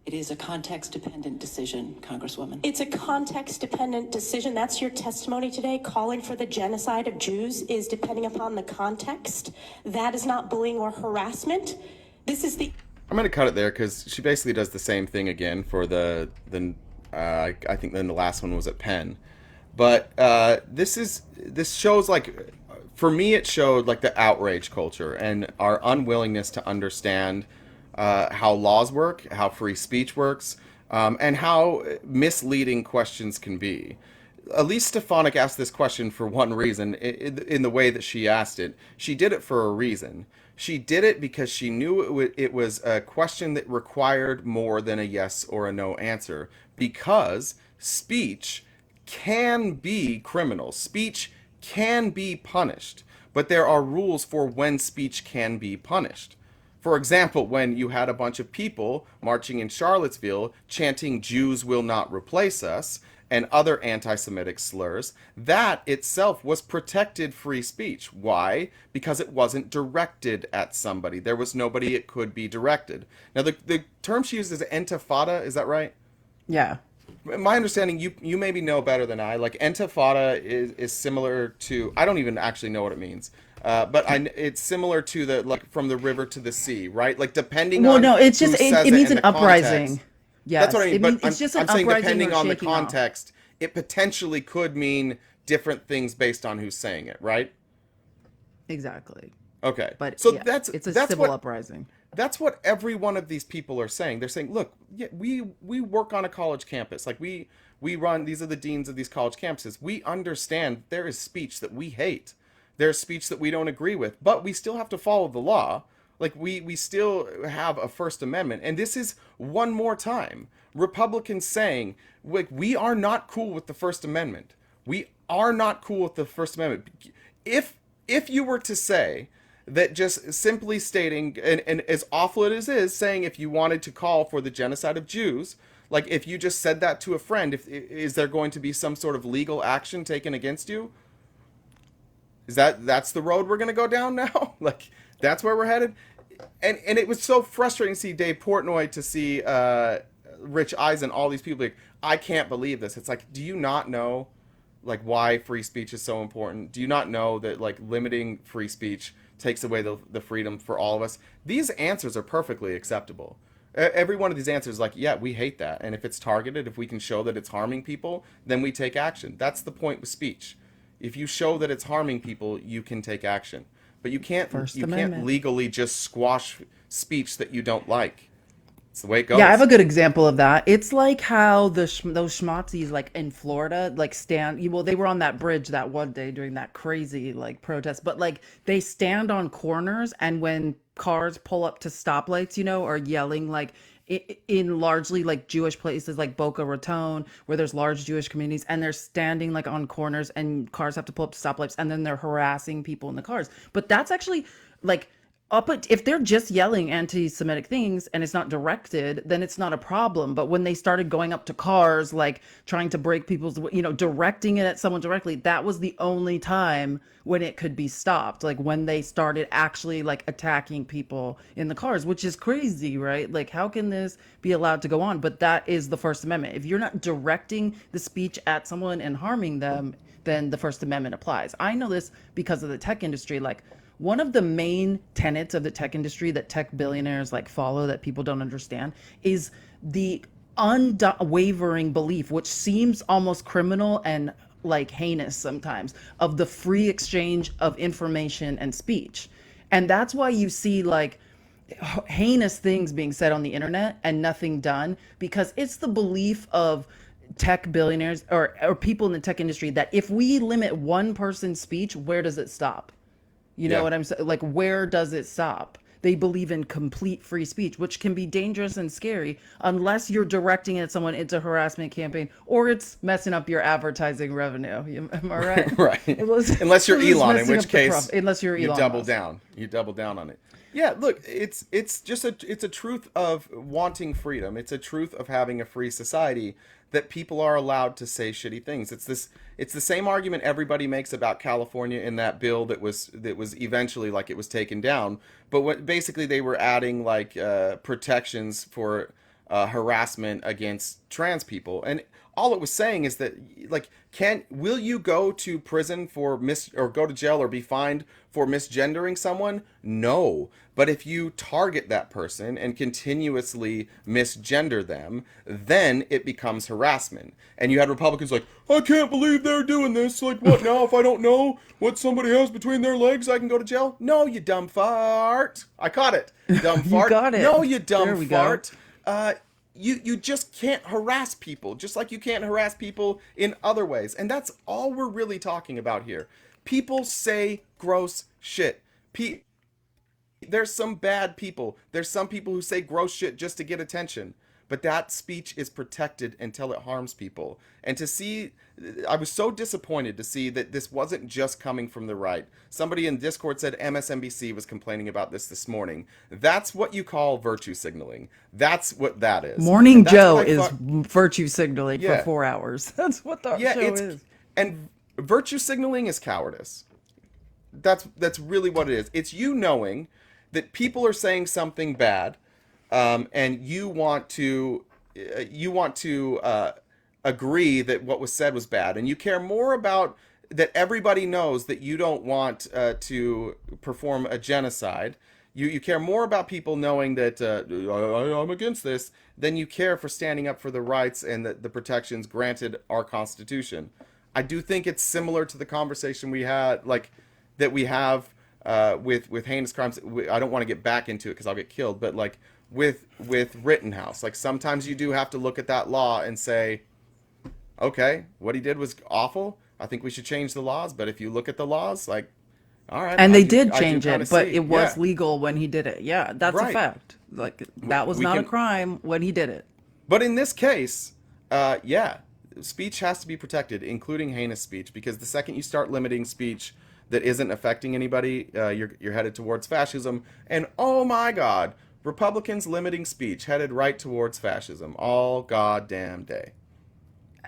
It is a context-dependent decision, Congresswoman. It's a context-dependent decision. That's your testimony today. Calling for the genocide of Jews is depending upon the context. That is not bullying or harassment. This is the... I'm going to cut it there because she basically does the same thing again for the I think then the last one was at Penn. But this shows, like, for me it showed like the outrage culture and our unwillingness to understand how laws work, how free speech works, and how misleading questions can be. Elise Stefanik asked this question for one reason, in the way that she asked it. She did it for a reason. She did it because she knew it was a question that required more than a yes or a no answer. Because speech can be criminal. Speech can be punished. But there are rules for when speech can be punished. For example, when you had a bunch of people marching in Charlottesville chanting "Jews will not replace us" and other anti-Semitic slurs, that itself was protected free speech. Why? Because it wasn't directed at somebody. There was nobody it could be directed. Now, the term she used is intifada, is that right? Yeah. My understanding, you maybe know better than I, like intifada is similar to, I don't even actually know what it means. But it's similar to the, like, from the river to the sea, right? Like, depending on no, it's just, who says it means in an the uprising. context. Yes, That's what I mean. But it's just an I'm saying uprising depending or on the shaking off. context, it potentially could mean different things based on who's saying it, right? Exactly. Okay. But so yeah, that's it's a that's civil what, uprising. That's what every one of these people are saying. They're saying, look, yeah, we work on a college campus. Like we run, these are the deans of these college campuses. We understand there is speech that we hate. There's speech that we don't agree with, but we still have to follow the law. Like we still have a First Amendment. And this is one more time Republicans saying, like, we are not cool with the First Amendment. We are not cool with the First Amendment. If you were to say that just simply stating, and as awful as it is, saying if you wanted to call for the genocide of Jews, like if you just said that to a friend, is there going to be some sort of legal action taken against you? Is that's the road we're going to go down now? Like, that's where we're headed? And it was so frustrating to see Dave Portnoy, to see Rich Eisen, all these people, like, I can't believe this. It's like, do you not know, like, why free speech is so important? Do you not know that, like, limiting free speech takes away the freedom for all of us? These answers are perfectly acceptable. Every one of these answers is like, yeah, we hate that. And if it's targeted, if we can show that it's harming people, then we take action. That's the point with speech. If you show that it's harming people, you can take action. But you can't legally just squash speech that you don't like. It's the way it goes. Yeah, I have a good example of that. It's like how those schmazzies, like in Florida, like they were on that bridge that one day during that crazy like protest, but like they stand on corners, and when cars pull up to stoplights, are yelling, like in largely like Jewish places like Boca Raton, where there's large Jewish communities, and they're standing like on corners and cars have to pull up to stoplights, and then they're harassing people in the cars. But that's actually like If they're just yelling anti-Semitic things and it's not directed, then it's not a problem. But when they started going up to cars, like trying to break people's, directing it at someone directly, that was the only time when it could be stopped. Like when they started actually like attacking people in the cars, which is crazy, right? Like how can this be allowed to go on? But that is the First Amendment. If you're not directing the speech at someone and harming them, then the First Amendment applies. I know this because of the tech industry. Like one of the main tenets of the tech industry that tech billionaires like follow that people don't understand is the unwavering belief, which seems almost criminal and like heinous sometimes, of the free exchange of information and speech. And that's why you see like heinous things being said on the internet and nothing done, because it's the belief of tech billionaires or people in the tech industry that if we limit one person's speech, where does it stop? You know what I'm saying? Like, where does it stop? They believe in complete free speech, which can be dangerous and scary unless you're directing it at someone. It's a harassment campaign or it's messing up your advertising revenue. Am I right? Right. Unless you're Elon, in which case unless you're you Elon double Musk. down. You double down on it. Yeah, look, it's a truth of wanting freedom. It's a truth of having a free society that people are allowed to say shitty things. It's the same argument everybody makes about California in that bill that was eventually like it was taken down, but what basically they were adding like protections for harassment against trans people. And all it was saying is that like will you go to prison for or go to jail or be fined for misgendering someone? No. But if you target that person and continuously misgender them, then it becomes harassment. And you had Republicans like, I can't believe they're doing this. Like, what now? If I don't know what somebody has between their legs, I can go to jail? No, you dumb fart. I caught it. Dumb fart. You got it. No, you dumb There we fart. You just can't harass people, just like you can't harass people in other ways. And that's all we're really talking about here. People say gross shit. There's some bad people. There's some people who say gross shit just to get attention. But that speech is protected until it harms people. And to see, I was so disappointed to see that this wasn't just coming from the right. Somebody in Discord said MSNBC was complaining about this morning. That's what you call virtue signaling. That's what that is. Morning Joe is virtue signaling for 4 hours. That's what the show is. And virtue signaling is cowardice. That's really what it is. It's you knowing that people are saying something bad, and you want to agree that what was said was bad, and you care more about that everybody knows that you don't want to perform a genocide. You care more about people knowing that I'm against this than you care for standing up for the rights and the protections granted our Constitution. I do think it's similar to the conversation we had, like that we have with heinous crimes. I don't want to get back into it because I'll get killed, but like with Rittenhouse, like sometimes you do have to look at that law and say, okay, what he did was awful. I think we should change the laws. But if you look at the laws, like, all right, and they did change it, but it was legal when he did it. Yeah, that's right. a fact. Like that was not a crime when he did it. But in this case, speech has to be protected, including heinous speech, because the second you start limiting speech that isn't affecting anybody, you're headed towards fascism. And oh my God, Republicans limiting speech headed right towards fascism all goddamn day.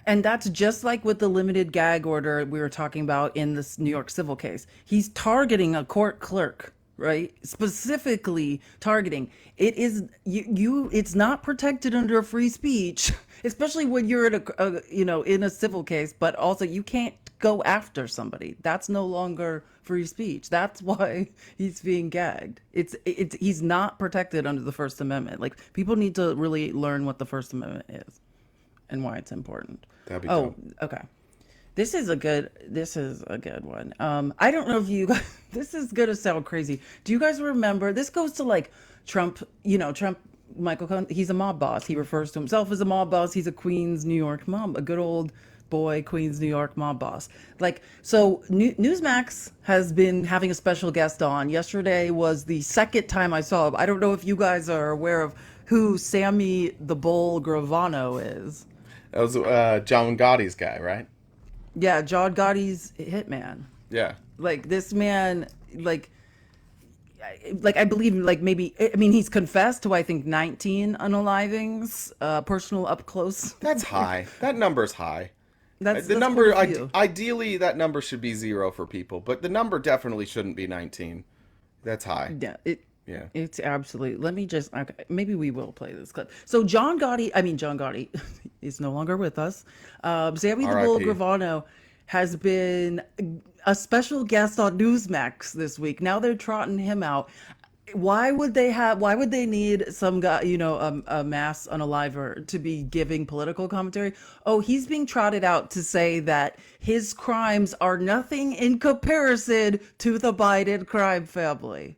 And that's just like with the limited gag order we were talking about in this New York civil case. He's targeting a court clerk, right? Specifically targeting. It is it's not protected under free speech, especially when you're in a civil case, but also you can't go after somebody. That's no longer free speech. That's why he's being gagged. He's not protected under the First Amendment. Like people need to really learn what the First Amendment is and why it's important. That'd be dope. Okay. This is a good one. I don't know if you guys, this is gonna sound crazy. Do you guys remember, this goes to like Trump, Michael Cohen, he's a mob boss. He refers to himself as a mob boss. He's a Queens, New York mob, a good old boy, Queens, New York mob boss. Like, so Newsmax has been having a special guest on. Yesterday was the second time I saw him. I don't know if you guys are aware of who Sammy the Bull Gravano is. That was John Gotti's guy, right? Yeah, John Gotti's hitman. Yeah. Like this man, like like I believe like maybe I mean he's confessed to I think 19 unalivings, personal up close. That's high. That number's high. That's The quite number, a few. ideally, that number should be 0 for people, but the number definitely shouldn't be 19. That's high. Yeah, Yeah. it's absolutely. Let me just okay, maybe we will play this clip. So John Gotti is no longer with us. Sammy the Bull R.I.P.. Gravano has been a special guest on Newsmax this week. Now they're trotting him out. Why would they need some guy, a mass unaliver to be giving political commentary? Oh, he's being trotted out to say that his crimes are nothing in comparison to the Biden crime family.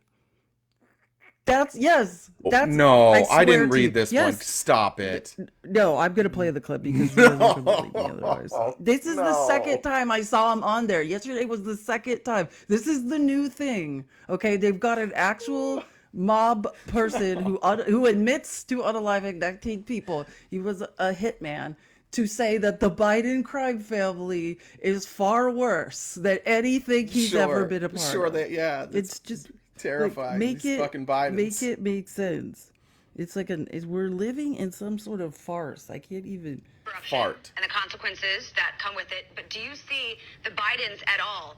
Yes. No, I swear didn't to you. read this one. Yes. Stop it. No, I'm gonna play the clip because you guys are gonna believe me otherwise. This is the second time I saw him on there. Yesterday was the second time. This is the new thing. Okay, they've got an actual mob person who admits to unaliving 19 people. He was a hitman. To say that the Biden crime family is far worse than anything he's ever been a part of. Sure, It's just terrifying. Like, These fucking Bidens. Make it make sense. It's like we're living in some sort of farce. I can't even fart. And the consequences that come with it. But do you see the Bidens at all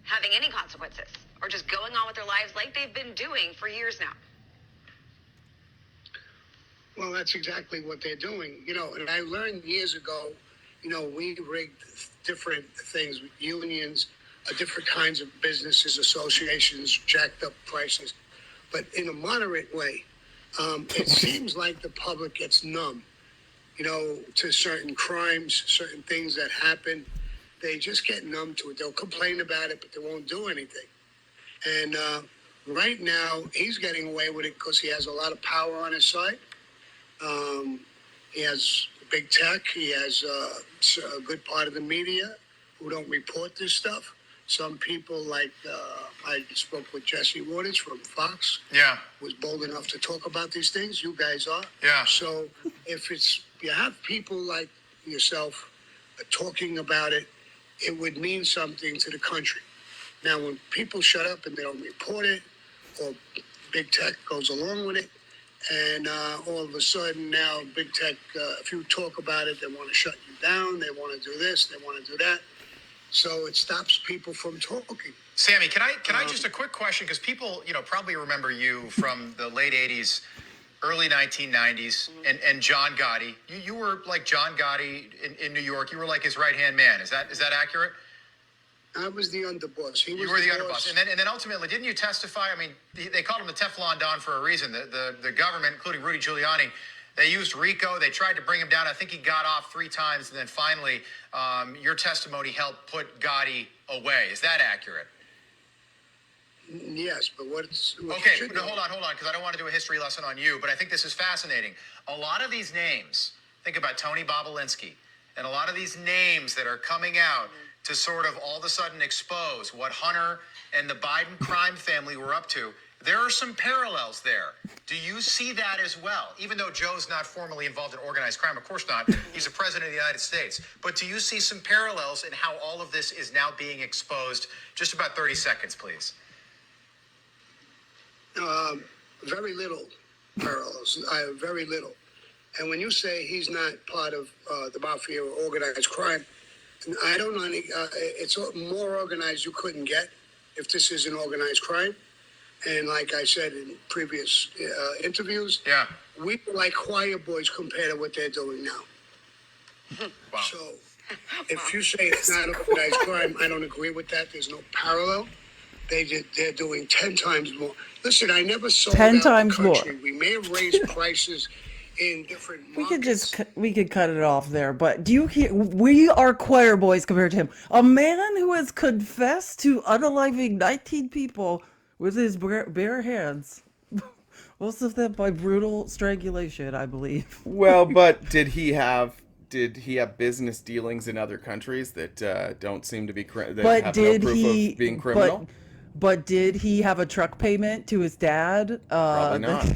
having any consequences or just going on with their lives like they've been doing for years now? Well, that's exactly what they're doing. And I learned years ago, we rigged different things, unions, different kinds of businesses, associations, jacked up prices. But in a moderate way, it seems like the public gets numb, to certain crimes, certain things that happen. They just get numb to it. They'll complain about it, but they won't do anything. And right now, he's getting away with it because he has a lot of power on his side. He has big tech. He has a good part of the media who don't report this stuff. Some people like, I spoke with Jesse Waters from Fox. Yeah. Was bold enough to talk about these things. You guys are. Yeah. So if you have people like yourself talking about it, it would mean something to the country. Now, when people shut up and they don't report it, or big tech goes along with it, and all of a sudden now big tech, if you talk about it, they want to shut you down. They want to do this. They want to do that. So it stops people from talking. Sammy, can I just a quick question, because people probably remember you from the late 80s, early 1990s, and John Gotti. You were like John Gotti in New York. You were like his right-hand man. Is that accurate? I was the underboss. You were the underboss, and then ultimately, didn't you testify? I mean, they called him the Teflon Don for a reason. The government, including Rudy Giuliani, they used RICO. They tried to bring him down. I think he got off 3 times, and then finally, your testimony helped put Gotti away. Is that accurate? Yes, but okay? No, hold on, because I don't want to do a history lesson on you, but I think this is fascinating. A lot of these names, think about Tony Bobolinsky, and a lot of these names that are coming out to sort of all of a sudden expose what Hunter and the Biden crime family were up to. There are some parallels there. Do you see that as well? Even though Joe's not formally involved in organized crime, of course not. He's the president of the United States. But do you see some parallels in how all of this is now being exposed? Just about 30 seconds, please. Very little parallels. Very little. And when you say he's not part of the mafia or organized crime, I don't know any. It's more organized you couldn't get if this is an organized crime. And like I said in previous interviews, we were like choir boys compared to what they're doing now. Wow. So if you say it's not organized crime, I don't agree with that. There's no parallel. They're doing 10 times more. Listen, I never sold 10 out times the country. more. We may have raised prices in different markets. We could cut it off there, but do you hear? We are choir boys compared to him. A man who has confessed to unaliving 19 people with his bare hands. Most of them by brutal strangulation, I believe. Well, but did he have business dealings in other countries that don't seem to be have no proof of being criminal? But did he have a truck payment to his dad? Probably not.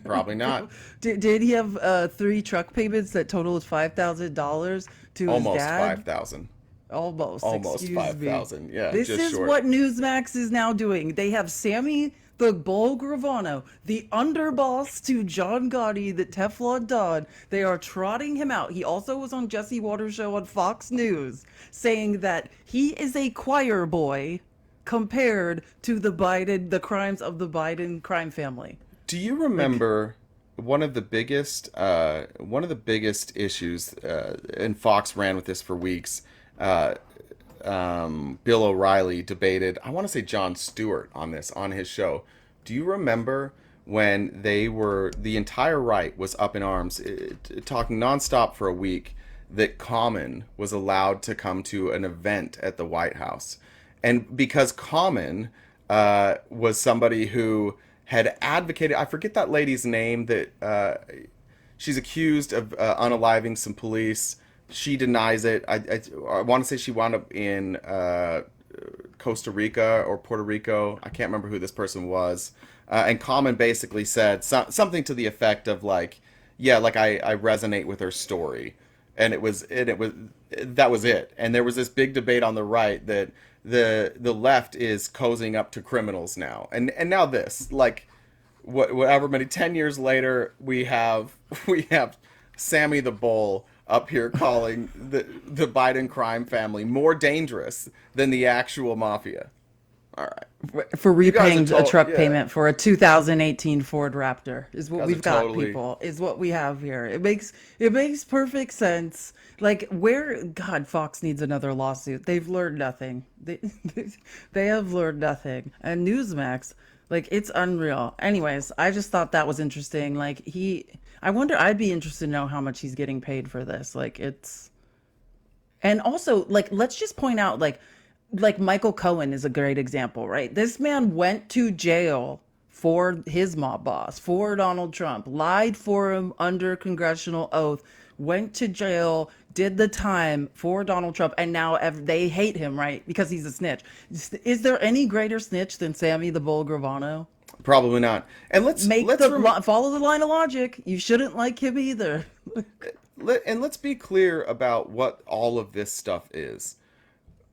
Probably not. Did he have 3 truck payments that totaled $5,000 to his dad? Almost 5,000. Almost 5,000. Yeah, This just is short. what Newsmax is now doing. They have Sammy the Bull Gravano, the underboss to John Gotti, the Teflon Don. They are trotting him out. He also was on Jesse Waters' show on Fox News saying that he is a choir boy compared to the crimes of the Biden crime family. Do you remember one of the biggest issues, and Fox ran with this for weeks? Bill O'Reilly debated, I want to say Jon Stewart on this on his show. Do you remember when the entire right was up in arms, talking nonstop for a week that Common was allowed to come to an event at the White House? And because Common was somebody who had advocated, I forget that lady's name, that she's accused of unaliving some police. She denies it. I want to say she wound up in Costa Rica or Puerto Rico. I can't remember who this person was. And Common basically said something to the effect of like, yeah, like I resonate with her story. And that was it. And there was this big debate on the right that the left is cozying up to criminals now. And now this, like, whatever many 10 years later, we have Sammy the Bull up here calling the Biden crime family more dangerous than the actual mafia. All right. For repaying a truck payment for a 2018 Ford Raptor is what we've got, people. Is what we have here. It makes perfect sense. Like, God, Fox needs another lawsuit. They've learned nothing. They have learned nothing. And Newsmax, like, it's unreal. Anyways, I just thought that was interesting. Like, I'd be interested to know how much he's getting paid for this. Like, and also, like, let's just point out, like Michael Cohen is a great example, right? This man went to jail for his mob boss, for Donald Trump, lied for him under congressional oath, went to jail, did the time for Donald Trump, and now they hate him, right? Because he's a snitch. Is there any greater snitch than Sammy the Bull Gravano? Probably not. And let's follow the line of logic. You shouldn't like him either. And let's be clear about what all of this stuff is.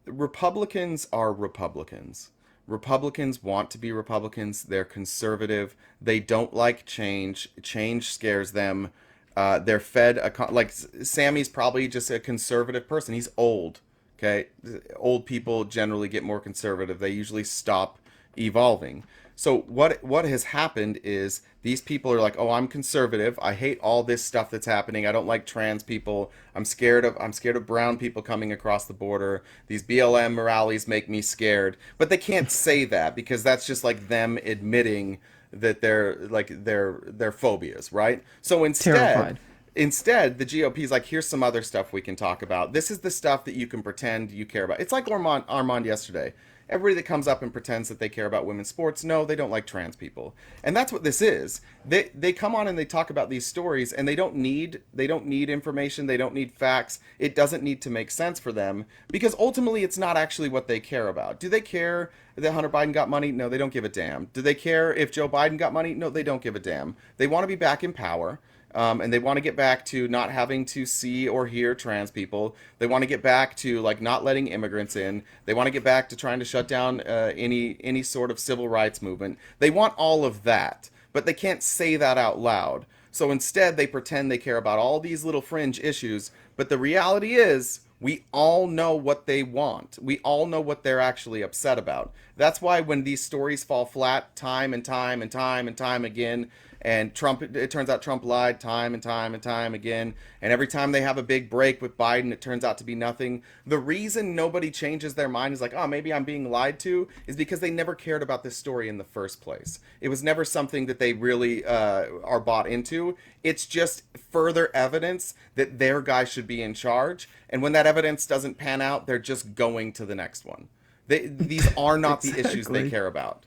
Republicans are Republicans. Republicans want to be Republicans. They're conservative. They don't like change. Change scares them. They're fed like Sammy's probably just a conservative person. He's old. Okay, old people generally get more conservative. They usually stop evolving. So what has happened is these people are like, oh, I'm conservative. I hate all this stuff that's happening. I don't like trans people. I'm scared of brown people coming across the border. These BLM rallies make me scared. But they can't say that because that's just like them admitting that they're phobias, right? So instead, the GOP is like, here's some other stuff we can talk about. This is the stuff that you can pretend you care about. It's like Armand yesterday. Everybody that comes up and pretends that they care about women's sports, no, they don't like trans people. And that's what this is. They come on and they talk about these stories and they don't need information, they don't need facts. It doesn't need to make sense for them because ultimately it's not actually what they care about. Do they care that Hunter Biden got money? No, they don't give a damn. Do they care if Joe Biden got money? No, they don't give a damn. They want to be back in power. And they want to get back to not having to see or hear trans people. They want to get back to like not letting immigrants in. They want to get back to trying to shut down any sort of civil rights movement. They want all of that, but they can't say that out loud. So instead, they pretend they care about all these little fringe issues. But the reality is, we all know what they want. We all know what they're actually upset about. That's why when these stories fall flat time and time and time and time again, and it turns out Trump lied time and time and time again. And every time they have a big break with Biden, it turns out to be nothing. The reason nobody changes their mind is like, oh, maybe I'm being lied to, is because they never cared about this story in the first place. It was never something that they really are bought into. It's just further evidence that their guy should be in charge. And when that evidence doesn't pan out, they're just going to the next one. These are not the issues they care about.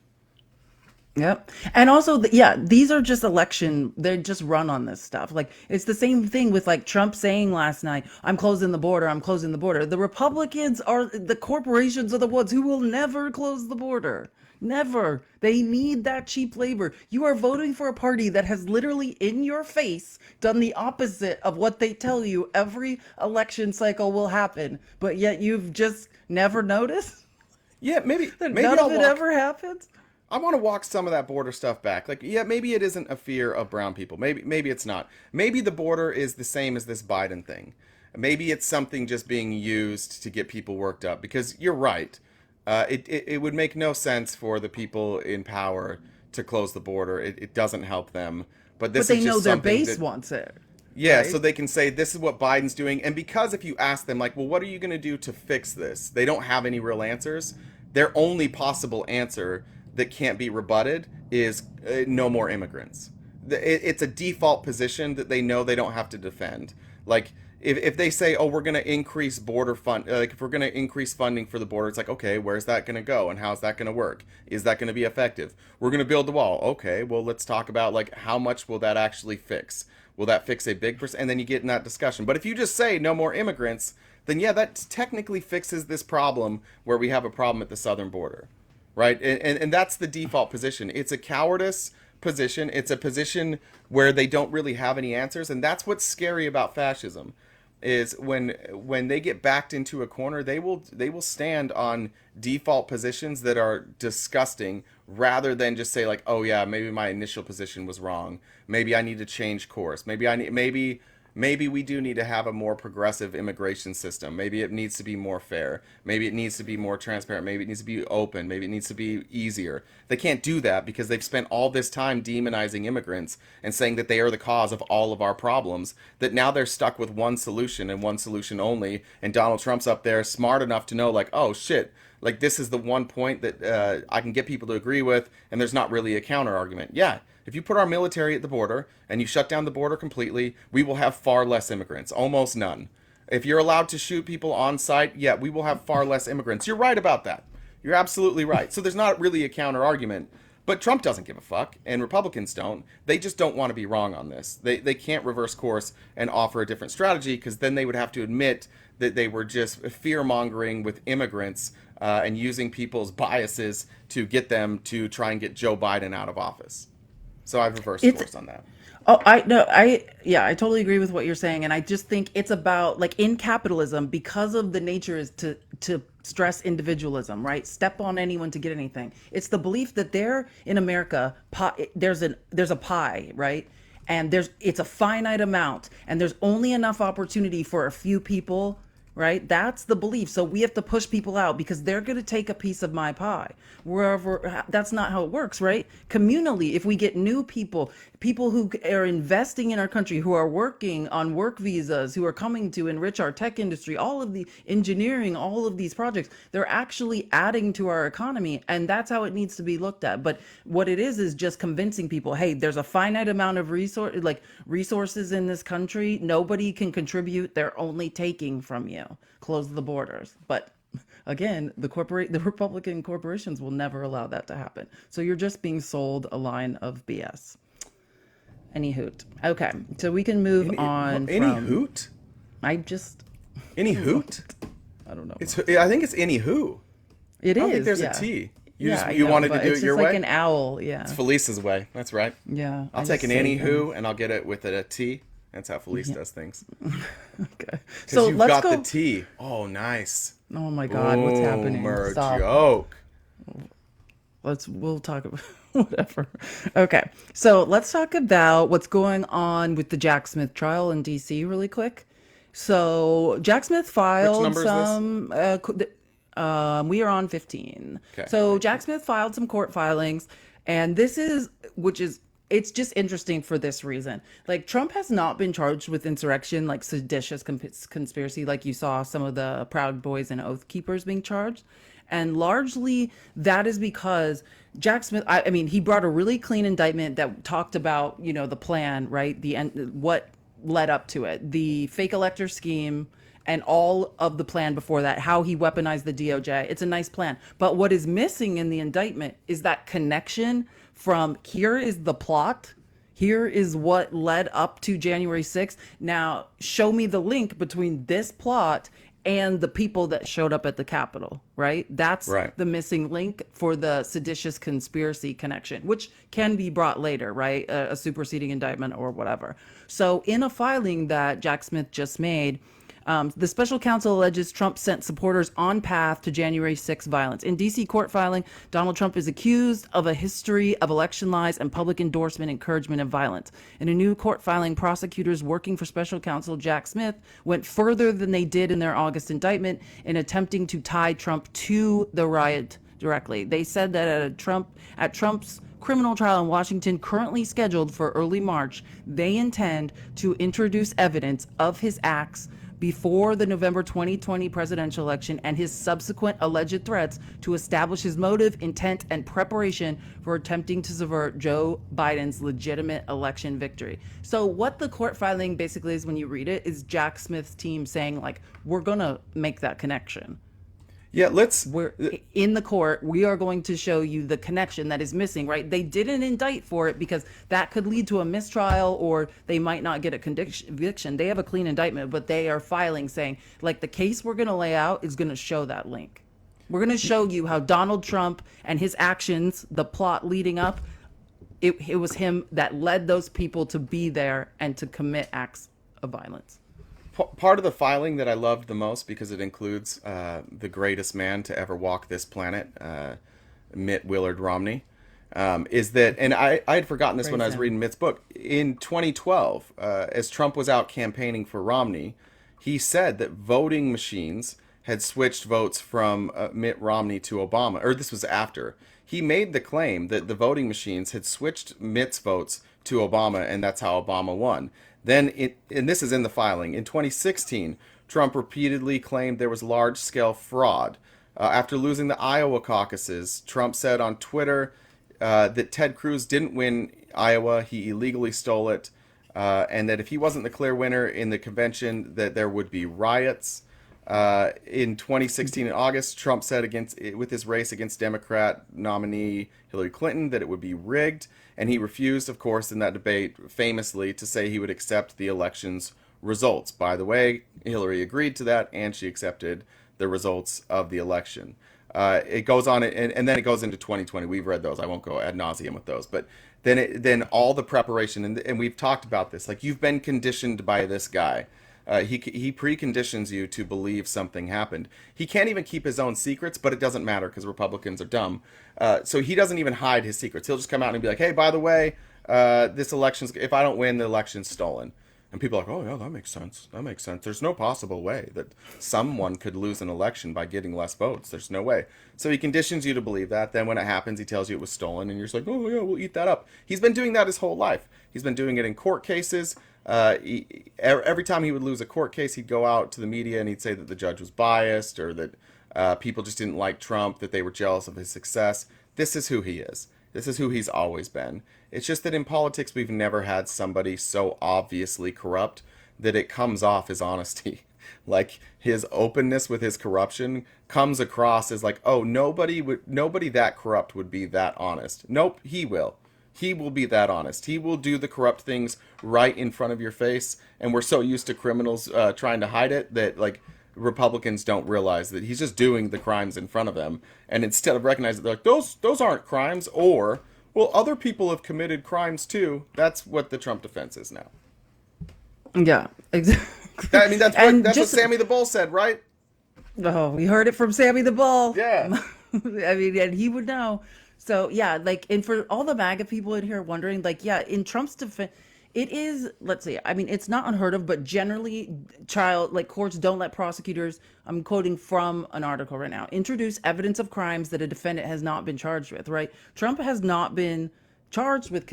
Yep. And also, these are just they just run on this stuff. Like, it's the same thing with like Trump saying last night, I'm closing the border. The Republicans the corporations are the ones who will never close the border. Never. They need that cheap labor. You are voting for a party that has literally in your face done the opposite of what they tell you every election cycle will happen. But yet you've just never noticed? Yeah, maybe none of it ever happens. I want to walk some of that border stuff back. Like, yeah, maybe it isn't a fear of brown people. Maybe it's not. Maybe the border is the same as this Biden thing. Maybe it's something just being used to get people worked up. Because you're right. It would make no sense for the people in power to close the border. It doesn't help them. But this But they is just know their something base that, wants it. yeah, right? so they can say this is what Biden's doing. And because if you ask them, like, well, what are you going to do to fix this? They don't have any real answers. Their only possible answer that can't be rebutted is no more immigrants. It's a default position that they know they don't have to defend. Like, if they say, oh, we're going to increase border fund, like if we're going to increase funding for the border, it's like, okay, where's that going to go and how's that going to work? Is that going to be effective? We're going to build the wall. Okay, well, let's talk about like how much will that actually fix? Will that fix a big percent? And then you get in that discussion. But if you just say no more immigrants, then yeah, that technically fixes this problem where we have a problem at the southern border, right? And that's the default position. It's a cowardice position. It's a position where they don't really have any answers, and that's what's scary about fascism. Is when they get backed into a corner, they will stand on default positions that are disgusting, rather than just say like, oh yeah, maybe my initial position was wrong. Maybe I need to change course. Maybe we do need to have a more progressive immigration system. Maybe it needs to be more fair. Maybe it needs to be more transparent. Maybe it needs to be open. Maybe it needs to be easier. They can't do that because they've spent all this time demonizing immigrants and saying that they are the cause of all of our problems, that now they're stuck with one solution and one solution only. And Donald Trump's up there smart enough to know like, oh shit, like this is the one point that I can get people to agree with, and there's not really a counter argument. Yeah. If you put our military at the border and you shut down the border completely, we will have far less immigrants, almost none. If you're allowed to shoot people on site, yeah, we will have far less immigrants. You're right about that. You're absolutely right. So there's not really a counter argument. But Trump doesn't give a fuck, and Republicans don't. They just don't want to be wrong on this. They can't reverse course and offer a different strategy, because then they would have to admit that they were just fear-mongering with immigrants and using people's biases to get them to try and get Joe Biden out of office. So I've reversed course on that. Oh, I totally agree with what you're saying, and I just think it's about like in capitalism, because of the nature is to stress individualism, right? Step on anyone to get anything. It's the belief that there in America, there's a pie, right? And it's a finite amount, and there's only enough opportunity for a few people. Right? That's the belief. So we have to push people out because they're going to take a piece of my pie. Wherever, that's not how it works, right? Communally, if we get new people who are investing in our country, who are working on work visas, who are coming to enrich our tech industry, all of the engineering, all of these projects, they're actually adding to our economy. And that's how it needs to be looked at. But what it is just convincing people, hey, there's a finite amount of resources in this country. Nobody can contribute. They're only taking from you. Close the borders. But again, the Republican corporations will never allow that to happen. So you're just being sold a line of BS. Any hoot. Okay, so we can move on. Any hoot? Any hoot? I don't know. I think it's any who. It is. I don't think there's a T. You wanted to do it your way? It's like an owl, yeah. It's Felice's way. That's right. Yeah. I'll take an anywho and I'll get it with a T. That's how Felice does things. Okay. So you've got the T. Oh, nice. Oh my God, what's happening? Stop. Joke. We'll talk about whatever. Okay. So let's talk about what's going on with the Jack Smith trial in DC really quick. So Jack Smith filed some we are on 15. Okay. So Jack Smith filed some court filings, and it's just interesting for this reason. Like, Trump has not been charged with insurrection, like seditious conspiracy, like you saw some of the Proud Boys and Oath Keepers being charged. And largely that is because Jack Smith, I mean, he brought a really clean indictment that talked about, the plan, right? What led up to it, the fake elector scheme, and all of the plan before that, how he weaponized the DOJ. It's a nice plan. But what is missing in the indictment is that connection from here is the plot, here is what led up to January 6th. Now, show me the link between this plot and the people that showed up at the Capitol, right? That's the missing link for the seditious conspiracy connection, which can be brought later, right? A superseding indictment or whatever. So in a filing that Jack Smith just made, The special counsel alleges Trump sent supporters on path to January 6 violence. In D.C. court filing, Donald Trump is accused of a history of election lies and public endorsement, encouragement of violence. In a new court filing, prosecutors working for special counsel Jack Smith went further than they did in their August indictment in attempting to tie Trump to the riot directly. They said that at Trump's criminal trial in Washington, currently scheduled for early March, they intend to introduce evidence of his acts before the November 2020 presidential election and his subsequent alleged threats to establish his motive, intent, and preparation for attempting to subvert Joe Biden's legitimate election victory. So what the court filing basically is, when you read it, is Jack Smith's team saying, like, we're going to make that connection. Yeah, we're in the court. We are going to show you the connection that is missing, right? They didn't indict for it because that could lead to a mistrial, or they might not get a conviction. They have a clean indictment, but they are filing saying, like, the case we're going to lay out is going to show that link. We're going to show you how Donald Trump and his actions, the plot leading up, it was him that led those people to be there and to commit acts of violence. Part of the filing that I loved the most, because it includes the greatest man to ever walk this planet, Mitt Willard Romney, is that, and I had forgotten this when I was reading Mitt's book, in 2012, as Trump was out campaigning for Romney, he said that voting machines had switched votes from Mitt Romney to Obama, or this was after. He made the claim that the voting machines had switched Mitt's votes to Obama, and that's how Obama won. Then, and this is in the filing, in 2016, Trump repeatedly claimed there was large-scale fraud. After losing the Iowa caucuses, Trump said on Twitter that Ted Cruz didn't win Iowa, he illegally stole it, and that if he wasn't the clear winner in the convention, that there would be riots. In 2016, in August, Trump said with his race against Democrat nominee Hillary Clinton that it would be rigged. And he refused, of course, in that debate, famously, to say he would accept the election's results. By the way, Hillary agreed to that, and she accepted the results of the election. It goes on, and then it goes into 2020. We've read those. I won't go ad nauseum with those. But then all the preparation, and we've talked about this. Like, you've been conditioned by this guy. He preconditions you to believe something happened. He can't even keep his own secrets, but it doesn't matter because Republicans are dumb. So he doesn't even hide his secrets. He'll just come out and be like, hey, by the way, this election's, if I don't win, the election's stolen. And people are like, oh, yeah, that makes sense. That makes sense. There's no possible way that someone could lose an election by getting less votes. There's no way. So he conditions you to believe that. Then when it happens, he tells you it was stolen, and you're just like, oh, yeah, we'll eat that up. He's been doing that his whole life. He's been doing it in court cases. Every time he would lose a court case, he'd go out to the media and he'd say that the judge was biased, or that people just didn't like Trump, that they were jealous of his success. This is who he is. This is who he's always been. It's just that in politics, we've never had somebody so obviously corrupt that it comes off as honesty. Like, his openness with his corruption comes across as like, oh, nobody that corrupt would be that honest. Nope, he will. He will be that honest. He will do the corrupt things right in front of your face. And we're so used to criminals trying to hide it that, like, Republicans don't realize that he's just doing the crimes in front of them. And instead of recognizing, they're like, those aren't crimes, or, well, other people have committed crimes too. That's what the Trump defense is now. Yeah, exactly. I mean, that's what Sammy the Bull said, right? Oh, we heard it from Sammy the Bull. Yeah. I mean, and he would know. So, yeah, like, and for all the MAGA people in here wondering, like, yeah, in Trump's defense, it is, let's see, I mean, it's not unheard of, but generally, courts don't let prosecutors, I'm quoting from an article right now, introduce evidence of crimes that a defendant has not been charged with, right? Trump has not been charged with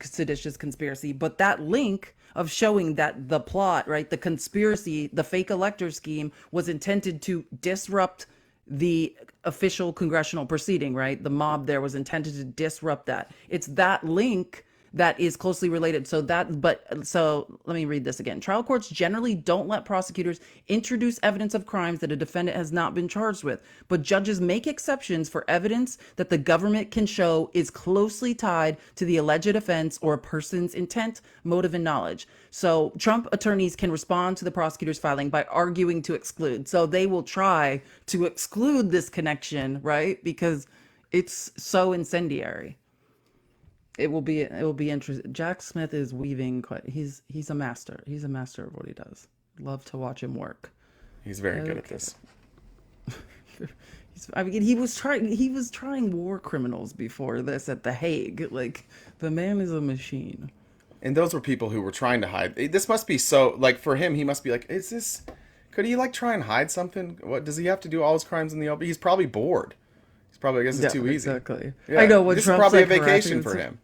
seditious conspiracy, but that link of showing that the plot, right, the conspiracy, the fake elector scheme was intended to disrupt the official congressional proceeding, right? The mob there was intended to disrupt that. It's that link that is closely related. So let me read this again. Trial courts generally don't let prosecutors introduce evidence of crimes that a defendant has not been charged with, but judges make exceptions for evidence that the government can show is closely tied to the alleged offense or a person's intent, motive, and knowledge. So Trump attorneys can respond to the prosecutor's filing by arguing to exclude. So they will try to exclude this connection, right? Because it's so incendiary. It will be interesting. Jack Smith is weaving he's a master. He's a master of what he does. Love to watch him work. He's very good at this. I mean, he was trying war criminals before this at The Hague. Like, the man is a machine. And those were people who were trying to hide. This must be so, like, for him, he must be like, could he, like, try and hide something? What, does he have to do all his crimes in the open? He's probably bored. He's probably, I guess it's too easy. Exactly. Yeah. I know, what this Trump's is probably like a vacation for him.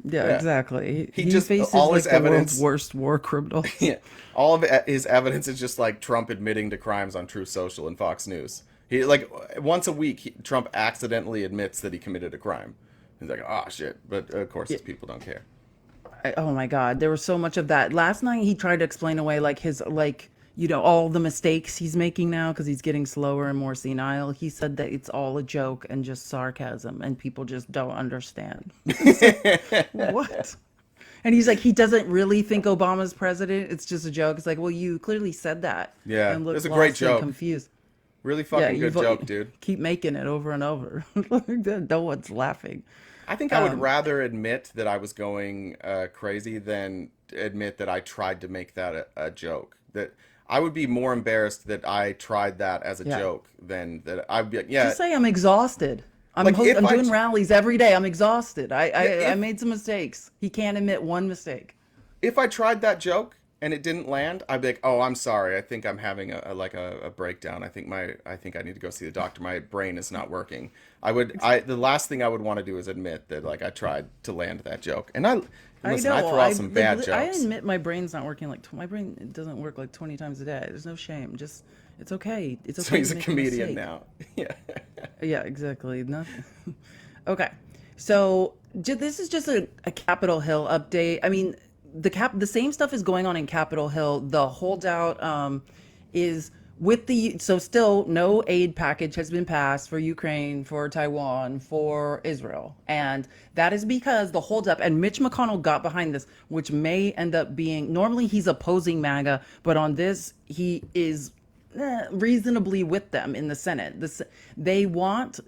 Yeah, exactly. He just faces all like his the evidence, world's worst war criminals. Yeah, all of his evidence is just like Trump admitting to crimes on Truth Social and Fox News. He like once a week, Trump accidentally admits that he committed a crime. He's like, oh shit, but of course, these people don't care. Oh my God, there was so much of that. Last night, he tried to explain away like his all the mistakes he's making now because he's getting slower and more senile. He said that it's all a joke and just sarcasm, and people just don't understand. Like, what? And he's like, he doesn't really think Obama's president. It's just a joke. It's like, well, you clearly said that. Yeah, and it was a great lost and joke. Confused. Really fucking good joke, dude. Keep making it over and over. No one's laughing. I think I would rather admit that I was going crazy than admit that I tried to make that a joke. That I would be more embarrassed that I tried that as a joke than that I'd be like, yeah. Just say I'm exhausted. I'm Like, I'm doing rallies every day. I'm exhausted. I made some mistakes. He can't admit one mistake. If I tried that joke and it didn't land, I'd be like, oh, I'm sorry. I think I'm having a breakdown. I think I need to go see the doctor. My brain is not working. The last thing I would want to do is admit that like I tried to land that joke. And I throw out some bad jokes. I admit my brain's not working. My brain doesn't work like 20 times a day. There's no shame. Just it's okay. It's okay. So he's a comedian now. Yeah. Yeah, exactly. Nothing. Okay. So this is just a Capitol Hill update. I mean, the same stuff is going on in Capitol Hill. The holdout is with so still no aid package has been passed for Ukraine, for Taiwan, for Israel. And that is because the holdup, and Mitch McConnell got behind this, which may end up being, normally he's opposing MAGA, but on this he is reasonably with them in the Senate. They want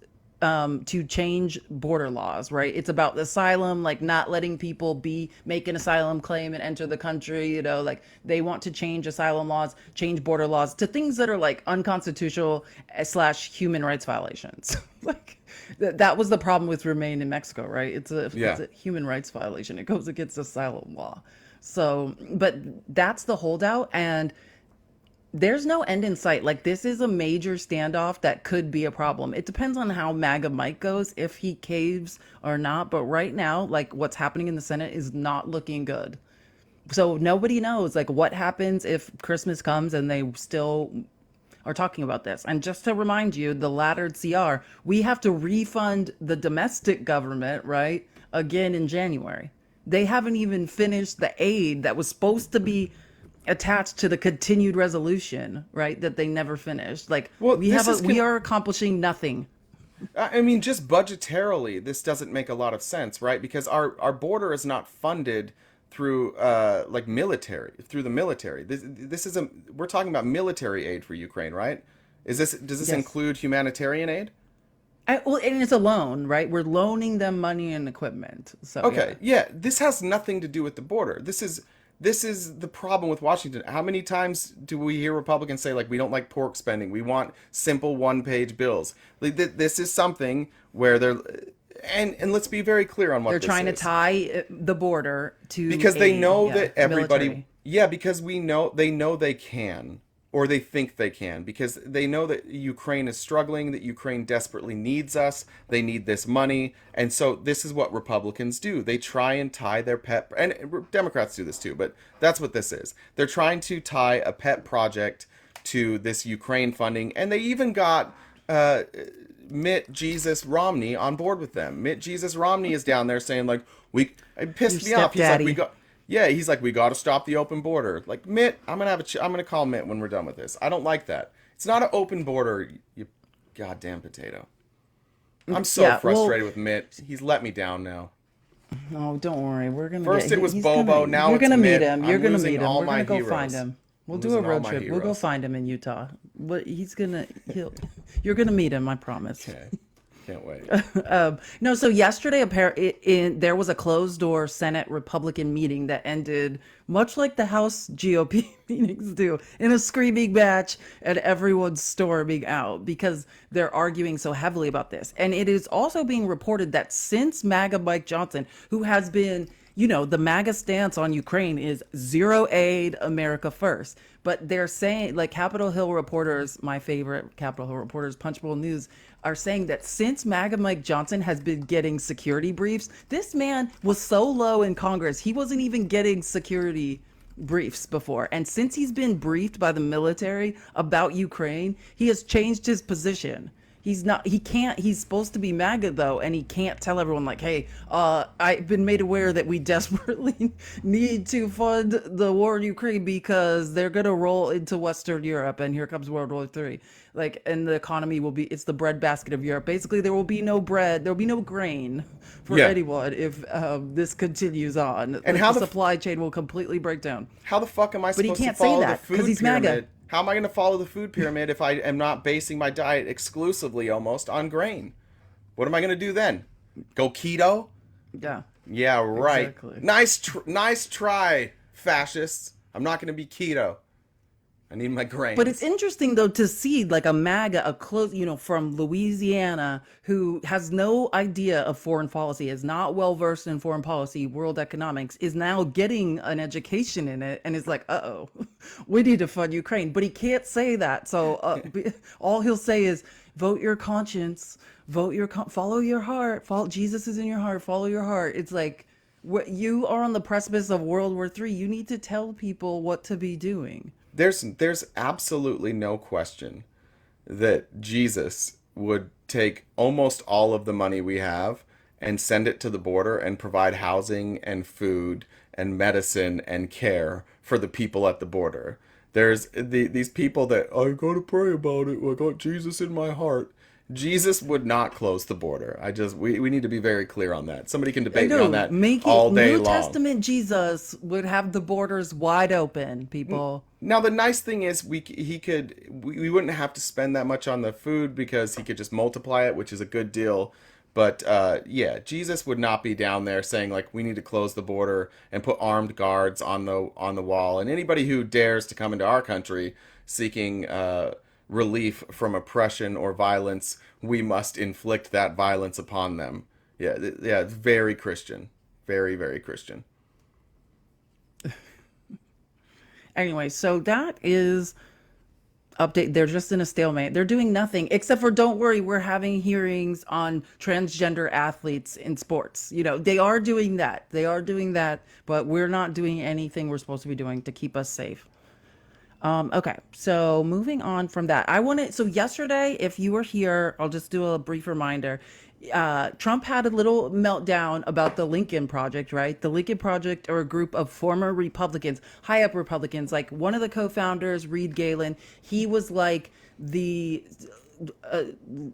to change border laws, right? It's about asylum, like not letting people make an asylum claim and enter the country, like they want to change asylum laws, change border laws to things that are like unconstitutional / human rights violations. Like that was the problem with Remain in Mexico, right? It's a human rights violation. It goes against asylum law. So, but that's the holdout, and there's no end in sight. Like, this is a major standoff that could be a problem. It depends on how MAGA Mike goes, if he caves or not. But right now, like, what's happening in the Senate is not looking good. So nobody knows, like, what happens if Christmas comes and they still are talking about this. And just to remind you, the laddered CR, we have to refund the domestic government, right, again in January. They haven't even finished the aid that was supposed to be attached to the continued resolution, right, that they never finished. Like, well, we are accomplishing nothing. I mean, just budgetarily, this doesn't make a lot of sense, right? Because our border is not funded through through the military. This is we're talking about military aid for Ukraine, right? Does this include humanitarian aid? Well, and it's a loan, right? We're loaning them money and equipment. So okay, yeah, this has nothing to do with the border. This is the problem with Washington. How many times do we hear Republicans say, like, we don't like pork spending, we want simple one-page bills? Like, this is something where they're, and let's be very clear on what they're trying to tie the border to, because they know that everybody, military. Because they know they can, or they think they can, because they know that Ukraine is struggling, that Ukraine desperately needs us, they need this money, and so this is what Republicans do. They try and tie their pet, and Democrats do this too, but that's what this is. They're trying to tie a pet project to this Ukraine funding, and they even got Mitt Jesus Romney on board with them. Mitt Jesus Romney is down there saying, like, it pissed me off. He's like, he's like, we got to stop the open border. Like, Mitt, I'm gonna call Mitt when we're done with this. I don't like that. It's not an open border, you goddamn potato. I'm so frustrated with Mitt. He's let me down now. No, don't worry. We're gonna. First it was Bobo. Now it's Mitt. Meet him. You're gonna meet him. We're gonna go find him. We'll do a road trip. We'll go find him in Utah. But you're gonna meet him. I promise. Okay. Can't wait. No, so yesterday there was a closed door Senate Republican meeting that ended much like the House GOP meetings do, in a screaming match and everyone's storming out because they're arguing so heavily about this. And it is also being reported that since MAGA Mike Johnson, who has been, the MAGA stance on Ukraine is zero aid, America first. But they're saying, like Capitol Hill reporters, my favorite Capitol Hill reporters, Punchbowl News, are saying that since MAGA Mike Johnson has been getting security briefs, this man was so low in Congress, he wasn't even getting security briefs before. And since he's been briefed by the military about Ukraine, he has changed his position. He's supposed to be MAGA though, and he can't tell everyone like, hey, I've been made aware that we desperately need to fund the war in Ukraine because they're going to roll into Western Europe and here comes World War III. Like, and the economy it's the breadbasket of Europe. Basically, there will be no bread, there will be no grain for anyone if this continues on. And how the supply chain will completely break down. How the fuck am I supposed to follow the food pyramid? MAGA. How am I going to follow the food pyramid if I am not basing my diet exclusively almost on grain? What am I going to do then? Go keto? Yeah. Yeah, right. Exactly. Nice try, fascists. I'm not going to be keto. I need my grains. But it's interesting though to see like a MAGA, a close, from Louisiana, who has no idea of foreign policy, is not well versed in foreign policy, world economics, is now getting an education in it, and is like, we need to fund Ukraine. But he can't say that, so all he'll say is, vote your conscience, follow your heart, Jesus is in your heart, follow your heart. It's like, you are on the precipice of World War III. You need to tell people what to be doing. There's absolutely no question that Jesus would take almost all of the money we have and send it to the border and provide housing and food and medicine and care for the people at the border. There's these people that, I gotta pray about it, I got Jesus in my heart. Jesus would not close the border. We need to be very clear on that. Somebody can debate me on that all day long. New Testament Jesus would have the borders wide open, people. Now the nice thing is we wouldn't have to spend that much on the food because he could just multiply it, which is a good deal. But Jesus would not be down there saying like we need to close the border and put armed guards on the wall. And anybody who dares to come into our country seeking relief from oppression or violence, we must inflict that violence upon them. Yeah, it's very Christian. Very, very Christian. Anyway, so that is update. They're just in a stalemate. They're doing nothing except for, don't worry, we're having hearings on transgender athletes in sports. They are doing that. But we're not doing anything we're supposed to be doing to keep us safe. Okay, so moving on from that, so yesterday, if you were here, I'll just do a brief reminder. Trump had a little meltdown about the Lincoln Project, right? The Lincoln Project are a group of former Republicans, high up Republicans, like one of the co-founders, Reed Galen. He was like the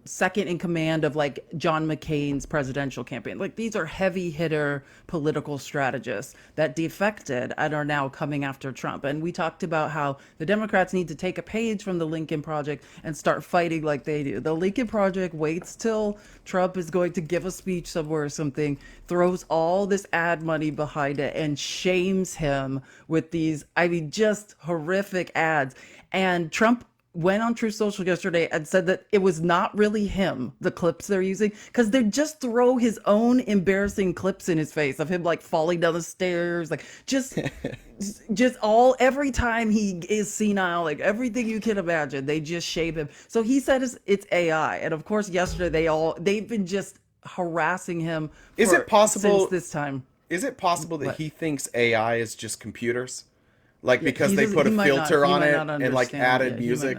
second in command of like John McCain's presidential campaign. Like, these are heavy hitter political strategists that defected and are now coming after Trump. And we talked about how the Democrats need to take a page from the Lincoln Project and start fighting like they do. The Lincoln Project waits till Trump is going to give a speech somewhere or something, throws all this ad money behind it and shames him with these, just horrific ads. And Trump went on Truth Social yesterday and said that it was not really him, the clips they're using, because they just throw his own embarrassing clips in his face of him like falling down the stairs, like just every time he is senile, like everything you can imagine, they just shame him. So he said it's AI, and of course yesterday they've been just harassing him. Is it possible since this time? Is it possible that he thinks AI is just computers? Like, because they put a filter on it and like added music,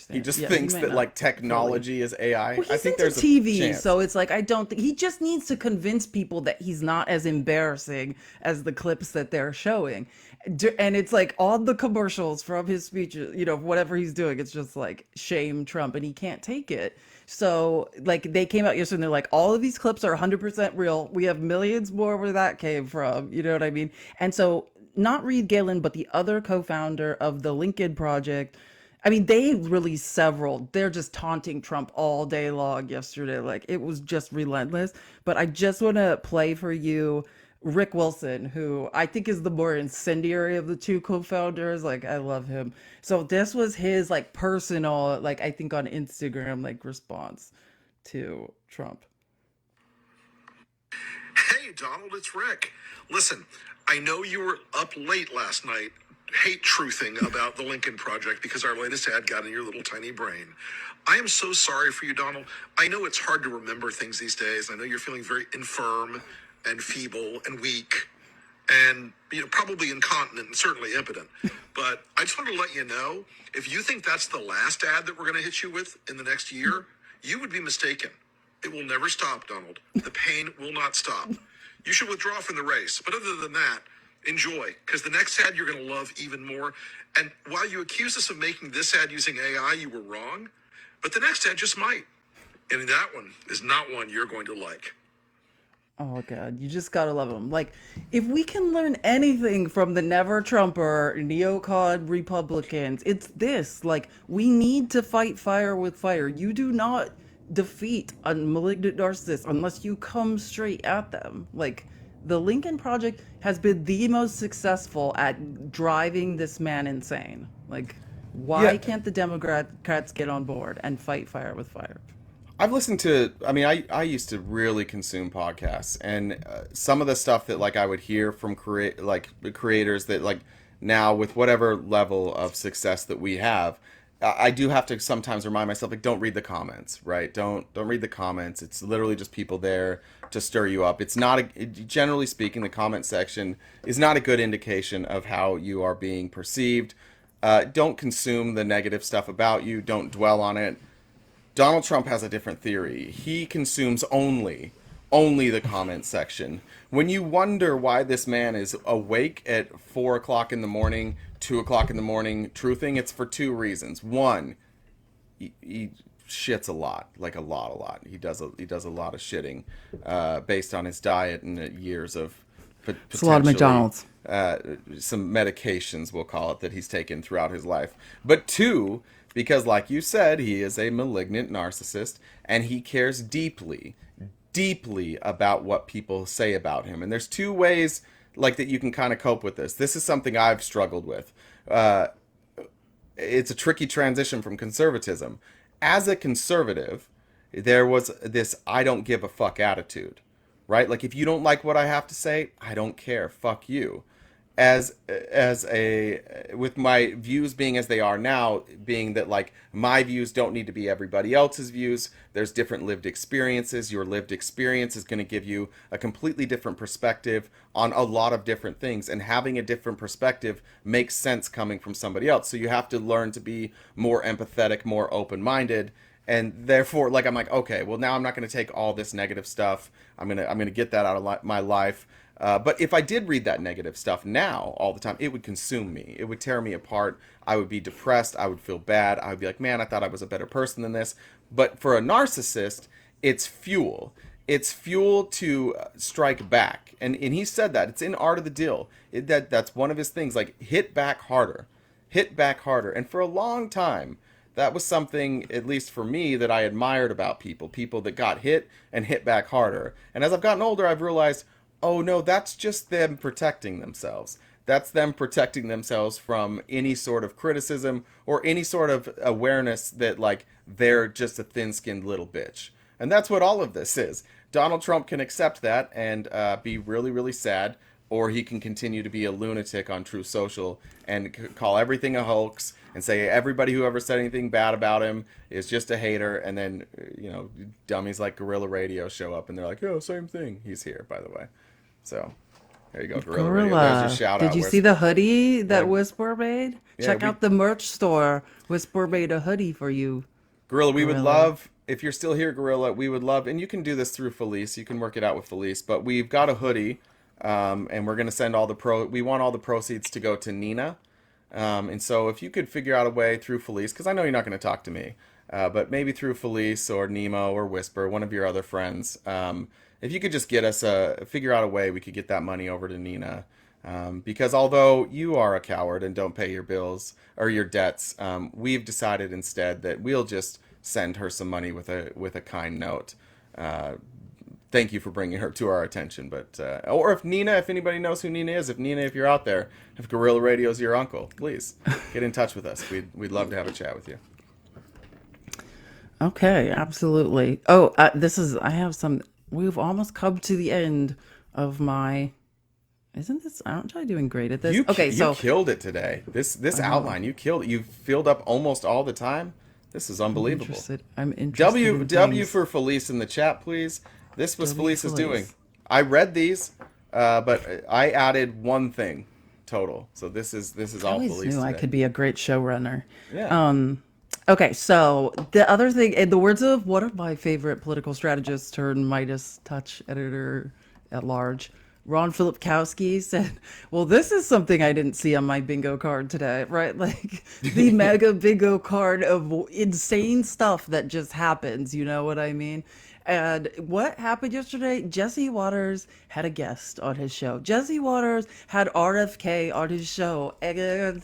he just thinks that like technology is AI. Well, I think there's a TV, chance. so it's like, I don't think he just needs to convince people that he's not as embarrassing as the clips that they're showing. And it's like on the commercials from his speeches, whatever he's doing, it's just like shame Trump, and he can't take it. So like they came out yesterday and they're like, all of these clips are 100% real. We have millions more where that came from. You know what I mean? And so not Reed Galen, but the other co-founder of the Lincoln Project, they released several. They're just taunting Trump all day long yesterday. Like, it was just relentless. But I just want to play for you Rick Wilson, who I think is the more incendiary of the two co-founders. Like, I love him. So this was his like personal, like I think on Instagram, like response to Trump. Hey, Donald, it's Rick. Listen, I know you were up late last night hate truthing about the Lincoln Project because our latest ad got in your little tiny brain. I am so sorry for you, Donald. I know it's hard to remember things these days. I know you're feeling very infirm and feeble and weak and probably incontinent and certainly impotent. But I just want to let you know, if you think that's the last ad that we're going to hit you with in the next year, you would be mistaken. It will never stop, Donald. The pain will not stop. You should withdraw from the race. But other than that, enjoy, because the next ad you're going to love even more. And while you accuse us of making this ad using AI, you were wrong. But the next ad just might. And that one is not one you're going to like. Oh God, you just gotta love him. Like, if we can learn anything from the never Trumper neocon Republicans, it's this. Like, we need to fight fire with fire. You do not defeat a malignant narcissist unless you come straight at them. Like, the Lincoln Project has been the most successful at driving this man insane. Like, why can't the Democrats get on board and fight fire with fire? I've listened to, I mean, I used to really consume podcasts, and some of the stuff that like I would hear from creators that like now with whatever level of success that we have, I do have to sometimes remind myself, like, don't read the comments, right? Don't read the comments. It's literally just people there to stir you up. It's not generally speaking, the comment section is not a good indication of how you are being perceived. Don't consume the negative stuff about you. Don't dwell on it. Donald Trump has a different theory. He consumes only the comment section. When you wonder why this man is awake at 4 o'clock in the morning, 2 o'clock in the morning, truthing, it's for two reasons. One, he shits a lot. He does a lot of shitting based on his diet and years of It's a lot of McDonald's. Some medications, we'll call it, that he's taken throughout his life. But two, because like you said, he is a malignant narcissist and he cares deeply about what people say about him. And there's two ways like that you can kind of cope with this. This is something I've struggled with. It's a tricky transition from conservatism. As a conservative, there was this I don't give a fuck attitude, right? Like, if you don't like what I have to say, I don't care. Fuck you. With my views being as they are now, being that like my views don't need to be everybody else's views. There's different lived experiences. Your lived experience is going to give you a completely different perspective on a lot of different things, and having a different perspective makes sense coming from somebody else. So you have to learn to be more empathetic, more open-minded. And therefore, like, I'm like, okay, well, now I'm not going to take all this negative stuff. I'm gonna get that out of my life. But if I did read that negative stuff now all the time, it would consume me. It would tear me apart. I would be depressed. I would feel bad. I would be like, man, I thought I was a better person than this. But for a narcissist, it's fuel. It's fuel to strike back. And he said that. It's in Art of the Deal. That's one of his things, like, hit back harder. Hit back harder. And for a long time, that was something, at least for me, that I admired about people that got hit and hit back harder. And as I've gotten older, I've realized, oh no, that's just them protecting themselves. That's them protecting themselves from any sort of criticism or any sort of awareness that, like, they're just a thin-skinned little bitch. And that's what all of this is. Donald Trump can accept that and be really, really sad, or he can continue to be a lunatic on Truth Social and call everything a hoax and say everybody who ever said anything bad about him is just a hater. And then, dummies like Guerrilla Radio show up and they're like, oh, same thing. He's here, by the way. So there you go, Guerrilla Radio. There's your shout out. Did you see the hoodie that Whisper made? Yeah, Check out the merch store. Whisper made a hoodie for you. Guerrilla, we would love, if you're still here, Guerrilla, we would love, and you can do this through Felice. You can work it out with Felice, but we've got a hoodie, and we're going to send we want all the proceeds to go to Nina. And so if you could figure out a way through Felice, because I know you're not going to talk to me, but maybe through Felice or Nemo or Whisper, one of your other friends, if you could just get us figure out a way we could get that money over to Nina. Because although you are a coward and don't pay your bills or your debts, we've decided instead that we'll just send her some money with a kind note thank you for bringing her to our attention. But or if anybody knows who Nina is, if you're out there, if Guerrilla Radio is your uncle, please get in touch with us. We'd love to have a chat with you. Okay, absolutely. We've almost come to the end of my. Aren't I doing great at this? You killed it today. This outline, you killed it. You filled up almost all the time. This is unbelievable. I'm interested. W for Felice in the chat, please. This was Felice's doing. I read these, but I added one thing total. So this is all Felice. I always knew I could be a great showrunner. Yeah. Okay, so the other thing, in the words of one of my favorite political strategists turned Midas Touch editor at large, Ron Filipkowski, said, well, this is something I didn't see on my bingo card today, right? Like the mega bingo card of insane stuff that just happens, you know what I mean? And what happened yesterday? Jesse Waters had a guest on his show. Jesse Waters had RFK on his show, and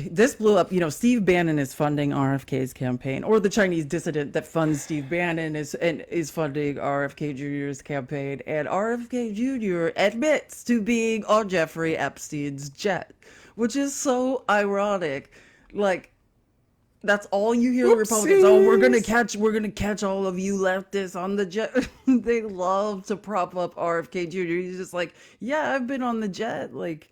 this blew up. Steve Bannon is funding RFK's campaign, or the Chinese dissident that funds Steve Bannon is funding RFK Jr.'s campaign, and RFK Jr. admits to being on Jeffrey Epstein's jet, which is so ironic. Like, that's all you hear Republicans. Oh, we're gonna catch all of you leftists on the jet. They love to prop up RFK Jr. He's just like, yeah, I've been on the jet. Like,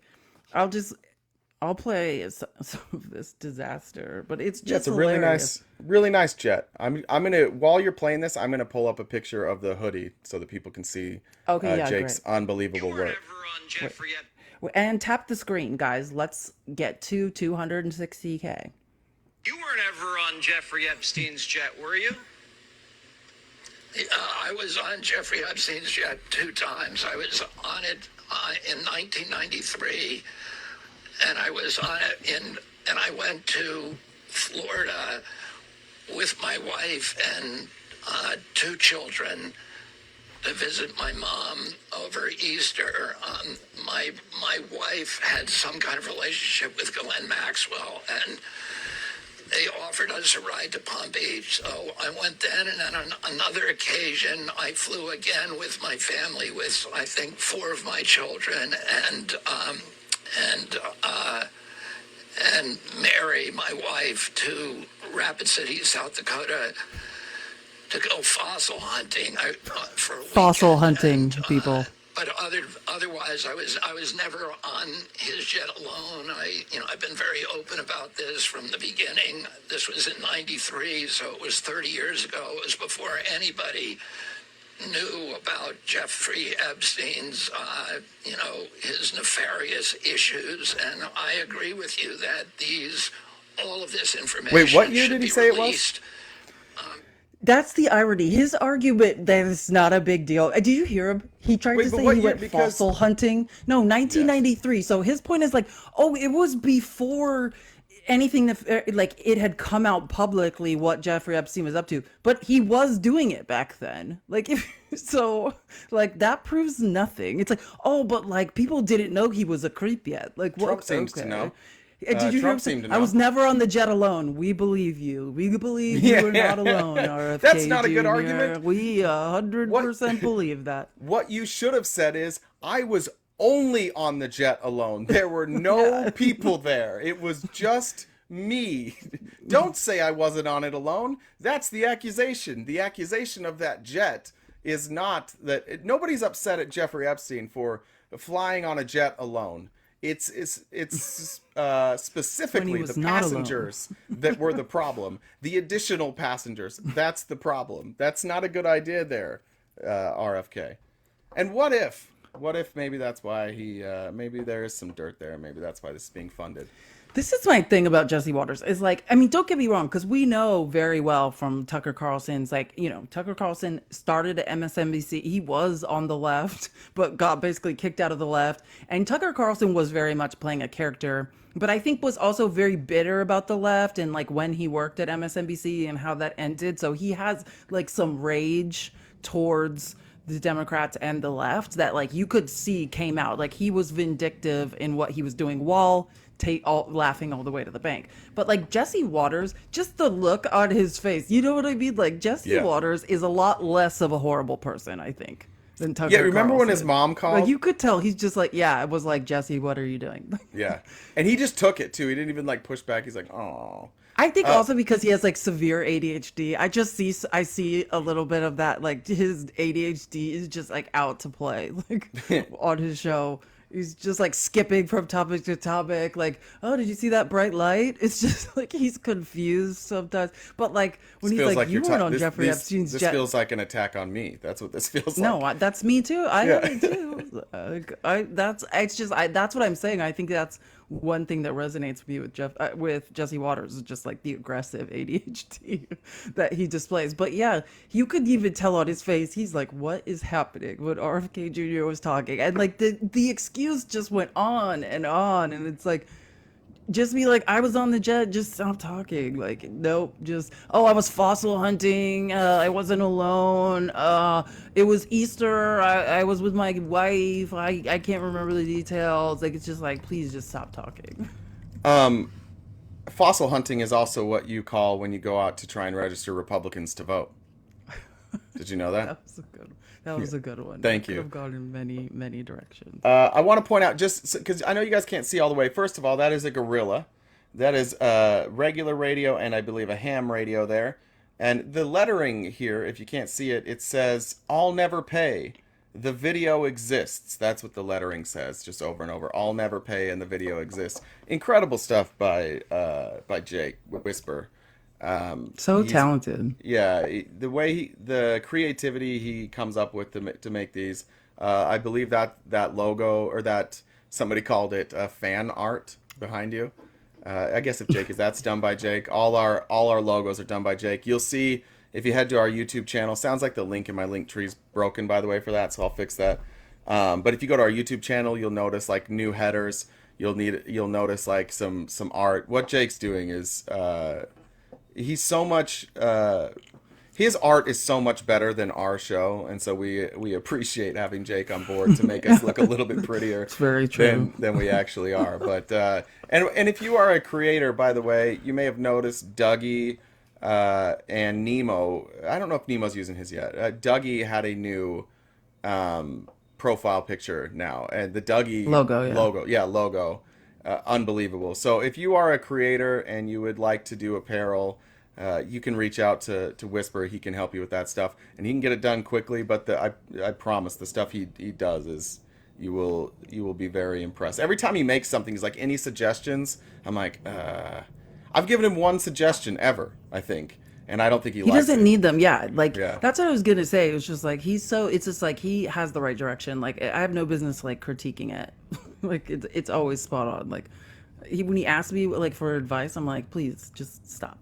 I'll play some of this disaster, but it's just it's a really nice jet. I'm gonna, while you're playing this, I'm gonna pull up a picture of the hoodie so that people can see Jake's unbelievable work. And tap the screen, guys. Let's get to 260K. You weren't ever on Jeffrey Epstein's jet, were you? I was on Jeffrey Epstein's jet 2 times. I was on it in 1993. And I was on it and I went to Florida with my wife and 2 children to visit my mom over Easter. My wife had some kind of relationship with Ghislaine Maxwell, and they offered us a ride to Palm Beach. So I went then, and then on another occasion, I flew again with my family, with I think 4 of my children, and Mary, my wife, to Rapid City, South Dakota, to go fossil hunting for a weekend. Fossil hunting, people. But otherwise, I was never on his jet alone. I've been very open about this from the beginning. This was in '93, so it was 30 years ago. It was before anybody knew about Jeffrey Epstein's, his nefarious issues, and I agree with you that all of this information. Wait, what year did he say released. It was? That's the irony. His argument that it's not a big deal. Did you hear him? He tried to say he went fossil hunting. No, 1993. Yes. So his point is like, it was before anything that, like, it had come out publicly what Jeffrey Epstein was up to, but he was doing it back then. Like, that proves nothing. It's like, but like people didn't know he was a creep yet. Like, Trump seems to know. Did you Trump hear seemed to know. I was never on the jet alone. We believe you. We believe you were not alone, RFK That's not a good Jr. argument. We 100% believe that. What you should have said is, I was only on the jet alone. There were no people there. It was just me. Don't say I wasn't on it alone. That's the accusation. The accusation of that jet is not that nobody's upset at Jeffrey Epstein for flying on a jet alone. It's specifically the passengers that were the problem. The additional passengers, that's the problem. That's not a good idea there, RFK. And what if maybe that's why maybe there is some dirt there. Maybe that's why this is being funded. This is my thing about Jesse Waters is like, I mean, don't get me wrong, because we know very well from Tucker Carlson's, like, Tucker Carlson started at MSNBC. He was on the left, but got basically kicked out of the left. And Tucker Carlson was very much playing a character, but I think was also very bitter about the left and like when he worked at MSNBC and how that ended. So he has like some rage towards the Democrats and the left that like you could see came out. Like he was vindictive in what he was doing while laughing all the way to the bank. But like Jesse Waters, just the look on his face, you know what I mean? Like Jesse Waters is a lot less of a horrible person, I think, than Tucker Yeah, remember when his Carlson. mom called? Like you could tell he's just like, yeah, it was like, Jesse, what are you doing? Yeah. And he just took it too. He didn't even like push back. He's like, oh. I think also because he has like severe ADHD. I see a little bit of that. Like his ADHD is just like out to play, like on his show. He's just like skipping from topic to topic. Like, oh, did you see that bright light? It's just like he's confused sometimes. But like when he's like, you weren't on Jeffrey Epstein's This jet. feels like an attack on me. That's what this feels like. No, that's me too. I Yeah. have it too. That's what I'm saying. I think that's one thing that resonates with me with Jesse Waters is just like the aggressive ADHD that he displays. But yeah, you could even tell on his face, he's like, what is happening when RFK Jr. was talking? And like the excuse just went on, and it's like, just be like, I was on the jet, just stop talking. Like, nope, just, oh, I was fossil hunting, I wasn't alone, it was Easter, I was with my wife, I can't remember the details. Like, it's just like, please just stop talking. Fossil hunting is also what you call when you go out to try and register Republicans to vote. Did you know that? That was a good one. Thank It you. could have gone in many, many directions. I want to point out, just because I know you guys can't see all the way, first of all, that is a gorilla. That is regular radio and I believe a ham radio there. And the lettering here, if you can't see it, it says, I'll never pay. The video exists. That's what the lettering says, just over and over. I'll never pay and the video exists. Incredible stuff by Jake Whisper. So He's- talented. Yeah, the way the creativity he comes up with to make these, I believe that logo, or that somebody called it fan art behind you. I guess if Jake is, that's done by Jake. All our logos are done by Jake. You'll see if you head to our YouTube channel. Sounds like the link in my link tree's broken, by the way, for that, so I'll fix that. But if you go to our YouTube channel, you'll notice like new headers. You'll notice like some art. What Jake's doing is he's so much his art is so much better than our show, and so we appreciate having Jake on board to make us look a little bit prettier. It's very true. than we actually are. But and if you are a creator, by the way, you may have noticed Dougie and Nemo. I don't know if Nemo's using his yet. Dougie had a new profile picture now, and the Dougie logo, unbelievable. So if you are a creator and you would like to do apparel, you can reach out to Whisper. He can help you with that stuff, and he can get it done quickly. But I promise, the stuff he does is you will be very impressed. Every time he makes something, he's like, any suggestions? I'm like, I've given him one suggestion ever, I think, and I don't think he likes doesn't it. need them. Yeah, that's what I was gonna say. It was just like it's just like he has the right direction. Like I have no business like critiquing it. Like it's always spot on. Like when he asks me like for advice, I'm like, please just stop.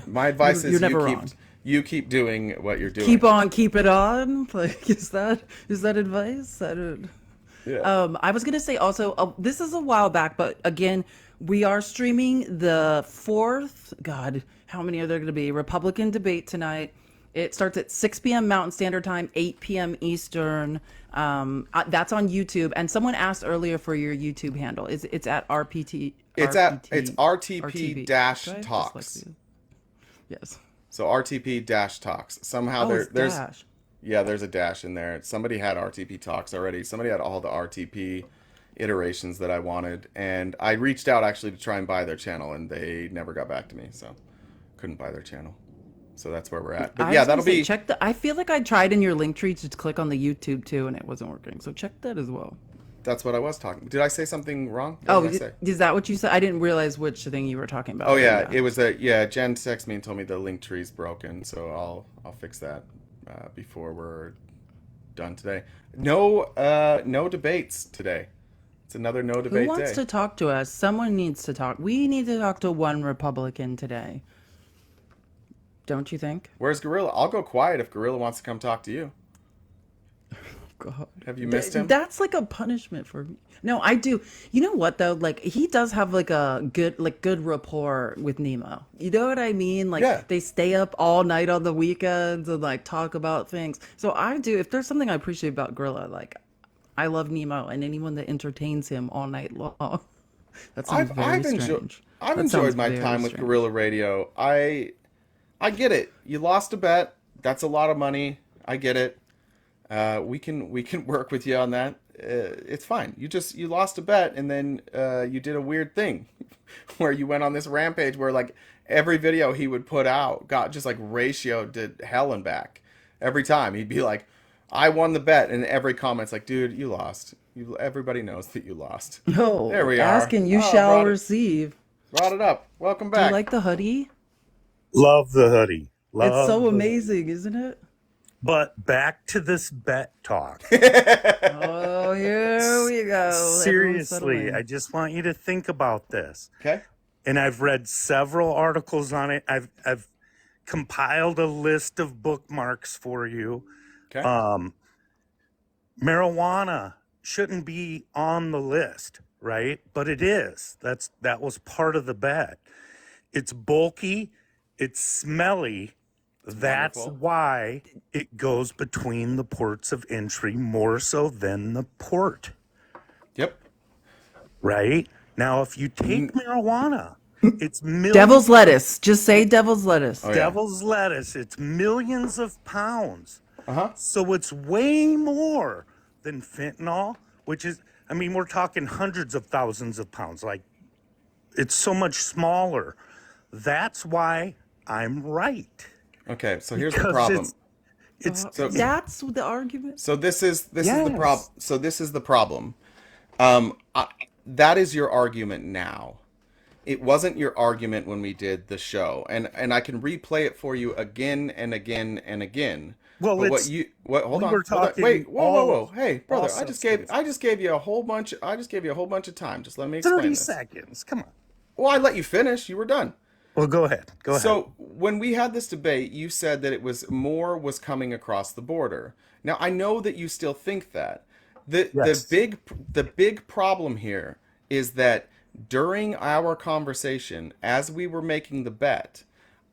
My advice is you're never wrong. You keep doing what you're doing. Keep it on. Like is that advice? I don't. Yeah. I was gonna say also, this is a while back, but again, we are streaming the fourth. God, how many are there gonna be? Republican debate tonight. It starts at 6 p.m. Mountain Standard Time, 8 p.m. Eastern. That's on YouTube. And someone asked earlier for your YouTube handle. It's at RPT. It's RTP dash Okay, talks. dyslexia. Yes. So RTP dash talks. Somehow it's there's dash. Yeah, there's a dash in there. Somebody had RTP talks already. Somebody had all the RTP iterations that I wanted, and I reached out actually to try and buy their channel, and they never got back to me, so couldn't buy their channel. So that's where we're at. But yeah, that'll be. I feel like I tried in your link tree to click on the YouTube too, and it wasn't working. So check that as well. That's what I was talking. Did I say something wrong? What did I say? Is that what you said? I didn't realize which thing you were talking about. Oh yeah, it was Jen texted me and told me the link tree's broken, so I'll fix that before we're done today. No debates today. It's another no debate day. Who wants to talk to us? Someone needs to talk. We need to talk to one Republican today. Don't you think? Where's Gorilla? I'll go quiet if Gorilla wants to come talk to you. God. Have you missed him? That's like a punishment for me. No, I do. You know what though? Like he does have like a good rapport with Nemo. You know what I mean? Like they stay up all night on the weekends and like talk about things. So I do. If there's something I appreciate about Gorilla, like I love Nemo and anyone that entertains him all night long. That sounds very strange. I've That sounds enjoyed my very time with strange. Guerrilla Radio. I get it. You lost a bet. That's a lot of money. I get it. We can work with you on that. It's fine. You lost a bet, and then you did a weird thing where you went on this rampage where like every video he would put out got just like ratioed to hell and back. Every time he'd be like, "I won the bet," and every comment's like, "Dude, you lost. Everybody knows that you lost." No, There we are. ask and you Oh, shall receive. Brought it up. Welcome Do you back. like the hoodie? Love the hoodie. It's so the- amazing, isn't it? But back to this bet talk. Oh, here we go. Everyone's Seriously, settling. I just want you to think about this. Okay. And I've read several articles on it. I've compiled a list of bookmarks for you. Okay. Marijuana shouldn't be on the list, right? But it is. That was part of the bet. It's bulky, it's smelly. That's wonderful. why it goes between the ports of entry more so than the port. Yep. Right? Now, if you take marijuana, it's millions. Devil's lettuce. Just say devil's lettuce. Oh, yeah. Devil's lettuce. It's millions of pounds. Uh-huh. So it's way more than fentanyl, which is, I mean, we're talking hundreds of thousands of pounds. Like, it's so much smaller. That's why I'm right. Okay, so here's the Because problem. It's That's the argument. So this is the Yes. problem. So this is the problem. That is your argument now. It wasn't your argument when we did the show, and I can replay it for you again and again and again. Well, but it's- hold we on, were hold on. talking Wait, whoa, all- hey, brother, all I just gave you a whole bunch of time. Just let me explain 30 this. seconds. Come on. Well, I let you finish. You were done. Well, go ahead. Go ahead. So when we had this debate, you said that it was more was coming across the border. Now I know that you still think that. Yes. The big problem here is that during our conversation, as we were making the bet,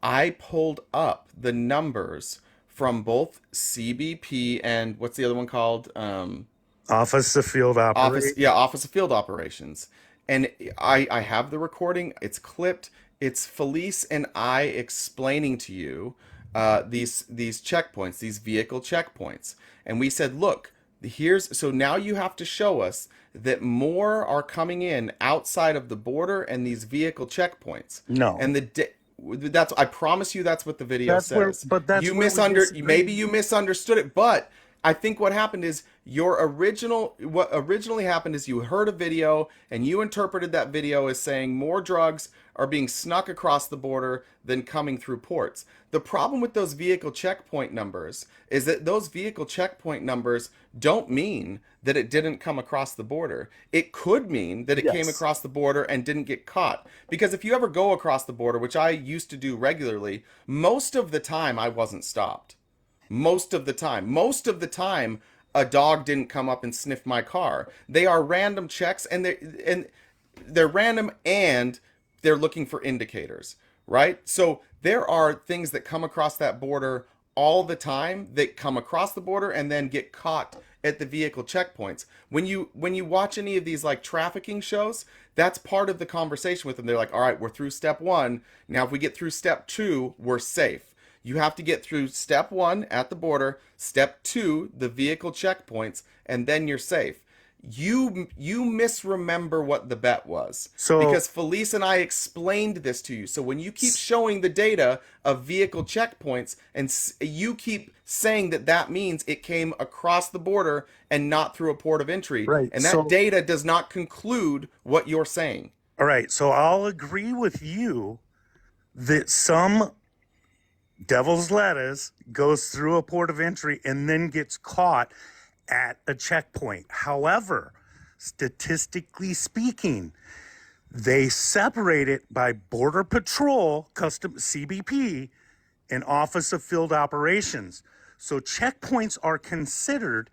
I pulled up the numbers from both CBP and what's the other one called? Office of Field Operations. Office of Field Operations. And I have the recording. It's clipped. It's Felice and I explaining to you these checkpoints, these vehicle checkpoints. And we said, look, so now you have to show us that more are coming in outside of the border and these vehicle checkpoints. No. And I promise you that's what the video That's where- says. but that's you where we disagree. maybe you misunderstood it, but I think what happened is what originally happened is you heard a video and you interpreted that video as saying more drugs are being snuck across the border than coming through ports. The problem with those vehicle checkpoint numbers is that those vehicle checkpoint numbers don't mean that it didn't come across the border. It could mean that it came across the border and didn't get caught. Because if you ever go across the border, which I used to do regularly, most of the time I wasn't stopped. Most of the time, a dog didn't come up and sniff my car. They are random checks, and they're random, and they're looking for indicators, right? So there are things that come across that border all the time that come across the border and then get caught at the vehicle checkpoints. When you watch any of these like trafficking shows, that's part of the conversation with them. They're like, all right, we're through step 1. Now if we get through step 2, we're safe. You have to get through step 1 at the border, step 2, the vehicle checkpoints, and then you're safe. You misremember what the bet was. Because Felice and I explained this to you. So when you keep showing the data of vehicle checkpoints and you keep saying that means it came across the border and not through a port of entry. Right. And that data does not conclude what you're saying. All right. So I'll agree with you that some devil's lettuce goes through a port of entry and then gets caught at a checkpoint. However, statistically speaking, they separate it by Border Patrol, CBP, and Office of Field Operations. So checkpoints are considered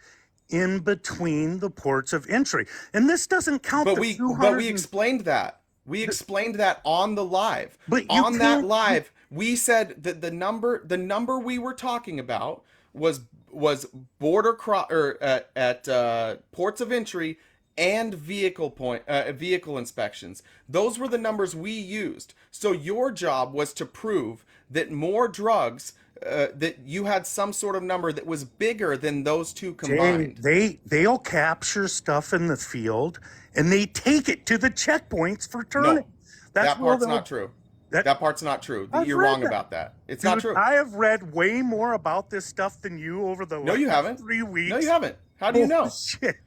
in between the ports of entry. And this doesn't count But the we 200 explained that. We explained that on the live. But you on that can't- live, we said that the number we were talking about was border at ports of entry and vehicle inspections. Those were the numbers we used. So your job was to prove that more drugs, that you had some sort of number that was bigger than those two combined. They'll capture stuff in the field and they take it to the checkpoints for turning. No, that part's not true. That part's not true. You're wrong about that. It's not true. I have read way more about this stuff than you over the No, you last haven't. 3 weeks. No, you haven't. How do you know?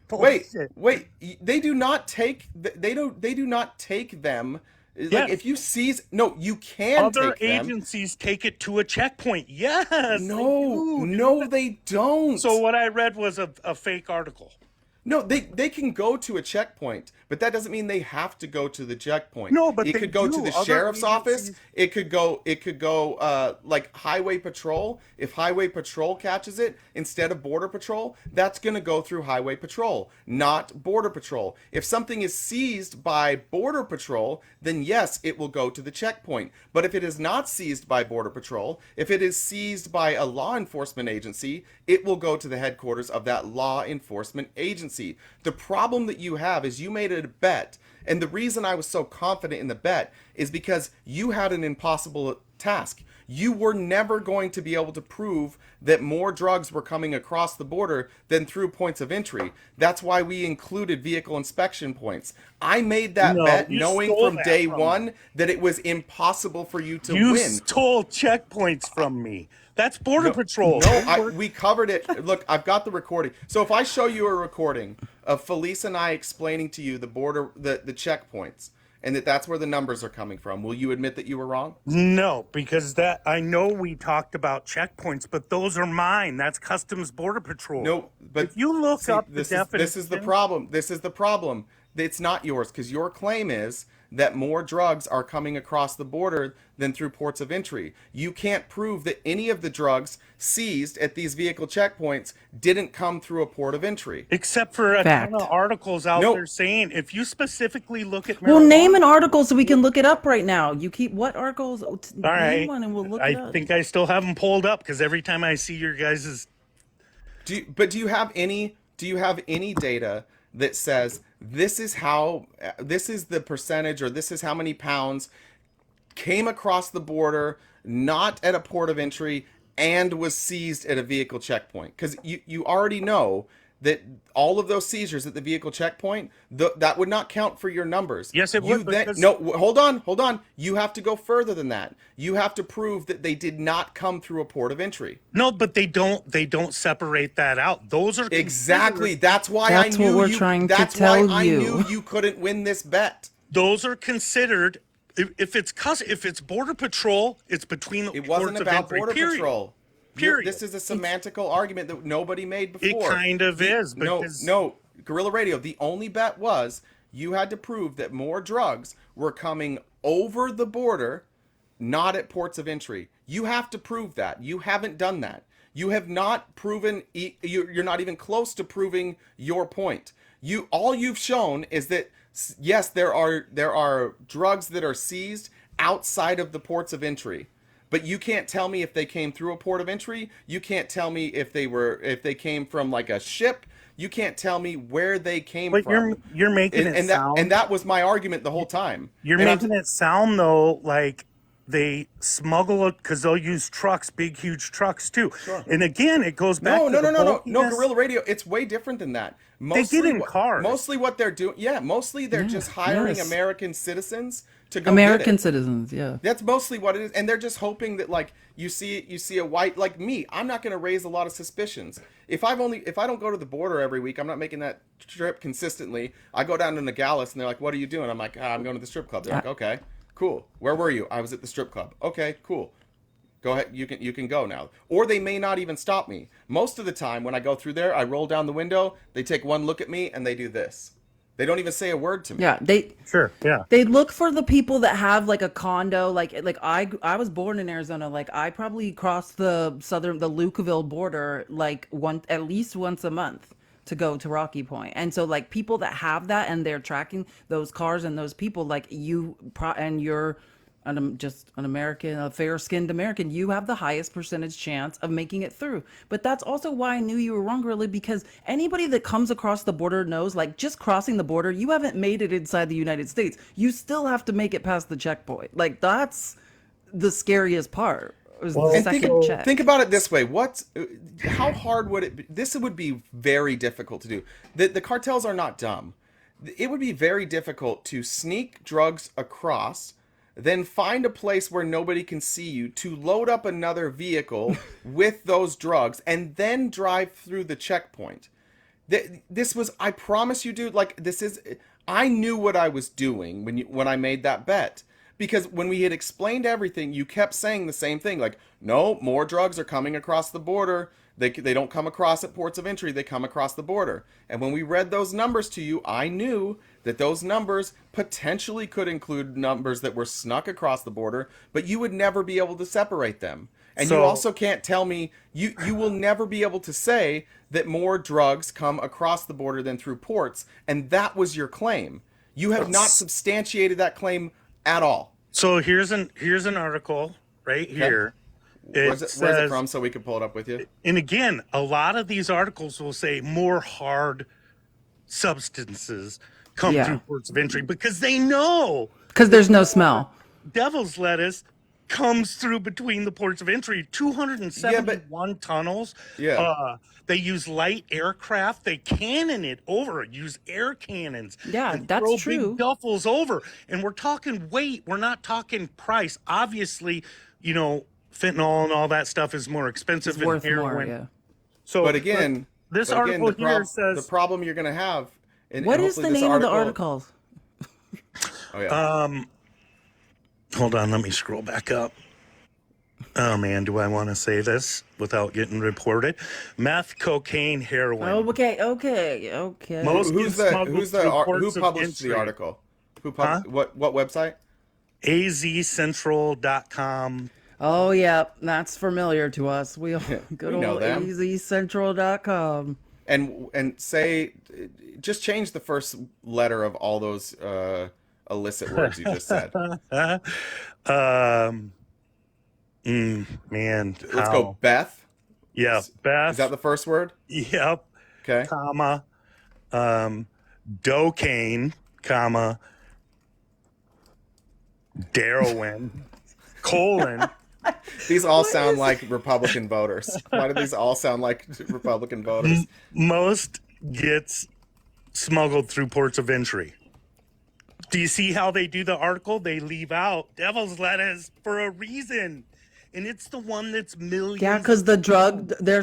Bullshit. Wait. They do not take. They do not take them. Yes. Like if you seize, no, you can Other take them. agencies take it to a checkpoint. Yes. No, they don't. So what I read was a fake article. No, they can go to a checkpoint, but that doesn't mean they have to go to the checkpoint. No, but it they could go to do. the Other sheriff's office. agencies- It could go like highway patrol. If highway patrol catches it instead of border patrol, that's going to go through highway patrol, not border patrol. If something is seized by border patrol, then yes, it will go to the checkpoint. But if it is not seized by border patrol, if it is seized by a law enforcement agency, it will go to the headquarters of that law enforcement agency. The problem that you have is you made it a bet, and the reason I was so confident in the bet is because you had an impossible task. You were never going to be able to prove that more drugs were coming across the border than through points of entry. That's why we included vehicle inspection points. I made that bet knowing from day one that it was impossible for you to win. You stole checkpoints from me. That's border patrol. No, we covered it. Look, I've got the recording. So if I show you a recording of Felice and I explaining to you the checkpoints, and that's where the numbers are coming from, will you admit that you were wrong? No, because I know we talked about checkpoints, but those are mine. That's Customs Border Patrol. No, but if you look up the definition, this is the problem. This is the problem. It's not yours, because your claim is that more drugs are coming across the border than through ports of entry. You can't prove that any of the drugs seized at these vehicle checkpoints didn't come through a port of entry. Except for a ton of articles out there saying, if you specifically look at Well, name an article so we can look it up right now. You keep what articles? All Name right. one and we'll look it up. I think I still have them pulled up because every time I see your guys's. Do you have any data that says this is the percentage, or this is how many pounds came across the border, not at a port of entry, and was seized at a vehicle checkpoint? Because you already know that all of those seizures at the vehicle checkpoint, that would not count for your numbers. Yes, it would. Hold on. You have to go further than that. You have to prove that they did not come through a port of entry. No, but they don't separate that out. Those are exactly. That's why That's I knew what we're you. trying to That's tell why you. I knew you couldn't win this bet. Those are considered. If it's border patrol, it's between the It wasn't ports about of entry, border period. patrol. Period. This is a semantical argument that nobody made before. It kind of is. Because No, Guerrilla Radio. The only bet was you had to prove that more drugs were coming over the border, not at ports of entry. You have to prove that. You haven't done that. You have not proven. You're not even close to proving your point. All you've shown is that yes, there are drugs that are seized outside of the ports of entry. But you can't tell me if they came through a port of entry. You can't tell me if they came from like a ship. You can't tell me where they came from. You're making it sound. And that was my argument the whole time. You're making it sound though like they smuggle it because they'll use trucks, big huge trucks too. Sure. And again, it goes back. No, Guerrilla Radio. It's way different than that. They get in cars. Mostly what they're doing. Yeah, mostly they're just hiring American citizens to go American get it. citizens, yeah. That's mostly what it is, and they're just hoping that like you see a white like me. I'm not going to raise a lot of suspicions. If I don't go to the border every week, I'm not making that trip consistently. I go down to Nogales and they're like, "What are you doing?" I'm like, "I'm going to the strip club." They're like, "Okay, cool. Where were you?" "I was at the strip club." "Okay, cool. Go ahead. You can go now." Or they may not even stop me. Most of the time when I go through there, I roll down the window. They take one look at me and they do this. They don't even say a word to me. Yeah, yeah. They look for the people that have like a condo. Like I was born in Arizona. Like I probably crossed the Lukeville border like at least once a month to go to Rocky Point. And so like people that have that and they're tracking those cars and those people, like you and your just an American, a fair-skinned American, you have the highest percentage chance of making it through. But that's also why I knew you were wrong, really, because anybody that comes across the border knows, like, just crossing the border, you haven't made it inside the United States. You still have to make it past the checkpoint. Like, that's the scariest part. Was the second check. Think about it this way: how hard would it be? This would be very difficult to do. The cartels are not dumb. It would be very difficult to sneak drugs across, then find a place where nobody can see you, to load up another vehicle with those drugs, and then drive through the checkpoint. This was, I promise you, dude, like, I knew what I was doing when I made that bet. Because when we had explained everything, you kept saying the same thing, like, no, more drugs are coming across the border. They don't come across at ports of entry, they come across the border. And when we read those numbers to you, I knew that those numbers potentially could include numbers that were snuck across the border, but you would never be able to separate them. And you also can't tell me, you will never be able to say that more drugs come across the border than through ports, and that was your claim. You have not substantiated that claim at all. So here's an article right here. Where's it from, so we can pull it up with you? And again, a lot of these articles will say more hard substances come through ports of entry because they know. Because there's no smell. Devil's lettuce comes through between the ports of entry. 271 tunnels. Yeah. They use light aircraft. They cannon it over. Use air cannons. Yeah, and that's throw true. Big duffels over. And we're talking weight. We're not talking price. Obviously, fentanyl and all that stuff is more expensive than heroin. More, yeah. So, but again, this article here says the problem you're going to have. What is the name of the article? Oh yeah. Hold on, let me scroll back up. Oh man, do I want to say this without getting reported? Meth, cocaine, heroin. Oh, okay. Who published the article? What website? azcentral.com. Oh yeah, that's familiar to us. We good know old them. azcentral.com. And say, just change the first letter of all those illicit words you just said. Man, let's go. Beth. Yeah, Beth. Is that the first word? Yep. Okay. Comma. Docaine, comma. Darwin. Colon. These all sound like Republican voters. Why do these all sound like Republican voters? Most gets smuggled through ports of entry. Do you see how they do the article? They leave out devil's lettuce for a reason. And it's the one that's millions. Yeah, because the drug, they're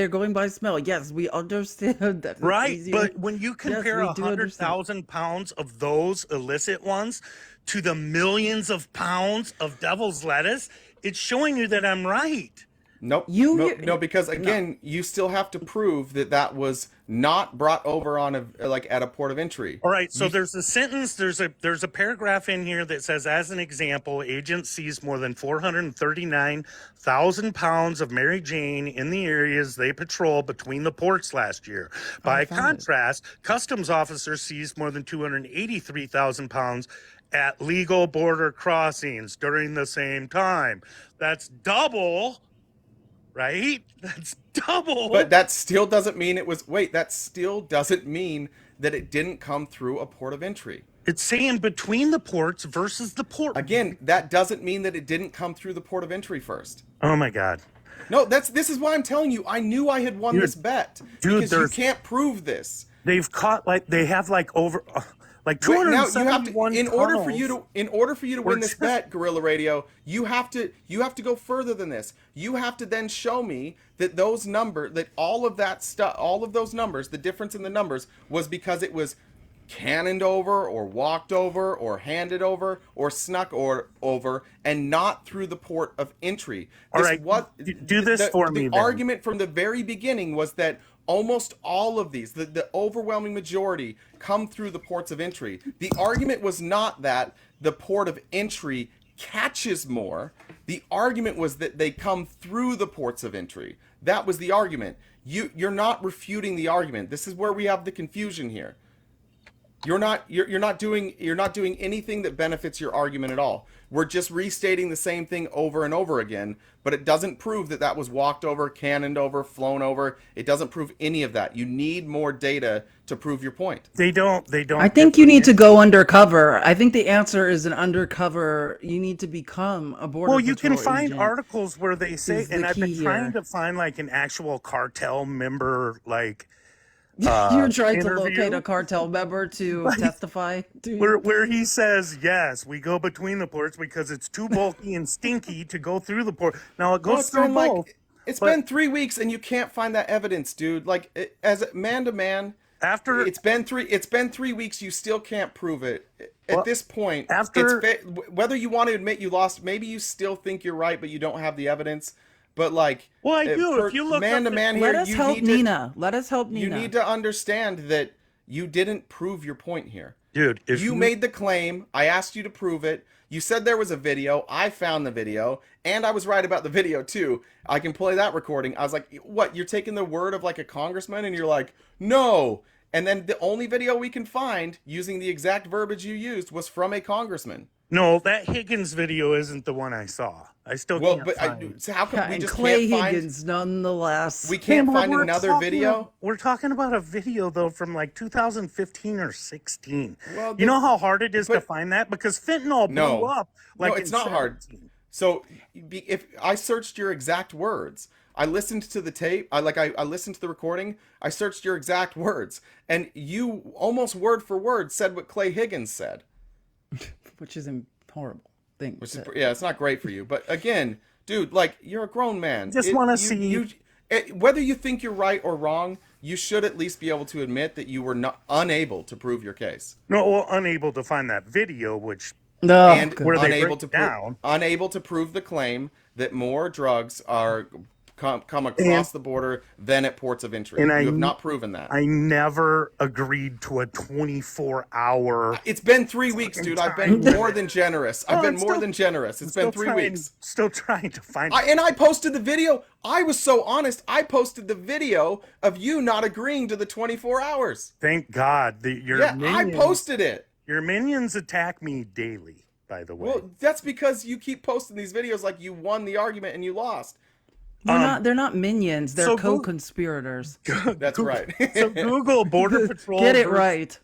going by smell. Yes, we understand that. Right, but when you compare 100,000 pounds of those illicit ones to the millions of pounds of devil's lettuce, it's showing you that I'm right. Nope. No, because again, you still have to prove that was not brought over on at a port of entry. All right. So there's a sentence. There's a paragraph in here that says, as an example, agents seized more than 439,000 pounds of Mary Jane in the areas they patrol between the ports last year. By contrast, customs officers seized more than 283,000 pounds at legal border crossings during the same time. That's double. Right? That's double. But that still doesn't mean that still doesn't mean that it didn't come through a port of entry. It's saying between the ports versus the port. Again, that doesn't mean that it didn't come through the port of entry first. Oh my God. No, this is why I'm telling you, I knew I had won this bet. Because you can't prove this. They've caught they have over 271 in order for you to win this bet, Guerrilla Radio, you have to go further than this. You have to then show me that those numbers, that all of that stuff, all of those numbers, the difference in the numbers was because it was cannoned over or walked over or handed over or snuck over and not through the port of entry. All right, do this for me. The argument from the very beginning was that almost all of these, the overwhelming majority, come through the ports of entry. The argument was not that the port of entry catches more. The argument was that they come through the ports of entry. That was the argument. You're not refuting the argument. This is where we have the confusion here. You're not doing anything that benefits your argument at all. We're just restating the same thing over and over again, but it doesn't prove that was walked over, cannoned over, flown over. It doesn't prove any of that. You need more data to prove your point. They don't. I think you need to go undercover. I think the answer is an undercover. You need to become a border Well, you can patrol find agent. articles where they say, is the and I've been key trying here. to find like an actual cartel member, like You're trying to interview. locate a cartel member to testify to where he says, yes, we go between the ports because it's too bulky and stinky to go through the port. Now it goes through both. It's been 3 weeks and you can't find that evidence, dude. Like as man to man, after it's been 3 weeks, you still can't prove it. At this point, whether you want to admit you lost, maybe you still think you're right, but you don't have the evidence. But like, well, I do. If you look man to man here, let us help Nina. Let us help Nina. You need to understand that you didn't prove your point here, dude. If you made the claim, I asked you to prove it. You said there was a video. I found the video, and I was right about the video too. I can play that recording. I was like, "What? You're taking the word of like a congressman?" And you're like, "No." And then the only video we can find using the exact verbiage you used was from a congressman. No, that Higgins video isn't the one I saw. I still can't find. So how come we just Clay can't find? Higgins, nonetheless. We can't find another video. We're talking about a video though from like 2015 or 16. Well, you know how hard it is to find that because fentanyl blew up. Like no, it's not hard. So if I searched your exact words, I listened to the tape. I listened to the recording. I searched your exact words, and you almost word for word said what Clay Higgins said, which is a horrible thing. It's not great for you. But again, dude, like you're a grown man. Just want to see whether you think you're right or wrong. You should at least be able to admit that you were unable to prove your case. No, well, unable to find that video, which where they unable break to down. Unable to prove the claim that more drugs are come across the border than at ports of entry. And you have not proven that. I never agreed to a 24-hour. It's been 3 weeks, dude. I've been more than generous. I've been more than generous. It's been 3 weeks. Still trying to find. And I posted the video. I was so honest. I posted the video of you not agreeing to the 24 hours. Thank God that your minions, I posted it. Your minions attack me daily. By the way, well, that's because you keep posting these videos like you won the argument and you lost. They're not minions. They're co-conspirators. That's right. So Google Border Patrol. Get it right.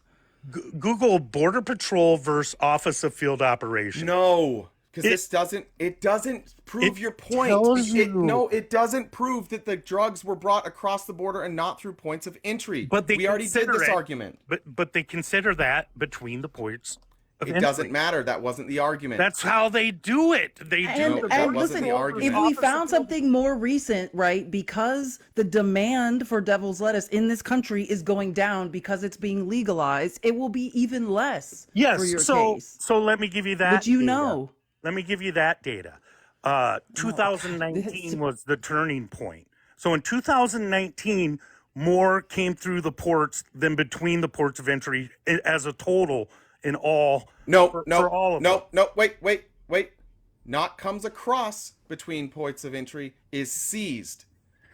Google Border Patrol versus Office of Field Operations. No, because this doesn't prove your point. It doesn't prove that the drugs were brought across the border and not through points of entry. But we already did this argument. But they consider that between the ports. It doesn't matter. That wasn't the argument. That's how they do it. They do. And listen, if we found something more recent, right, because the demand for devil's lettuce in this country is going down because it's being legalized, it will be even less for your case. So let me give you that. But know. Let me give you that data. 2019 was the turning point. So in 2019, more came through the ports than between the ports of entry as a total. In all, for all of them. Wait. Not comes across between points of entry is seized.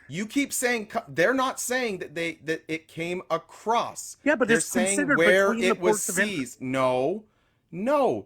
You keep saying they're not saying that it came across. Yeah, but they're saying where it was seized. No,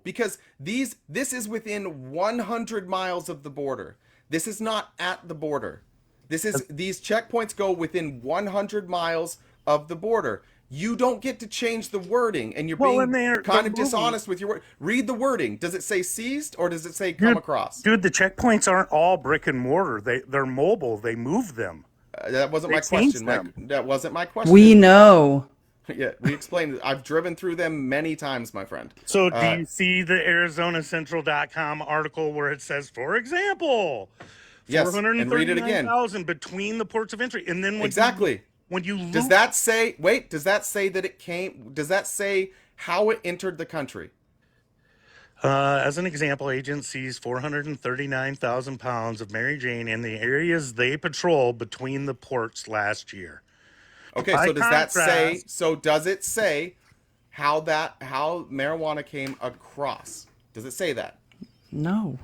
because this is within 100 miles of the border. This is not at the border. These checkpoints go within 100 miles of the border. You don't get to change the wording, and you're being kind of dishonest with your word. Read the wording. Does it say seized, or does it say come across? Dude, the checkpoints aren't all brick and mortar. They're mobile. They move them. That wasn't my question. That wasn't my question. We know. Yeah, we explained it. I've driven through them many times, my friend. So do you see the ArizonaCentral.com article where it says, for example, yes, and read it again. 439,000 between the ports of entry, and then when you loop, does that say that it came? Does that say how it entered the country? As an example, agents seized 439,000 pounds of Mary Jane in the areas they patrolled between the ports last year. Okay, so does it say how marijuana came across? Does it say that? No.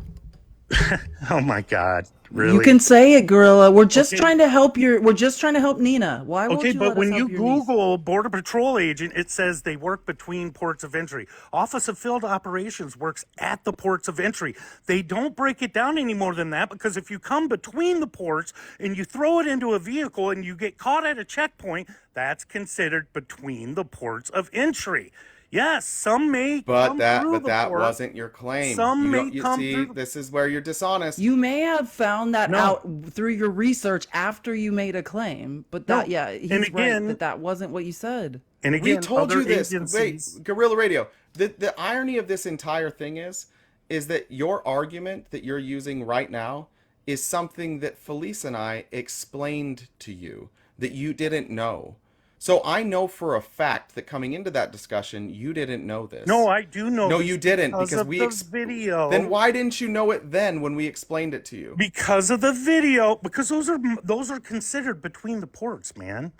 Oh my God. Really? You can say it, Gorilla. We're just Okay. trying to help we're just trying to help Nina. Why won't Okay, you but let us when you help your niece? Google Border Patrol agent, it says they work between ports of entry. Office of Field Operations works at the ports of entry. They don't break it down any more than that because if you come between the ports and you throw it into a vehicle and you get caught at a checkpoint, that's considered between the ports of entry. Yes, some may come through the port. Wasn't your claim. Some You may don't. You come see, through. this is where you're dishonest. You may have found that No. out through your research after you made a claim, but that he's right that wasn't what you said. And again, we told you this. agencies... Wait, Guerrilla Radio. The irony of this entire thing is that your argument that you're using right now is something that Felice and I explained to you that you didn't know. So I know for a fact that coming into that discussion, you didn't know this. No, I do know. No, you didn't because of we the video. Then why didn't you know it then when we explained it to you? Because of the video. Because those are considered between the ports, man.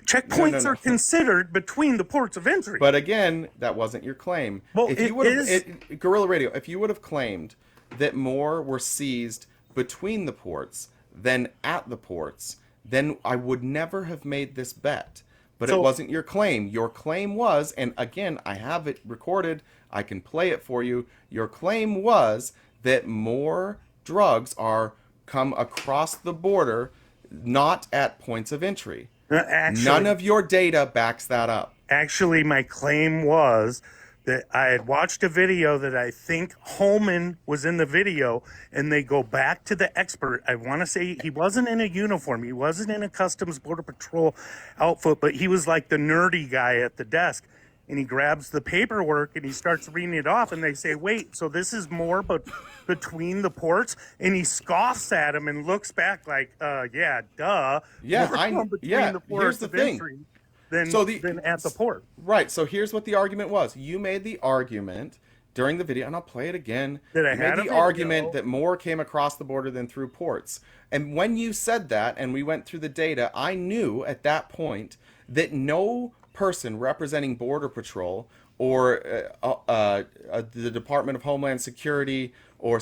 Checkpoints are considered between the ports of entry. But again, that wasn't your claim. Well, if you Guerrilla Radio, if you would have claimed that more were seized between the ports than at the ports, then I would never have made this bet. But it wasn't your claim. Your claim was, and again, I have it recorded. I can play it for you. Your claim was that more drugs come across the border, not at points of entry. Actually, none of your data backs that up. Actually, my claim was that I had watched a video that I think Holman was in the video, and they go back to the expert. I want to say he wasn't in a uniform. He wasn't in a Customs Border Patrol outfit, but he was like the nerdy guy at the desk. And he grabs the paperwork and he starts reading it off, and they say, wait, so this is more but between the ports? And he scoffs at him and looks back like, yeah, duh. Yeah, here's the thing. Than at the port. Right, so here's what the argument was. You made the argument during the video, and I'll play it again. You made the argument that more came across the border than through ports. And when you said that, and we went through the data, I knew at that point that no person representing Border Patrol or the Department of Homeland Security or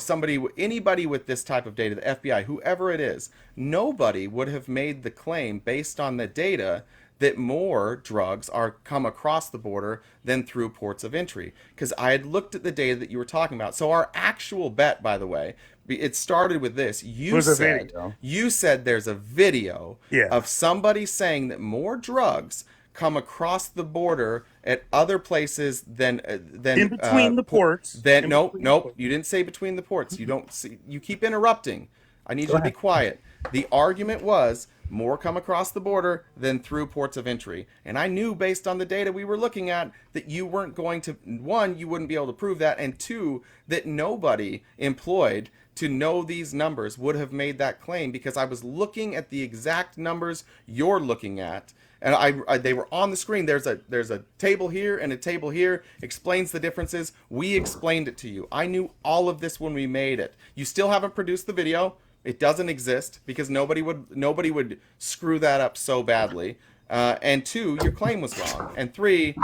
anybody with this type of data, the FBI, whoever it is, nobody would have made the claim based on the data that more drugs come across the border than through ports of entry. Because I had looked at the data that you were talking about. So our actual bet, by the way, it started with this. You said there's a video of somebody saying that more drugs come across the border at other places than in between the ports. Nope. You didn't say between the ports. You don't see. You keep interrupting. I need you to be quiet. The argument was more come across the border than through ports of entry. And I knew based on the data we were looking at that you weren't going to, one, you wouldn't be able to prove that, and two, that nobody employed to know these numbers would have made that claim because I was looking at the exact numbers you're looking at. And they were on the screen. There's a table here and a table here, explains the differences. We explained it to you. I knew all of this when we made it. You still haven't produced the video. It doesn't exist because nobody would screw that up so badly. And two, your claim was wrong. And three,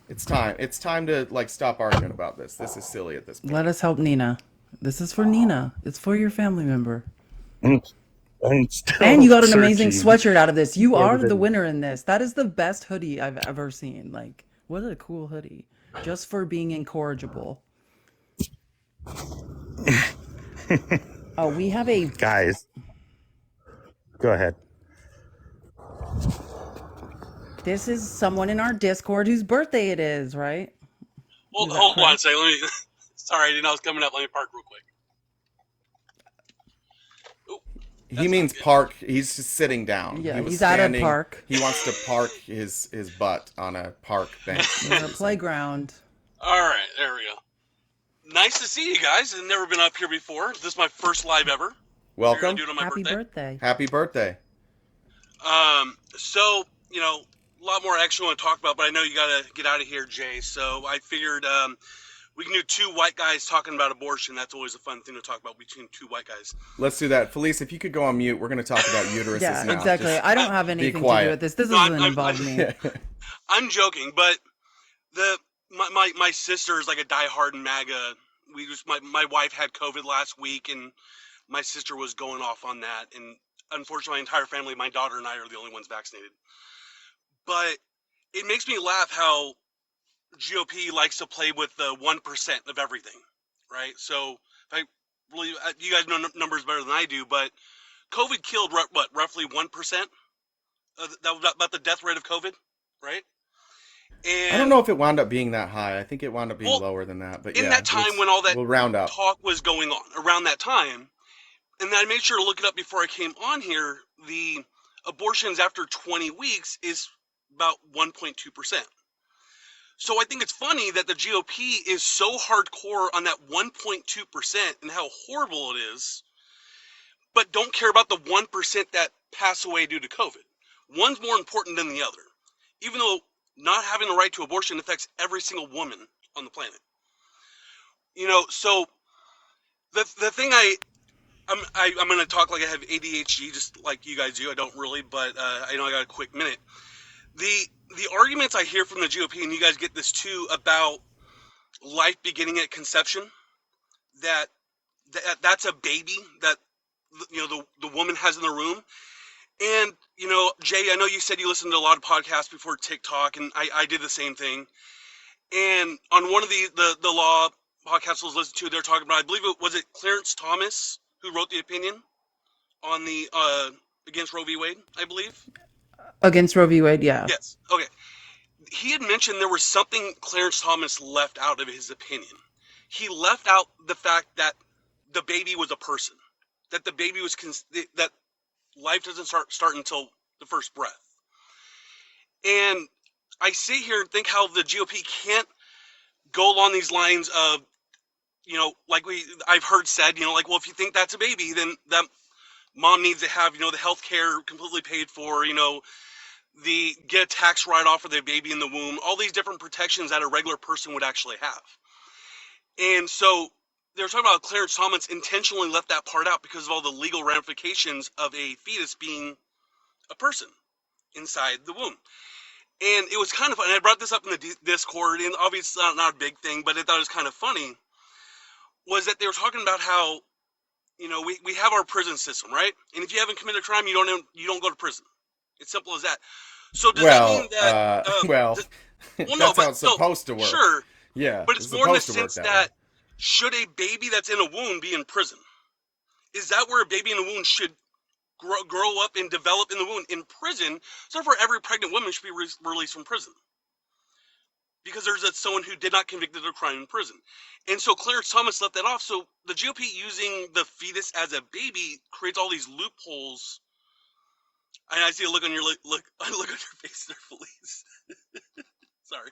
it's time to stop arguing about this. This is silly at this point. Let us help Nina. This is for Nina. It's for your family member. And you got an amazing sweatshirt out of this. You are the winner in this. That is the best hoodie I've ever seen. Like, what a cool hoodie. Just for being incorrigible. Oh, we have a... Guys. Go ahead. This is someone in our Discord whose birthday it is, right? Well, hold on a second. Let me... Sorry, I didn't know I was coming up. Let me park real quick. He means park. He's just sitting down. Yeah, he's at a park. He wants to park his butt on a park bench. On a playground. All right, there we go. Nice to see you guys. I've never been up here before. This is my first live ever. Welcome. Happy birthday. Happy birthday. So, a lot more action I want to talk about, but I know you got to get out of here, Jay. So I figured we can do two white guys talking about abortion. That's always a fun thing to talk about between two white guys. Let's do that. Felice, if you could go on mute, we're going to talk about uteruses now. Yeah, exactly. I don't have anything to do with this. This doesn't involve me. I'm joking, but my sister is like a diehard MAGA, my wife had COVID last week, and my sister was going off on that, and unfortunately, my entire family, my daughter and I, are the only ones vaccinated. But it makes me laugh how GOP likes to play with the 1% of everything, right? So, if I really, you guys know numbers better than I do, but COVID killed roughly 1%. That was about the death rate of COVID, right? And I don't know if it wound up being that high. I think it wound up being lower than that. But in that time when all that we'll round up. talk was going on, around that time, and I made sure to look it up before I came on here, the abortions after 20 weeks is about 1.2%. So I think it's funny that the GOP is so hardcore on that 1.2% and how horrible it is, but don't care about the 1% that pass away due to COVID. One's more important than the other, even though not having the right to abortion affects every single woman on the planet. So the thing I'm going to talk like I have ADHD, just like you guys do. I don't really, but I know I got a quick minute. The arguments I hear from the GOP, and you guys get this too, about life beginning at conception, that's a baby that the woman has in the room. And Jay, I know you said you listened to a lot of podcasts before TikTok, and I did the same thing. And on one of the law podcasts I was listening to, they're talking about, I believe it Clarence Thomas who wrote the opinion on the against Roe v. Wade, I believe. Against Roe v. Wade, yeah. Yes. Okay. He had mentioned there was something Clarence Thomas left out of his opinion. He left out the fact that the baby was a person, that the baby was that life doesn't start until the first breath. And I sit here and think how the GOP can't go along these lines of, like I've heard said, like, well, if you think that's a baby, then that mom needs to have, the health care completely paid for, the get a tax write-off for the baby in the womb, all these different protections that a regular person would actually have. And so they were talking about Clarence Thomas intentionally left that part out because of all the legal ramifications of a fetus being a person inside the womb. And it was kind of fun. And I brought this up in the Discord, and obviously not a big thing, but I thought it was kind of funny, was that they were talking about how, we have our prison system, right? And if you haven't committed a crime, you don't go to prison. It's simple as that. So does that mean that... that's how it's supposed to work. Sure. Yeah. But it's more in the sense that should a baby that's in a womb be in prison? Is that where a baby in a womb should grow up and develop in the womb? In prison, so for every pregnant woman should be released from prison. Because there's someone who did not convicted of a crime in prison. And so Clarence Thomas left that off. So the GOP using the fetus as a baby creates all these loopholes. And I see a look on your look on your face there, Felice. Sorry.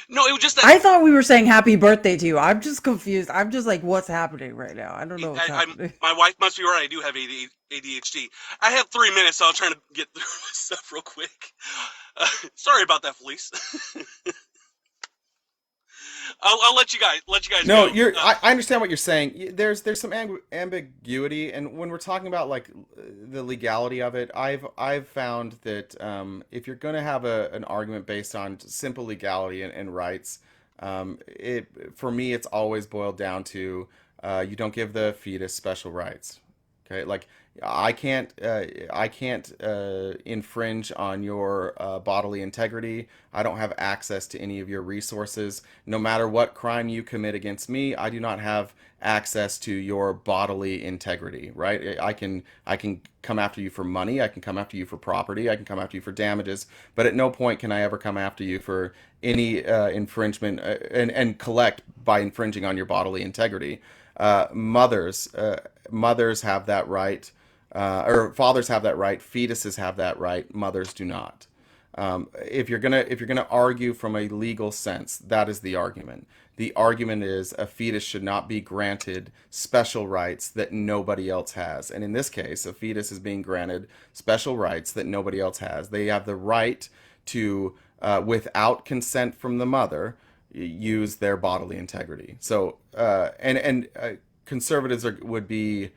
No, it was just that I thought we were saying happy birthday to you. I'm just confused. I'm just like, what's happening right now? I don't know what's happening. My wife must be right. I do have ADHD. I have 3 minutes, so I'll try to get through this stuff real quick. Sorry about that, Felice. I'll let you guys No, go. I understand what you're saying. There's some ambiguity, and when we're talking about like the legality of it, I've found that if you're going to have an argument based on simple legality and rights, for me it's always boiled down to you don't give the fetus special rights. Okay, like I can't infringe on your bodily integrity. I don't have access to any of your resources. No matter what crime you commit against me, I do not have access to your bodily integrity, right? I can come after you for money. I can come after you for property. I can come after you for damages. But at no point can I ever come after you for any infringement and collect by infringing on your bodily integrity. Mothers have that right. Or fathers have that right, fetuses have that right, mothers do not. If you're gonna argue from a legal sense, that is the argument. The argument is a fetus should not be granted special rights that nobody else has. And in this case, a fetus is being granted special rights that nobody else has. They have the right to, without consent from the mother, use their bodily integrity. So, conservatives would be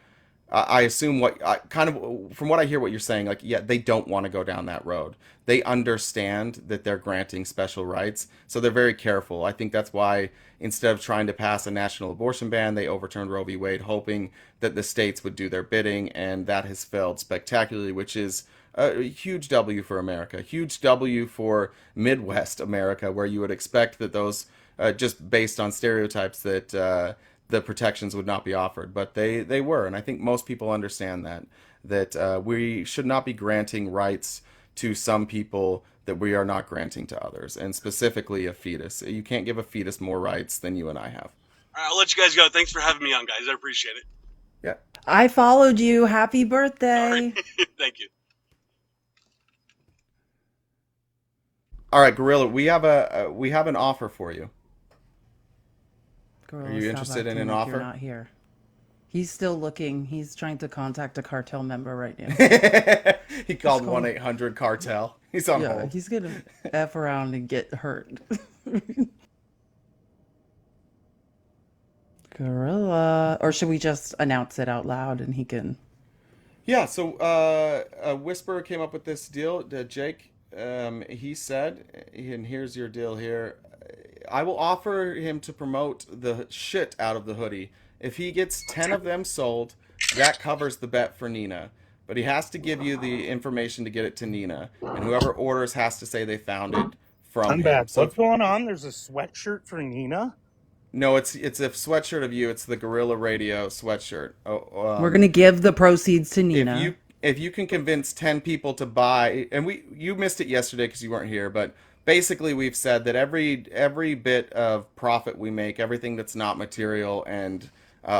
I assume what I kind of from what I hear what you're saying, like, yeah, they don't want to go down that road. They understand that they're granting special rights, so they're very careful. I think that's why instead of trying to pass a national abortion ban, they overturned Roe v. Wade, hoping that the states would do their bidding, and that has failed spectacularly, which is a huge W for America, huge W for Midwest America, where you would expect that those, just based on stereotypes, that the protections would not be offered, but they were, and I think most people understand that we should not be granting rights to some people that we are not granting to others, and specifically a fetus. You can't give a fetus more rights than you and I have. All right, I'll let you guys go. Thanks for having me on, guys. I appreciate it. Yeah. I followed you. Happy birthday. Thank you. All right, Gorilla, we have an offer for you. Gorilla, Are you stop interested in acting an like offer? You're not here. He's still looking. He's trying to contact a cartel member right now. He called 1-800-CARTEL. He's on hold. He's gonna F around and get hurt. Gorilla. Or should we just announce it out loud and he can... Yeah, so a Whisperer came up with this deal. Jake, he said, and here's your deal here. I will offer him to promote the shit out of the hoodie. If he gets 10 of them sold, that covers the bet for Nina. But he has to give you the information to get it to Nina. And whoever orders has to say they found it from I'm him. back. So What's going on? There's a sweatshirt for Nina? no, it's a sweatshirt of you. It's the Gorilla Radio sweatshirt. We're gonna give the proceeds to Nina. If you can convince 10 people to buy, and you missed it yesterday because you weren't here, but basically we've said that every bit of profit we make, everything that's not material and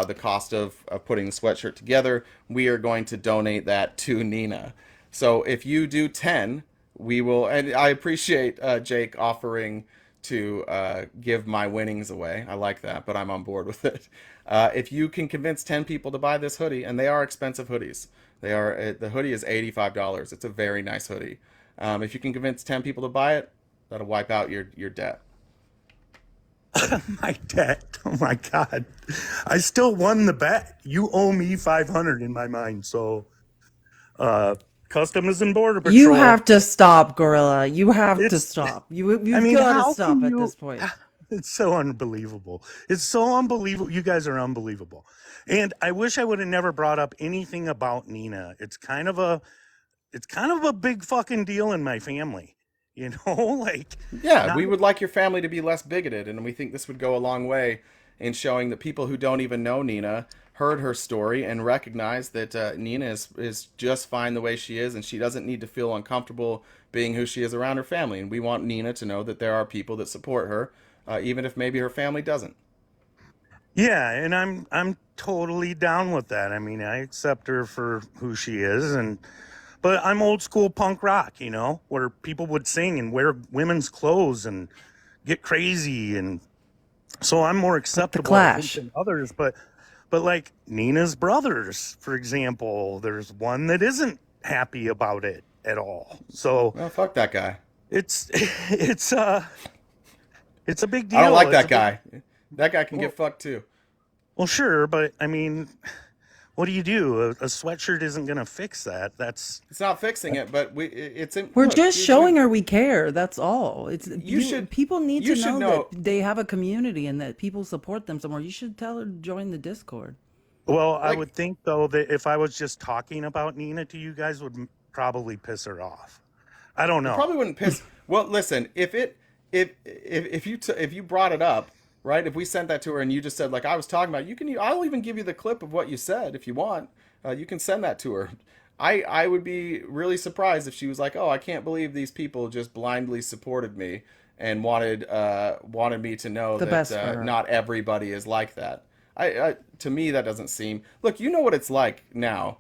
the cost of putting the sweatshirt together, we are going to donate that to Nina. So if you do 10, we will, and I appreciate Jake offering to give my winnings away. I like that, but I'm on board with it. If you can convince 10 people to buy this hoodie, and they are expensive hoodies. The hoodie is $85. It's a very nice hoodie. If you can convince 10 people to buy it, that'll wipe out your debt. My debt. Oh my God. I still won the bet. You owe me $500 in my mind. So, Customs and Border Patrol. You have to stop, Gorilla. You have to stop. You've got how to stop can at you- this point. It's so unbelievable. It's so unbelievable. You guys are unbelievable. And I wish I would have never brought up anything about Nina. It's kind of a big fucking deal in my family. You know, like, Yeah, we would like your family to be less bigoted, and we think this would go a long way in showing that people who don't even know Nina heard her story and recognize that Nina is just fine the way she is, and she doesn't need to feel uncomfortable being who she is around her family. And we want Nina to know that there are people that support her, even if maybe her family doesn't. Yeah, and I'm totally down with that. I mean, I accept her for who she is, but I'm old school punk rock, you know, where people would sing and wear women's clothes and get crazy, and so I'm more acceptable I think, Clash. than others. But like Nina's brothers, for example, there's one that isn't happy about it at all. So Well, fuck that guy. it's a big deal. I don't like It's that a big- guy. That guy can get fucked too. Well, sure, but I mean, what do? A sweatshirt isn't going to fix that. It's not fixing it, but it's in. We're look, just you showing her we care. That's all. People need you to should know know- that they have a community and that people support them somewhere. You should tell her to join the Discord. Well, I would think though that if I was just talking about Nina to you guys, would probably piss her off. I don't know. It probably wouldn't piss. Well, listen, if you brought it up, right? If we sent that to her and you just said like I was talking about, I'll even give you the clip of what you said if you want. You can send that to her. I would be really surprised if she was like, oh, I can't believe these people just blindly supported me and wanted me to know The best for that her. not everybody is like that. To me, that doesn't seem. Look, you know what it's like now.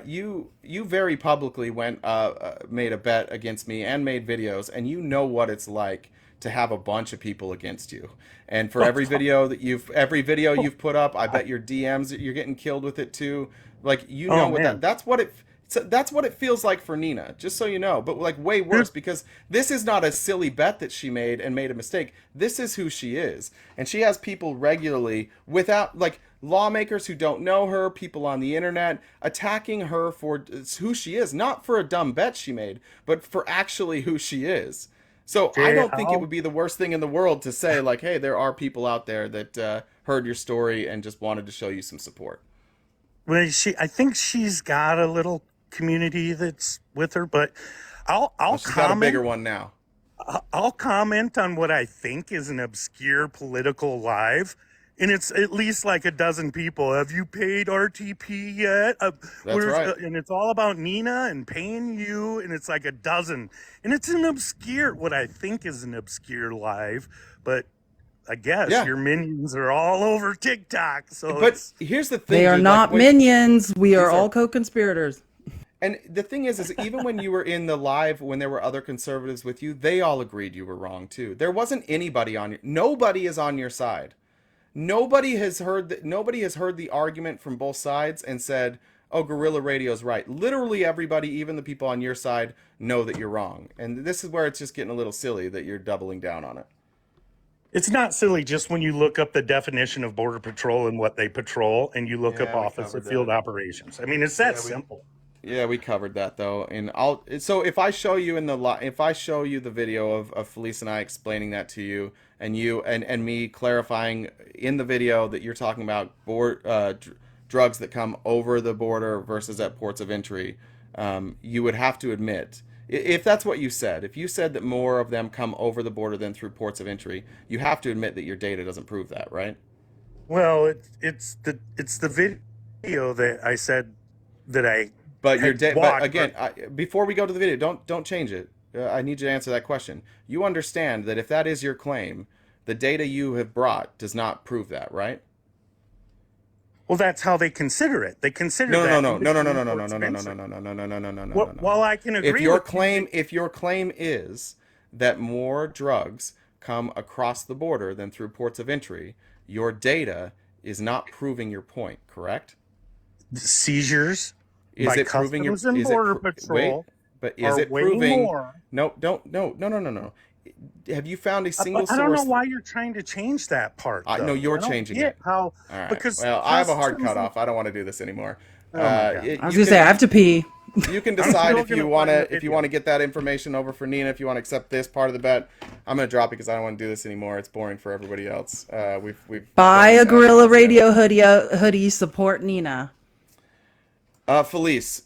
You very publicly made a bet against me and made videos, and you know what it's like to have a bunch of people against you. And for every video you've put up, I bet your DMs you're getting killed with it too. Like you know man. that's what it feels like for Nina, just so you know. But like way worse, because this is not a silly bet that she made and made a mistake. This is who she is. And she has people regularly without like lawmakers who don't know her, people on the internet, attacking her for who she is, not for a dumb bet she made, but for actually who she is. So I don't think it would be the worst thing in the world to say, like, hey, there are people out there that heard your story and just wanted to show you some support. Well, I think she's got a little community that's with her, but I'll She's got a bigger one now. I'll comment on what I think is an obscure political live, and it's at least like a dozen people. Have you paid RTP yet? That's right. And it's all about Nina and paying you, and it's like a dozen. And it's an obscure, what I think is an obscure live, but I guess your minions are all over TikTok. So but here's the thing. They are not minions. We are all co-conspirators. And the thing is even when you were in the live, when there were other conservatives with you, they all agreed you were wrong too. There wasn't anybody on your, nobody is on your side. Nobody has heard the argument from both sides and said, oh, guerrilla radio is right. Literally everybody, even the people on your side, know that you're wrong. And this is where it's just getting a little silly that you're doubling down on it. It's not silly just when you look up the definition of Border Patrol and what they patrol, and you look up Office of Field Operations. I mean, it's that simple. Yeah, we covered that though, and so if I show you the video of Felice and I explaining that to you, and me clarifying in the video that you're talking about drugs that come over the border versus at ports of entry, you would have to admit, if that's what you said, if you said that more of them come over the border than through ports of entry, you have to admit that your data doesn't prove that, right? Well, it's the video that I said that I. But but again, before we go to the video, don't change it. I need you to answer that question. You understand that if that is your claim, the data you have brought does not prove that, right? Well, that's how they consider it. They consider no. Well, I can agree. If your claim is that more drugs come across the border than through ports of entry, your data is not proving your point, correct? Seizures. Is it proving your Border Patrol? Wait, but is it proving? More. No. Have you found a single source? I don't know why you're trying to change that part. I know you're changing it. How? All right. Because I have a hard cutoff. I don't want to do this anymore. I was gonna say I have to pee. You can decide if you want to get that information over for Nina. If you want to accept this part of the bet, I'm gonna drop it because I don't want to do this anymore. It's boring for everybody else. We've buy a Guerrilla Radio hoodie. Support Nina. Felice,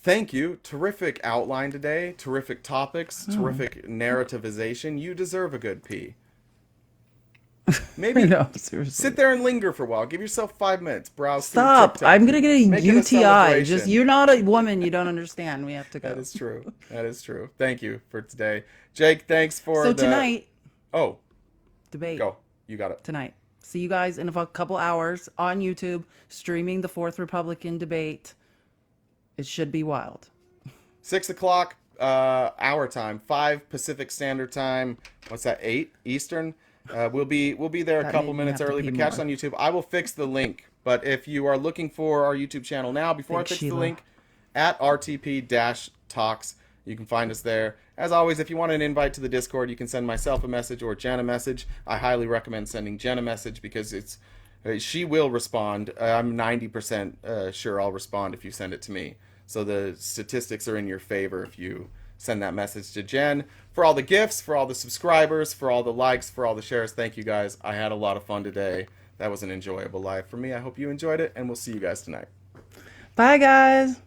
thank you. Terrific outline today. Terrific topics. Terrific narrativization. You deserve a good pee. Maybe sit there and linger for a while. Give yourself 5 minutes. Browse. Stop! I'm gonna get a UTI. Just you're not a woman. You don't understand. We have to go. That is true. That is true. Thank you for today, Jake. Thanks for tonight. Oh, debate. Go. You got it tonight. See you guys in a couple hours on YouTube, streaming the 4th Republican debate. It should be wild. 6 o'clock our time, 5 Pacific Standard Time. What's that? 8 Eastern. We'll be there a couple minutes early, but catch it on YouTube. I will fix the link. But if you are looking for our YouTube channel now, before I fix the link, at RTP-Talks, you can find us there. As always, if you want an invite to the Discord, you can send myself a message or Jen a message. I highly recommend sending Jen a message because she will respond. I'm 90% sure I'll respond if you send it to me. So the statistics are in your favor if you send that message to Jen. For all the gifts, for all the subscribers, for all the likes, for all the shares, thank you guys. I had a lot of fun today. That was an enjoyable live for me. I hope you enjoyed it, and we'll see you guys tonight. Bye, guys.